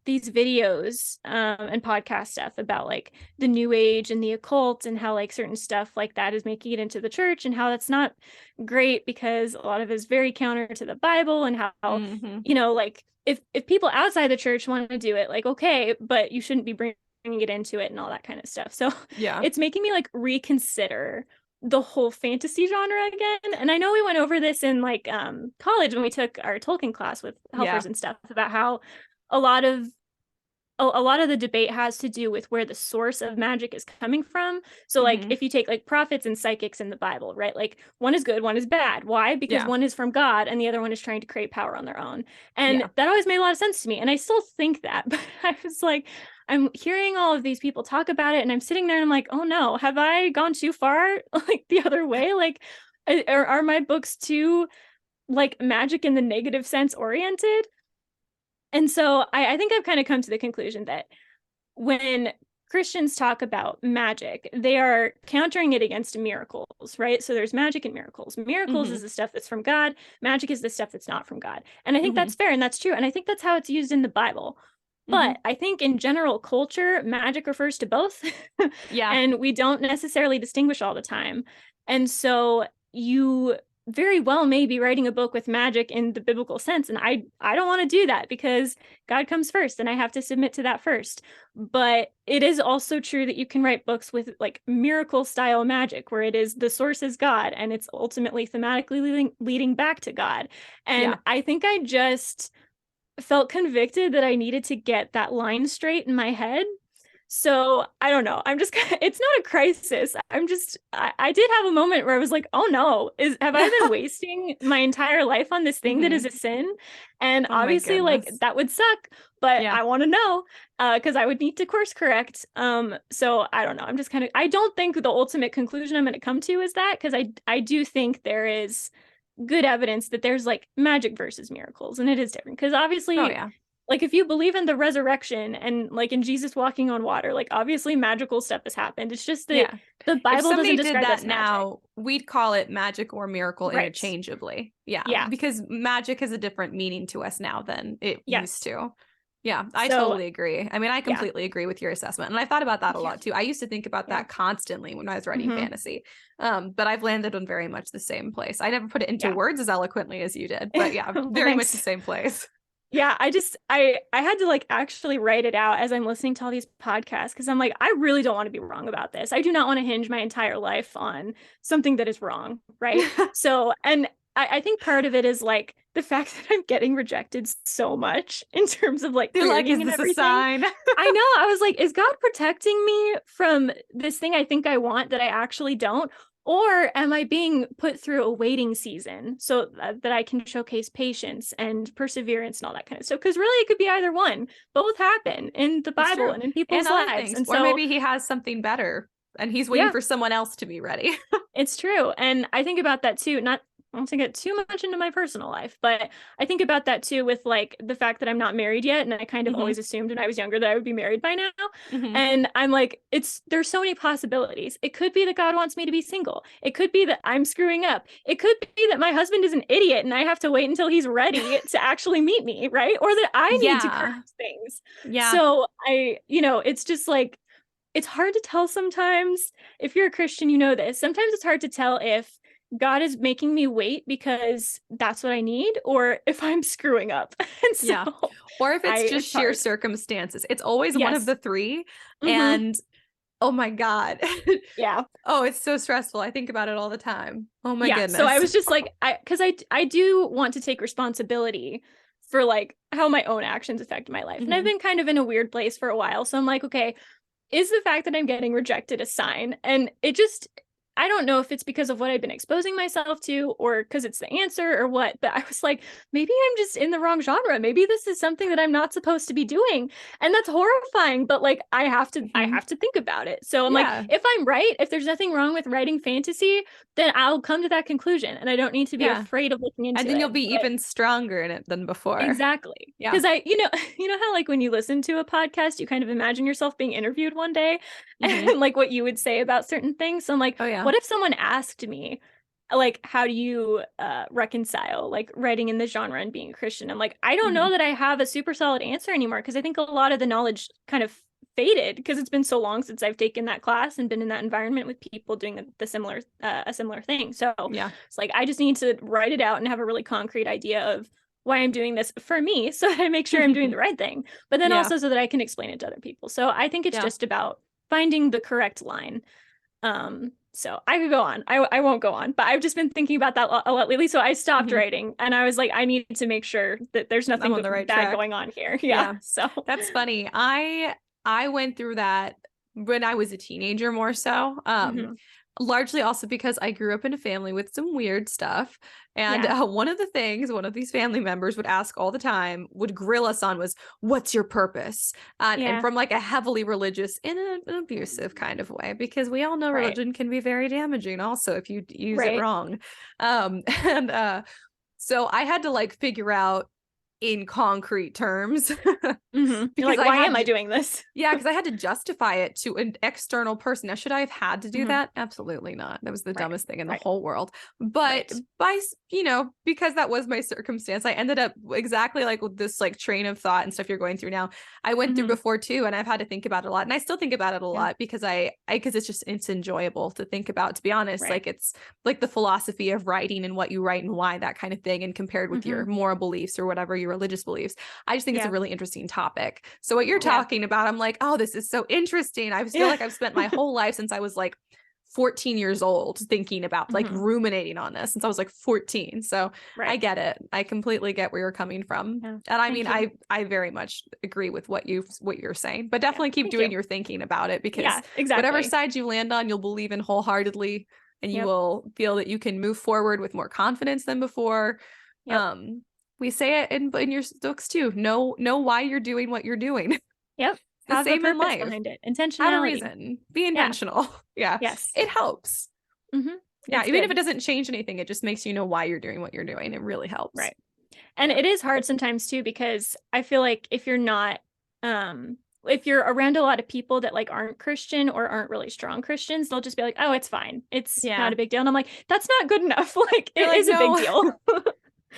Speaker 1: these videos and podcast stuff about like the new age and the occult and how like certain stuff like that is making it into the church and how that's not great because a lot of it is very counter to the Bible and how
Speaker 2: Hmm.
Speaker 1: like if people outside the church want to do it, like okay, but you shouldn't be bringing it into it and all that kind of stuff. So
Speaker 2: Yeah.
Speaker 1: it's making me like reconsider the whole fantasy genre again. And I know we went over this in like college when we took our Tolkien class with
Speaker 2: Yeah.
Speaker 1: helpers and stuff about how a lot of a lot of the debate has to do with where the source of magic is coming from. So like
Speaker 2: Hmm.
Speaker 1: if you take like prophets and psychics in the Bible, right? Like one is good, one is bad. Why? Because
Speaker 2: Yeah.
Speaker 1: one is from God and the other one is trying to create power on their own. And
Speaker 2: Yeah.
Speaker 1: that always made a lot of sense to me. And I still think that, but I was like, I'm hearing all of these people talk about it and I'm sitting there and I'm like, oh no, have I gone too far like the other way? Like are my books too like magic in the negative sense oriented? And so I think I've kind of come to the conclusion that when Christians talk about magic, they are countering it against miracles, right? So there's magic and miracles. Miracles
Speaker 2: Hmm.
Speaker 1: is the stuff that's from God, magic is the stuff that's not from God. And I think
Speaker 2: Hmm.
Speaker 1: that's fair and that's true. And I think that's how it's used in the Bible.
Speaker 2: Hmm.
Speaker 1: But I think in general culture, magic refers to both.
Speaker 2: Yeah.
Speaker 1: And we don't necessarily distinguish all the time. And so you very well may be writing a book with magic in the biblical sense. And I don't want to do that because God comes first and I have to submit to that first. But it is also true that you can write books with like miracle style magic where it is the source is God and it's ultimately thematically leading back to God. And
Speaker 2: Yeah.
Speaker 1: I think I just felt convicted that I needed to get that line straight in my head. So I don't know. I'm just it's not a crisis. I did have a moment where I was like, oh no, have I been wasting my entire life on this thing that is
Speaker 2: Hmm.
Speaker 1: a sin? And
Speaker 2: Oh my
Speaker 1: obviously like
Speaker 2: goodness.
Speaker 1: that would suck, but
Speaker 2: Yeah.
Speaker 1: I want to know because I would need to course correct. So I don't know. I'm just kind of I don't think the ultimate conclusion I'm going to come to is that because I do think there is good evidence that there's like magic versus miracles and it is different because
Speaker 2: Oh
Speaker 1: obviously
Speaker 2: yeah.
Speaker 1: like if you believe in the resurrection and like in Jesus walking on water, like obviously magical stuff has happened. It's just that
Speaker 2: Yeah.
Speaker 1: the
Speaker 2: If
Speaker 1: Bible doesn't
Speaker 2: somebody did
Speaker 1: describe
Speaker 2: that
Speaker 1: as magic.
Speaker 2: now, we'd call it magic or miracle
Speaker 1: Right.
Speaker 2: interchangeably. Yeah,
Speaker 1: Yeah.
Speaker 2: because magic has a different meaning to us now than it used
Speaker 1: Yes.
Speaker 2: to. Yeah, I
Speaker 1: So
Speaker 2: totally agree. I mean, I
Speaker 1: yeah.
Speaker 2: completely agree with your assessment. And I thought about that a
Speaker 1: Yeah.
Speaker 2: lot too. I used to think about
Speaker 1: Yeah.
Speaker 2: that constantly when I was writing
Speaker 1: Hmm.
Speaker 2: fantasy. But I've landed on very much the same place. I never put it into
Speaker 1: Yeah.
Speaker 2: words as eloquently as you did, but yeah,
Speaker 1: Well,
Speaker 2: very much the
Speaker 1: thanks.
Speaker 2: same place.
Speaker 1: Yeah, I had to like actually write it out as I'm listening to all these podcasts because I'm like, I really don't want to be wrong about this. I do not want to hinge my entire life on something that is wrong, right? So, and I think part of it is like the fact that I'm getting rejected so much in terms of like
Speaker 2: You're like,
Speaker 1: querying
Speaker 2: is
Speaker 1: and
Speaker 2: this a
Speaker 1: everything.
Speaker 2: sign?
Speaker 1: I know. I was like, is God protecting me from this thing I think I want that I actually don't? Or am I being put through a waiting season so that I can showcase patience and perseverance and all that kind of stuff? Because really, it could be either one. Both happen in the
Speaker 2: It's
Speaker 1: Bible
Speaker 2: true.
Speaker 1: and in
Speaker 2: And
Speaker 1: people's
Speaker 2: other
Speaker 1: lives.
Speaker 2: things.
Speaker 1: And
Speaker 2: Or
Speaker 1: so,
Speaker 2: maybe he has something better and he's waiting
Speaker 1: yeah,
Speaker 2: for someone else to be ready.
Speaker 1: it's true. And I think about that too. Not, I don't want to get too much into my personal life, but I think about that too with like the fact that I'm not married yet. And I kind of
Speaker 2: Hmm.
Speaker 1: always assumed when I was younger that I would be married by now.
Speaker 2: Hmm.
Speaker 1: And I'm like, there's so many possibilities. It could be that God wants me to be single. It could be that I'm screwing up. It could be that my husband is an idiot and I have to wait until he's ready to actually meet me, right? Or that I need to correct
Speaker 2: Yeah.
Speaker 1: things.
Speaker 2: Yeah.
Speaker 1: So it's just like, it's hard to tell sometimes. If you're a Christian, you know this. Sometimes it's hard to tell if God is making me wait because that's what I need, or if I'm screwing up. And so
Speaker 2: Yeah. Or if it's just
Speaker 1: it's
Speaker 2: sheer
Speaker 1: hard.
Speaker 2: circumstances. It's always one of
Speaker 1: Yes.
Speaker 2: the three.
Speaker 1: Hmm.
Speaker 2: And oh my God.
Speaker 1: Yeah.
Speaker 2: Oh, it's so stressful. I think about it all the time. Oh my
Speaker 1: Yeah. So I
Speaker 2: goodness.
Speaker 1: was just like, because I do want to take responsibility for like how my own actions affect my life. And I've
Speaker 2: Hmm.
Speaker 1: been kind of in a weird place for a while. So I'm like, okay, is the fact that I'm getting rejected a sign? And I don't know if it's because of what I've been exposing myself to or because it's the answer or what, but I was like, maybe I'm just in the wrong genre. Maybe this is something that I'm not supposed to be doing. And that's horrifying, but like I
Speaker 2: Hmm.
Speaker 1: have to think about it. So I'm like,
Speaker 2: Yeah.
Speaker 1: if I'm right, if there's nothing wrong with writing fantasy, then I'll come to that conclusion and I don't need to be
Speaker 2: Yeah.
Speaker 1: afraid of looking
Speaker 2: And
Speaker 1: into
Speaker 2: then you'll
Speaker 1: it.
Speaker 2: be
Speaker 1: But
Speaker 2: even stronger in it than before.
Speaker 1: exactly.
Speaker 2: Yeah.
Speaker 1: Because you know how like when you listen to a podcast, you kind of imagine yourself being interviewed one day
Speaker 2: Hmm.
Speaker 1: and like what you would say about certain things. So I'm like,
Speaker 2: Oh yeah.
Speaker 1: what if someone asked me, like, how do you reconcile like writing in this genre and being a Christian? I'm like, I don't
Speaker 2: Hmm.
Speaker 1: know that I have a super solid answer anymore because I think a lot of the knowledge kind of faded because it's been so long since I've taken that class and been in that environment with people doing the similar a similar thing. So
Speaker 2: Yeah.
Speaker 1: it's like I just need to write it out and have a really concrete idea of why I'm doing this for me so that I make sure I'm doing the right thing, but then
Speaker 2: Yeah.
Speaker 1: also so that I can explain it to other people. So I think it's
Speaker 2: Yeah.
Speaker 1: just about finding the correct line. So I could go on. I won't go on, but I've just been thinking about that a lot lately. So I stopped
Speaker 2: Hmm.
Speaker 1: writing and I was like, I need to make sure that there's
Speaker 2: I'm
Speaker 1: nothing
Speaker 2: on the right
Speaker 1: bad
Speaker 2: track.
Speaker 1: going on here. Yeah.
Speaker 2: Yeah.
Speaker 1: So
Speaker 2: That's funny. I went through that when I was a teenager more so.
Speaker 1: mhm.
Speaker 2: Largely also because I grew up in a family with some weird stuff. And
Speaker 1: Yeah.
Speaker 2: one of the things one of these family members would ask all the time, would grill us on, was, what's your purpose? And
Speaker 1: Yeah.
Speaker 2: from like a heavily religious, in an abusive kind of way, because we all know
Speaker 1: Right.
Speaker 2: religion can be very damaging also if you use it
Speaker 1: Right.
Speaker 2: wrong. And so I had to like figure out in concrete terms
Speaker 1: You're
Speaker 2: because
Speaker 1: like,
Speaker 2: I
Speaker 1: why am
Speaker 2: had
Speaker 1: I
Speaker 2: to,
Speaker 1: doing this?
Speaker 2: yeah, because I had to justify it to an external person. Now, should I have had to do
Speaker 1: Mhm.
Speaker 2: that? Absolutely not. That was the
Speaker 1: Right.
Speaker 2: dumbest thing in the
Speaker 1: Right.
Speaker 2: whole world. But
Speaker 1: Right.
Speaker 2: because that was my circumstance, I ended up exactly like with this like train of thought and stuff you're going through now. I went through
Speaker 1: Mhm.
Speaker 2: before too, and I've had to think about it a lot. And I still think about it a
Speaker 1: Yeah.
Speaker 2: lot because because it's enjoyable to think about, to be honest.
Speaker 1: Right.
Speaker 2: Like it's like the philosophy of writing and what you write and why, that kind of thing, and compared with your
Speaker 1: Mhm.
Speaker 2: moral beliefs or whatever, your religious beliefs. I just think it's a
Speaker 1: Yeah.
Speaker 2: really interesting topic. So what you're
Speaker 1: Yeah.
Speaker 2: talking about, I'm like, oh, this is so interesting. I feel
Speaker 1: Yeah.
Speaker 2: like I've spent my whole life since I was like 14 years old thinking about like
Speaker 1: Mhm.
Speaker 2: ruminating on this since I was like 14. So I
Speaker 1: Right.
Speaker 2: get it. I completely get where you're coming from.
Speaker 1: Yeah.
Speaker 2: And I mean,
Speaker 1: Thank you.
Speaker 2: I very much agree with what you're saying, but
Speaker 1: Yeah.
Speaker 2: definitely keep
Speaker 1: Thank
Speaker 2: doing
Speaker 1: you.
Speaker 2: your thinking about it, because
Speaker 1: Yeah.
Speaker 2: whatever
Speaker 1: Exactly.
Speaker 2: side you land on, you'll believe in wholeheartedly, and you
Speaker 1: Yep.
Speaker 2: will feel that you can move forward with more confidence than before.
Speaker 1: Yep.
Speaker 2: Um, we say it in your books too. Know why you're doing what you're doing.
Speaker 1: Yep.
Speaker 2: The
Speaker 1: Have a
Speaker 2: same in
Speaker 1: purpose
Speaker 2: life.
Speaker 1: behind it.
Speaker 2: Have a
Speaker 1: Intentionality.
Speaker 2: reason. Be
Speaker 1: Yeah.
Speaker 2: intentional. Yeah.
Speaker 1: Yes.
Speaker 2: It helps.
Speaker 1: Hmm.
Speaker 2: Yeah.
Speaker 1: It's
Speaker 2: Even if it
Speaker 1: good.
Speaker 2: doesn't change anything, it just makes you know why you're doing what you're doing. It really helps.
Speaker 1: Right. And
Speaker 2: Yeah.
Speaker 1: it is hard sometimes too, because I feel like if you're not, if you're around a lot of people that like aren't Christian or aren't really strong Christians, they'll just be like, oh, it's fine. It's not
Speaker 2: Yeah.
Speaker 1: a big deal. And I'm like, that's not good enough. Like
Speaker 2: You're
Speaker 1: it
Speaker 2: like,
Speaker 1: is a big
Speaker 2: no,
Speaker 1: deal.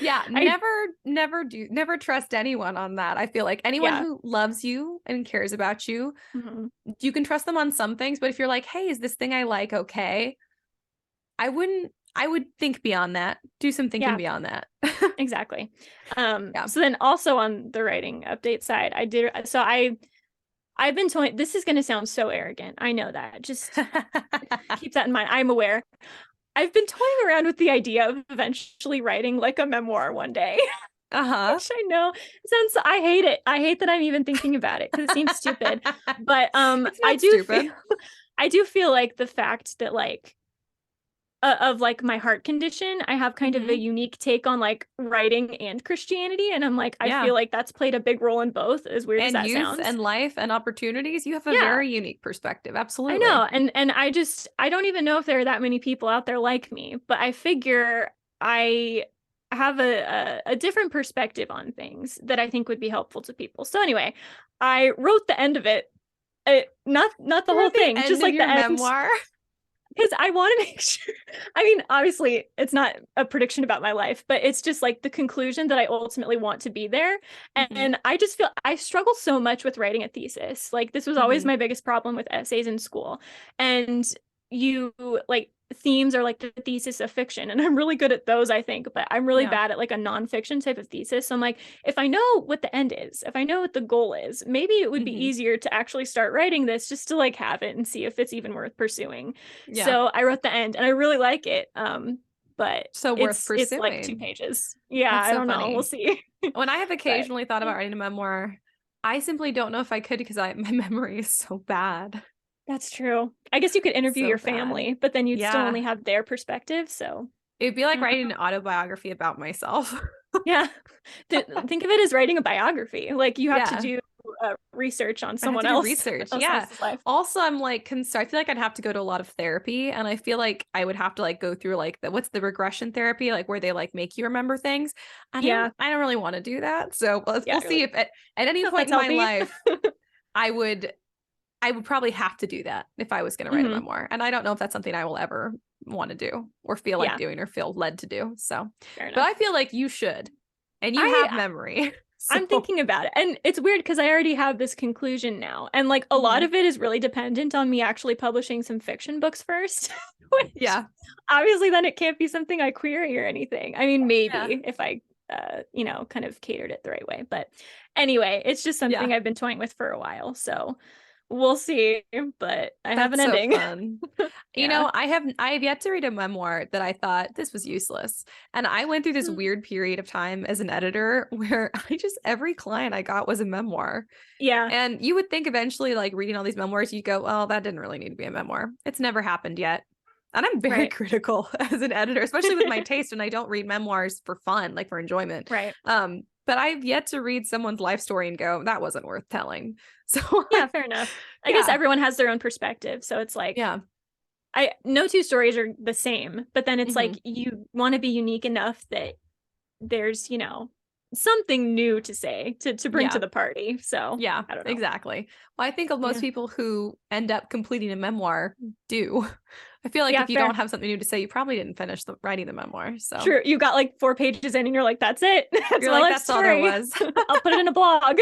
Speaker 2: Yeah,
Speaker 1: I
Speaker 2: never trust anyone on that. I feel like anyone
Speaker 1: yeah.
Speaker 2: who loves you and cares about you,
Speaker 1: Mhm.
Speaker 2: you can trust them on some things, but if you're like, "Hey, is this thing I like okay?" I would think beyond that. Do some thinking
Speaker 1: Yeah,
Speaker 2: beyond that.
Speaker 1: exactly.
Speaker 2: Yeah.
Speaker 1: So then also on the writing update side, I've been toying, this is going to sound so arrogant. I know that. Just keep that in mind. I'm aware. I've been toying around with the idea of eventually writing like a memoir one day.
Speaker 2: Uh-huh.
Speaker 1: Which I know I hate it. I hate that I'm even thinking about it because it seems stupid. But
Speaker 2: It's not stupid.
Speaker 1: I do feel like the fact that like of like my heart condition, I have kind of a
Speaker 2: Hmm.
Speaker 1: unique take on like writing and Christianity, and I'm like I
Speaker 2: Yeah.
Speaker 1: feel like that's played a big role in both, as weird as
Speaker 2: And
Speaker 1: that
Speaker 2: youth
Speaker 1: sounds.
Speaker 2: and life and opportunities, you have a
Speaker 1: Yeah,
Speaker 2: very unique perspective.
Speaker 1: I
Speaker 2: Absolutely.
Speaker 1: know. And I don't even know if there are that many people out there like me, but I figure I have a different perspective on things that I think would be helpful to people. So anyway, I wrote the end of it. Not the
Speaker 2: You're
Speaker 1: whole
Speaker 2: at the
Speaker 1: thing, just
Speaker 2: end of
Speaker 1: like
Speaker 2: your
Speaker 1: the end,
Speaker 2: memoir.
Speaker 1: because I want to make sure. I mean, obviously, it's not a prediction about my life, but it's just like the conclusion that I ultimately want to be there.
Speaker 2: Hmm.
Speaker 1: And I just feel I struggle so much with writing a thesis. Like, this was always
Speaker 2: Hmm.
Speaker 1: my biggest problem with essays in school. And you like themes are like the thesis of fiction, and I'm really good at those, I think, but I'm really
Speaker 2: Yeah.
Speaker 1: bad at like a nonfiction type of thesis. So I'm like, if I know what the end is, if I know what the goal is, maybe it would be
Speaker 2: Hmm.
Speaker 1: easier to actually start writing this just to like have it and see if it's even worth pursuing.
Speaker 2: Yeah.
Speaker 1: So I wrote the end and I really like it. But
Speaker 2: So worth
Speaker 1: it's like two
Speaker 2: pursuing.
Speaker 1: pages. Yeah,
Speaker 2: That's
Speaker 1: I
Speaker 2: so
Speaker 1: don't know. We'll
Speaker 2: funny.
Speaker 1: see.
Speaker 2: When I have
Speaker 1: But
Speaker 2: occasionally thought about writing a memoir, I simply don't know if I could because my memory is so bad.
Speaker 1: that's true. I guess you could interview
Speaker 2: So
Speaker 1: your
Speaker 2: bad.
Speaker 1: family, but then you'd still
Speaker 2: Yeah.
Speaker 1: only have their perspective. So
Speaker 2: It'd be
Speaker 1: I
Speaker 2: like
Speaker 1: don't
Speaker 2: writing
Speaker 1: know.
Speaker 2: an autobiography about myself.
Speaker 1: Yeah. Think of it as writing a biography. Like you have to
Speaker 2: Yeah.
Speaker 1: do research on
Speaker 2: I have
Speaker 1: someone
Speaker 2: to do
Speaker 1: else,
Speaker 2: research.
Speaker 1: else
Speaker 2: Yeah.
Speaker 1: else's life.
Speaker 2: Also, I'm like concerned. I feel like I'd have to go to a lot of therapy, and I feel like I would have to like go through like what's the regression therapy, like where they like make you remember things.
Speaker 1: Yeah.
Speaker 2: I don't really want to do that. So
Speaker 1: Yeah.
Speaker 2: we'll
Speaker 1: You're
Speaker 2: see
Speaker 1: like,
Speaker 2: if at any
Speaker 1: if
Speaker 2: point
Speaker 1: that's
Speaker 2: in my
Speaker 1: healthy.
Speaker 2: life I would probably have to do that if I was going to write a
Speaker 1: Hmm.
Speaker 2: memoir. And I don't know if that's something I will ever want to do or feel like
Speaker 1: Yeah.
Speaker 2: doing or feel led to do. So,
Speaker 1: Fair
Speaker 2: but I
Speaker 1: enough.
Speaker 2: feel like you should, and you have
Speaker 1: I
Speaker 2: memory.
Speaker 1: I'm
Speaker 2: So,
Speaker 1: thinking about it. And it's weird because I already have this conclusion now. And like a lot
Speaker 2: mhm.
Speaker 1: of it is really dependent on me actually publishing some fiction books first, which
Speaker 2: Yeah.
Speaker 1: obviously then it can't be something I query or anything. I mean,
Speaker 2: Yeah.
Speaker 1: maybe if I kind of catered it the right way. But anyway, it's just
Speaker 2: Yeah.
Speaker 1: something I've been toying with for a while. So we'll see. But I have
Speaker 2: That's
Speaker 1: an
Speaker 2: so
Speaker 1: ending.
Speaker 2: fun.
Speaker 1: Yeah.
Speaker 2: I have yet to read a memoir that I thought this was useless. And I went through this weird period of time as an editor where I just every client I got was a memoir.
Speaker 1: Yeah.
Speaker 2: And you would think eventually like reading all these memoirs, you go, "Well, that didn't really need to be a memoir." It's never happened yet. And I'm very
Speaker 1: Right.
Speaker 2: critical as an editor, especially with my taste, and I don't read memoirs for fun, like for enjoyment.
Speaker 1: Right.
Speaker 2: But I've yet to read someone's life story and go, that wasn't worth telling. So
Speaker 1: Yeah, fair enough. I guess
Speaker 2: yeah.
Speaker 1: everyone has their own perspective. So it's like
Speaker 2: Yeah.
Speaker 1: I no two stories are the same, but then it's
Speaker 2: Hmm.
Speaker 1: like you want to be unique enough that there's, something new to say to bring to
Speaker 2: Yeah.
Speaker 1: the party. So
Speaker 2: Yeah,
Speaker 1: I don't know.
Speaker 2: exactly. Well, I think of most
Speaker 1: Yeah.
Speaker 2: people who end up completing a memoir do. I feel like
Speaker 1: Yeah,
Speaker 2: if you don't
Speaker 1: fair.
Speaker 2: have something new to say, you probably didn't finish writing the memoir. So
Speaker 1: True. You got like 4 pages in and you're like, that's it. That's
Speaker 2: you're
Speaker 1: my
Speaker 2: like,
Speaker 1: life
Speaker 2: that's all there
Speaker 1: story.
Speaker 2: was.
Speaker 1: I'll put it in a blog.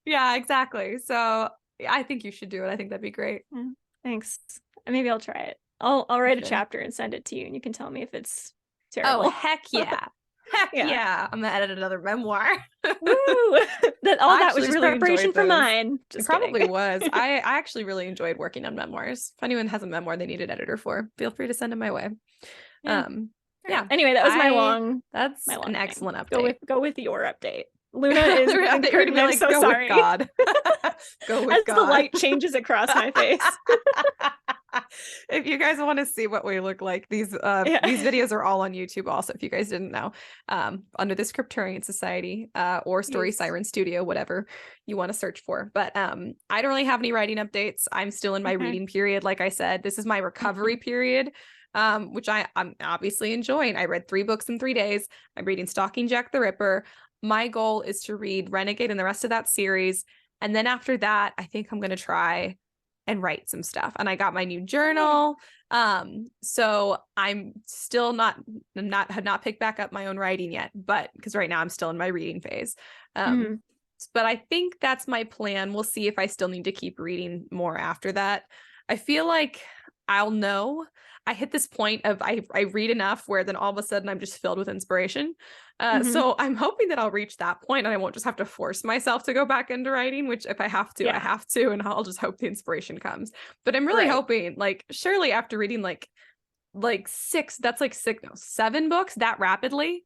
Speaker 2: Yeah, exactly. So yeah, I think you should do it. I think that'd be great.
Speaker 1: Yeah, thanks. Maybe I'll try it. I'll
Speaker 2: You
Speaker 1: write a
Speaker 2: should.
Speaker 1: chapter and send it to you and you can tell me if it's
Speaker 2: Oh,
Speaker 1: terrible.
Speaker 2: heck yeah. Heck
Speaker 1: Yeah.
Speaker 2: yeah. I'm gonna edit another memoir.
Speaker 1: Woo! That all
Speaker 2: I
Speaker 1: that was
Speaker 2: actually
Speaker 1: just
Speaker 2: really
Speaker 1: preparation
Speaker 2: enjoyed
Speaker 1: for
Speaker 2: those.
Speaker 1: mine.
Speaker 2: It
Speaker 1: Just kidding.
Speaker 2: probably was. I actually really enjoyed working on memoirs. If anyone has a memoir they need an editor for, feel free to send them my way.
Speaker 1: Yeah.
Speaker 2: Um,
Speaker 1: Fair enough.
Speaker 2: yeah,
Speaker 1: Anyway, that was
Speaker 2: that's
Speaker 1: my
Speaker 2: an
Speaker 1: long thing.
Speaker 2: excellent
Speaker 1: Go with
Speaker 2: update.
Speaker 1: go with your update. Luna is
Speaker 2: I
Speaker 1: going
Speaker 2: thought you were gonna
Speaker 1: curtain.
Speaker 2: be
Speaker 1: I'm
Speaker 2: like,
Speaker 1: so
Speaker 2: go with
Speaker 1: sorry.
Speaker 2: God. Go with
Speaker 1: As the
Speaker 2: God.
Speaker 1: light changes across my face.
Speaker 2: If you guys want to see what we look like,
Speaker 1: Yeah.
Speaker 2: these videos are all on YouTube also, if you guys didn't know. Under the Scripturient Society, or Story
Speaker 1: Yes.
Speaker 2: Siren Studio, whatever you want to search for. But I don't really have any writing updates. I'm still in my
Speaker 1: Okay.
Speaker 2: reading period. Like I said, this is my recovery period. Which I'm obviously enjoying. I read 3 books in 3 days. I'm reading Stalking Jack the Ripper. My goal is to read Renegade and the rest of that series. And then after that, I think I'm going to try and write some stuff. And I got my new
Speaker 1: Yay.
Speaker 2: journal. So I'm still not have not picked back up my own writing yet, but because right now I'm still in my reading phase. But I think that's my plan. We'll see if I still need to keep reading more after that. I feel like I'll know. I hit this point of I read enough where then all of a sudden I'm just filled with inspiration. So I'm hoping that I'll reach that point and I won't just have to force myself to go back into writing, which if I have to, I have to, and I'll just hope the inspiration comes. But I'm really hoping, like, surely after reading like 7 books that rapidly,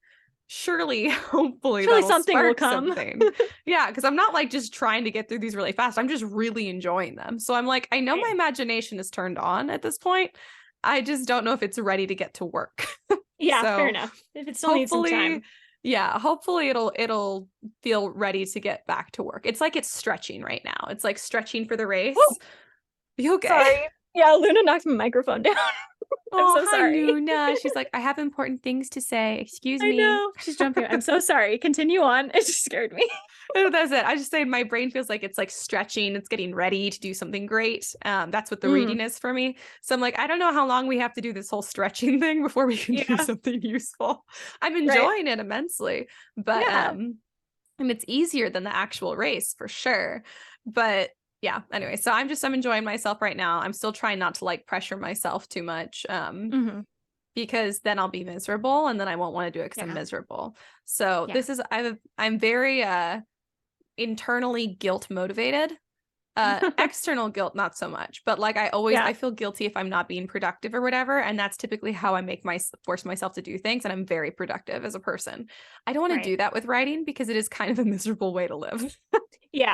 Speaker 2: hopefully that'll
Speaker 1: something will
Speaker 2: spark
Speaker 1: come.
Speaker 2: something. Yeah, because I'm not like just trying to get through these really fast. I'm just really enjoying them. So I'm like, I know my imagination is turned on at this point. I just don't know if it's ready to get to work.
Speaker 1: Yeah,
Speaker 2: so
Speaker 1: fair enough. If it still needs some time.
Speaker 2: Yeah, hopefully it'll feel ready to get back to work. It's like it's stretching right now. It's like stretching for the race.
Speaker 1: Ooh.
Speaker 2: You okay?
Speaker 1: Sorry. Yeah, Luna knocked my microphone down. I'm so sorry.
Speaker 2: Luna. She's like, I have important things to say. Excuse me.
Speaker 1: I know. She's jumping. I'm so sorry. Continue on. It just scared me.
Speaker 2: No, that's it. I just say my brain feels like it's like stretching. It's getting ready to do something great. That's what the reading is for me. So I'm like, I don't know how long we have to do this whole stretching thing before we can do something useful. I'm enjoying it immensely, but and it's easier than the actual race for sure. But yeah, anyway, so I'm enjoying myself right now. I'm still trying not to like pressure myself too much. Because then I'll be miserable and then I won't want to do it because I'm miserable. So this is, I'm very internally guilt motivated. External guilt, not so much, but like I feel guilty if I'm not being productive or whatever. And that's typically how I force myself to do things. And I'm very productive as a person. I don't want to do that with writing because it is kind of a miserable way to live.
Speaker 1: You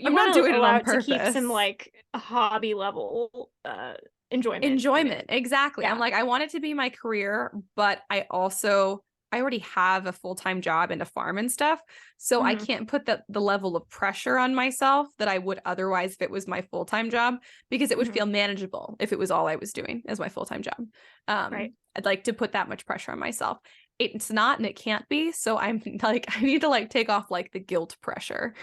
Speaker 2: want to allow it
Speaker 1: to keep some like a hobby level enjoyment.
Speaker 2: Exactly. I'm like, I want it to be my career, but I already have a full-time job and a farm and stuff. So I can't put the level of pressure on myself that I would otherwise if it was my full-time job, because it would feel manageable if it was all I was doing as my full-time job. I'd like to put that much pressure on myself. It's not, and it can't be. So I'm like, I need to like take off like the guilt pressure.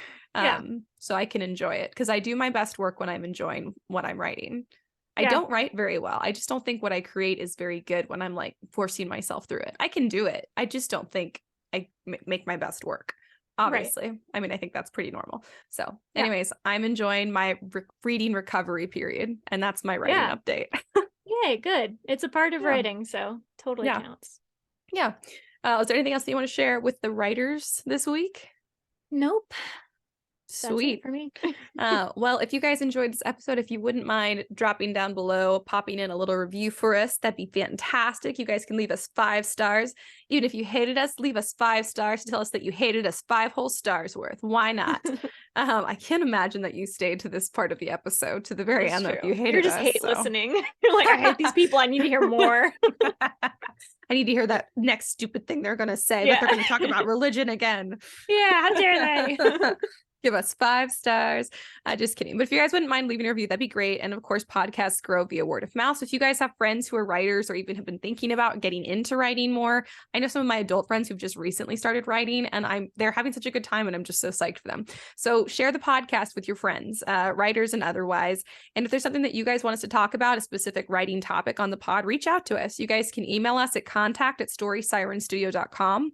Speaker 2: So I can enjoy it, because I do my best work when I'm enjoying what I'm writing. I don't write very well. I just don't think what I create is very good when I'm like forcing myself through it. I can do it. I just don't think I make my best work. Obviously. I mean, I think that's pretty normal. So anyways, I'm enjoying my reading recovery period, and that's my writing update.
Speaker 1: Yay, good. It's a part of writing, so totally counts.
Speaker 2: Yeah. Is there anything else that you want to share with the writers this week?
Speaker 1: Nope.
Speaker 2: Sweet.
Speaker 1: For me.
Speaker 2: Well, if you guys enjoyed this episode, if you wouldn't mind dropping down below, popping in a little review for us, that'd be fantastic. You guys can leave us 5 stars. Even if you hated us, leave us 5 stars to tell us that you hated us 5 whole stars worth. Why not? I can't imagine that you stayed to this part of the episode, to the very end, that you hated us.
Speaker 1: You're just hate listening. You're like, I hate these people. I need to hear more.
Speaker 2: I need to hear that next stupid thing they're going to say, that they're going to talk about religion again.
Speaker 1: Yeah, how dare they?
Speaker 2: Give us 5 stars. Just kidding. But if you guys wouldn't mind leaving a review, that'd be great. And of course, podcasts grow via word of mouth. So if you guys have friends who are writers or even have been thinking about getting into writing more, I know some of my adult friends who've just recently started writing, and they're having such a good time, and I'm just so psyched for them. So share the podcast with your friends, writers and otherwise. And if there's something that you guys want us to talk about, a specific writing topic on the pod, reach out to us. You guys can email us at contact@storysirenstudio.com,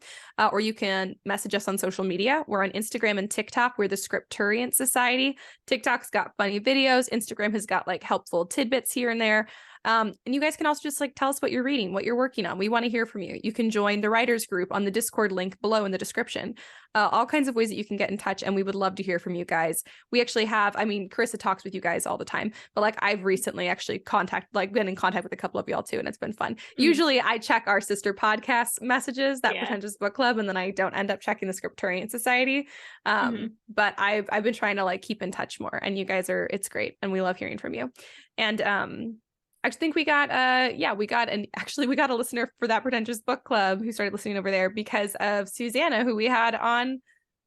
Speaker 2: or you can message us on social media. We're on Instagram and TikTok. We're the Scripturient Society. TikTok's got funny videos. Instagram has got like helpful tidbits here and there. And you guys can also just like tell us what you're reading, what you're working on. We want to hear from you. You can join the writers group on the Discord link below in the description. All kinds of ways that you can get in touch, and we would love to hear from you guys. We actually have, I mean, Karissa talks with you guys all the time, but like I've recently actually been in contact with a couple of y'all too, and it's been fun. Usually I check our sister podcast messages, That Pretentious Book Club, and then I don't end up checking the Scripturient Society. But I've been trying to like keep in touch more, and you guys it's great, and we love hearing from you. And I think we got a listener for That Pretentious Book Club who started listening over there because of Susanna, who we had on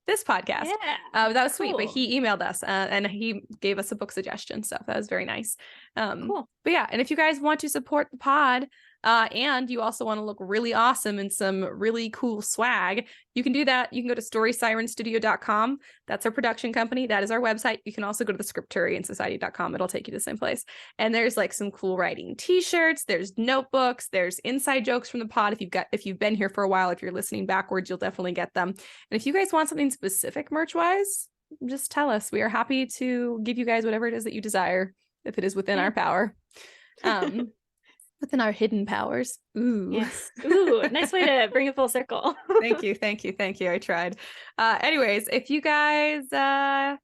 Speaker 2: this podcast. That was sweet. But he emailed us and he gave us a book suggestion, so that was very nice. Cool. But yeah, and if you guys want to support the pod, And you also want to look really awesome in some really cool swag, you can do that. You can go to storysirenstudio.com. That's our production company. That is our website. You can also go to the Scripturient It'll take you to the same place. And there's like some cool writing t-shirts, there's notebooks, there's inside jokes from the pod. If you've been here for a while, if you're listening backwards, you'll definitely get them. And if you guys want something specific merch-wise, just tell us. We are happy to give you guys whatever it is that you desire, if it is within our power. Within our hidden powers. Ooh.
Speaker 1: Yes. Ooh, nice way to bring it full circle.
Speaker 2: Thank you. I tried. Anyways, if you guys well,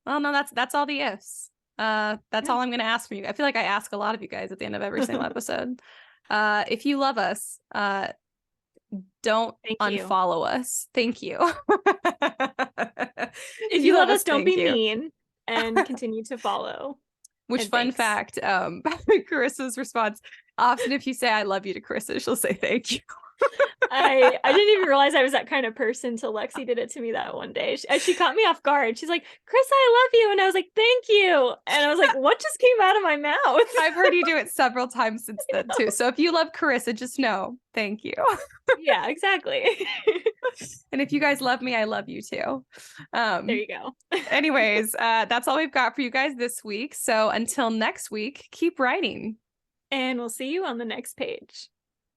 Speaker 2: no, that's all the ifs. That's all I'm gonna ask from you. I feel like I ask a lot of you guys at the end of every single episode. If you love us, don't unfollow us. Thank you.
Speaker 1: If you love us, don't be mean and continue to follow.
Speaker 2: Which, fun fact, Carissa's response, often if you say I love you to Carissa, she'll say thank you.
Speaker 1: I didn't even realize I was that kind of person till Lexi did it to me that one day. She caught me off guard. She's like, Carissa, I love you. And I was like, thank you. And I was like, what just came out of my mouth?
Speaker 2: I've heard you do it several times since then too. So if you love Carissa, just know, thank you.
Speaker 1: Yeah, exactly.
Speaker 2: And if you guys love me, I love you too.
Speaker 1: There you go.
Speaker 2: Anyways, that's all we've got for you guys this week. So until next week, keep writing.
Speaker 1: And we'll see you on the next page.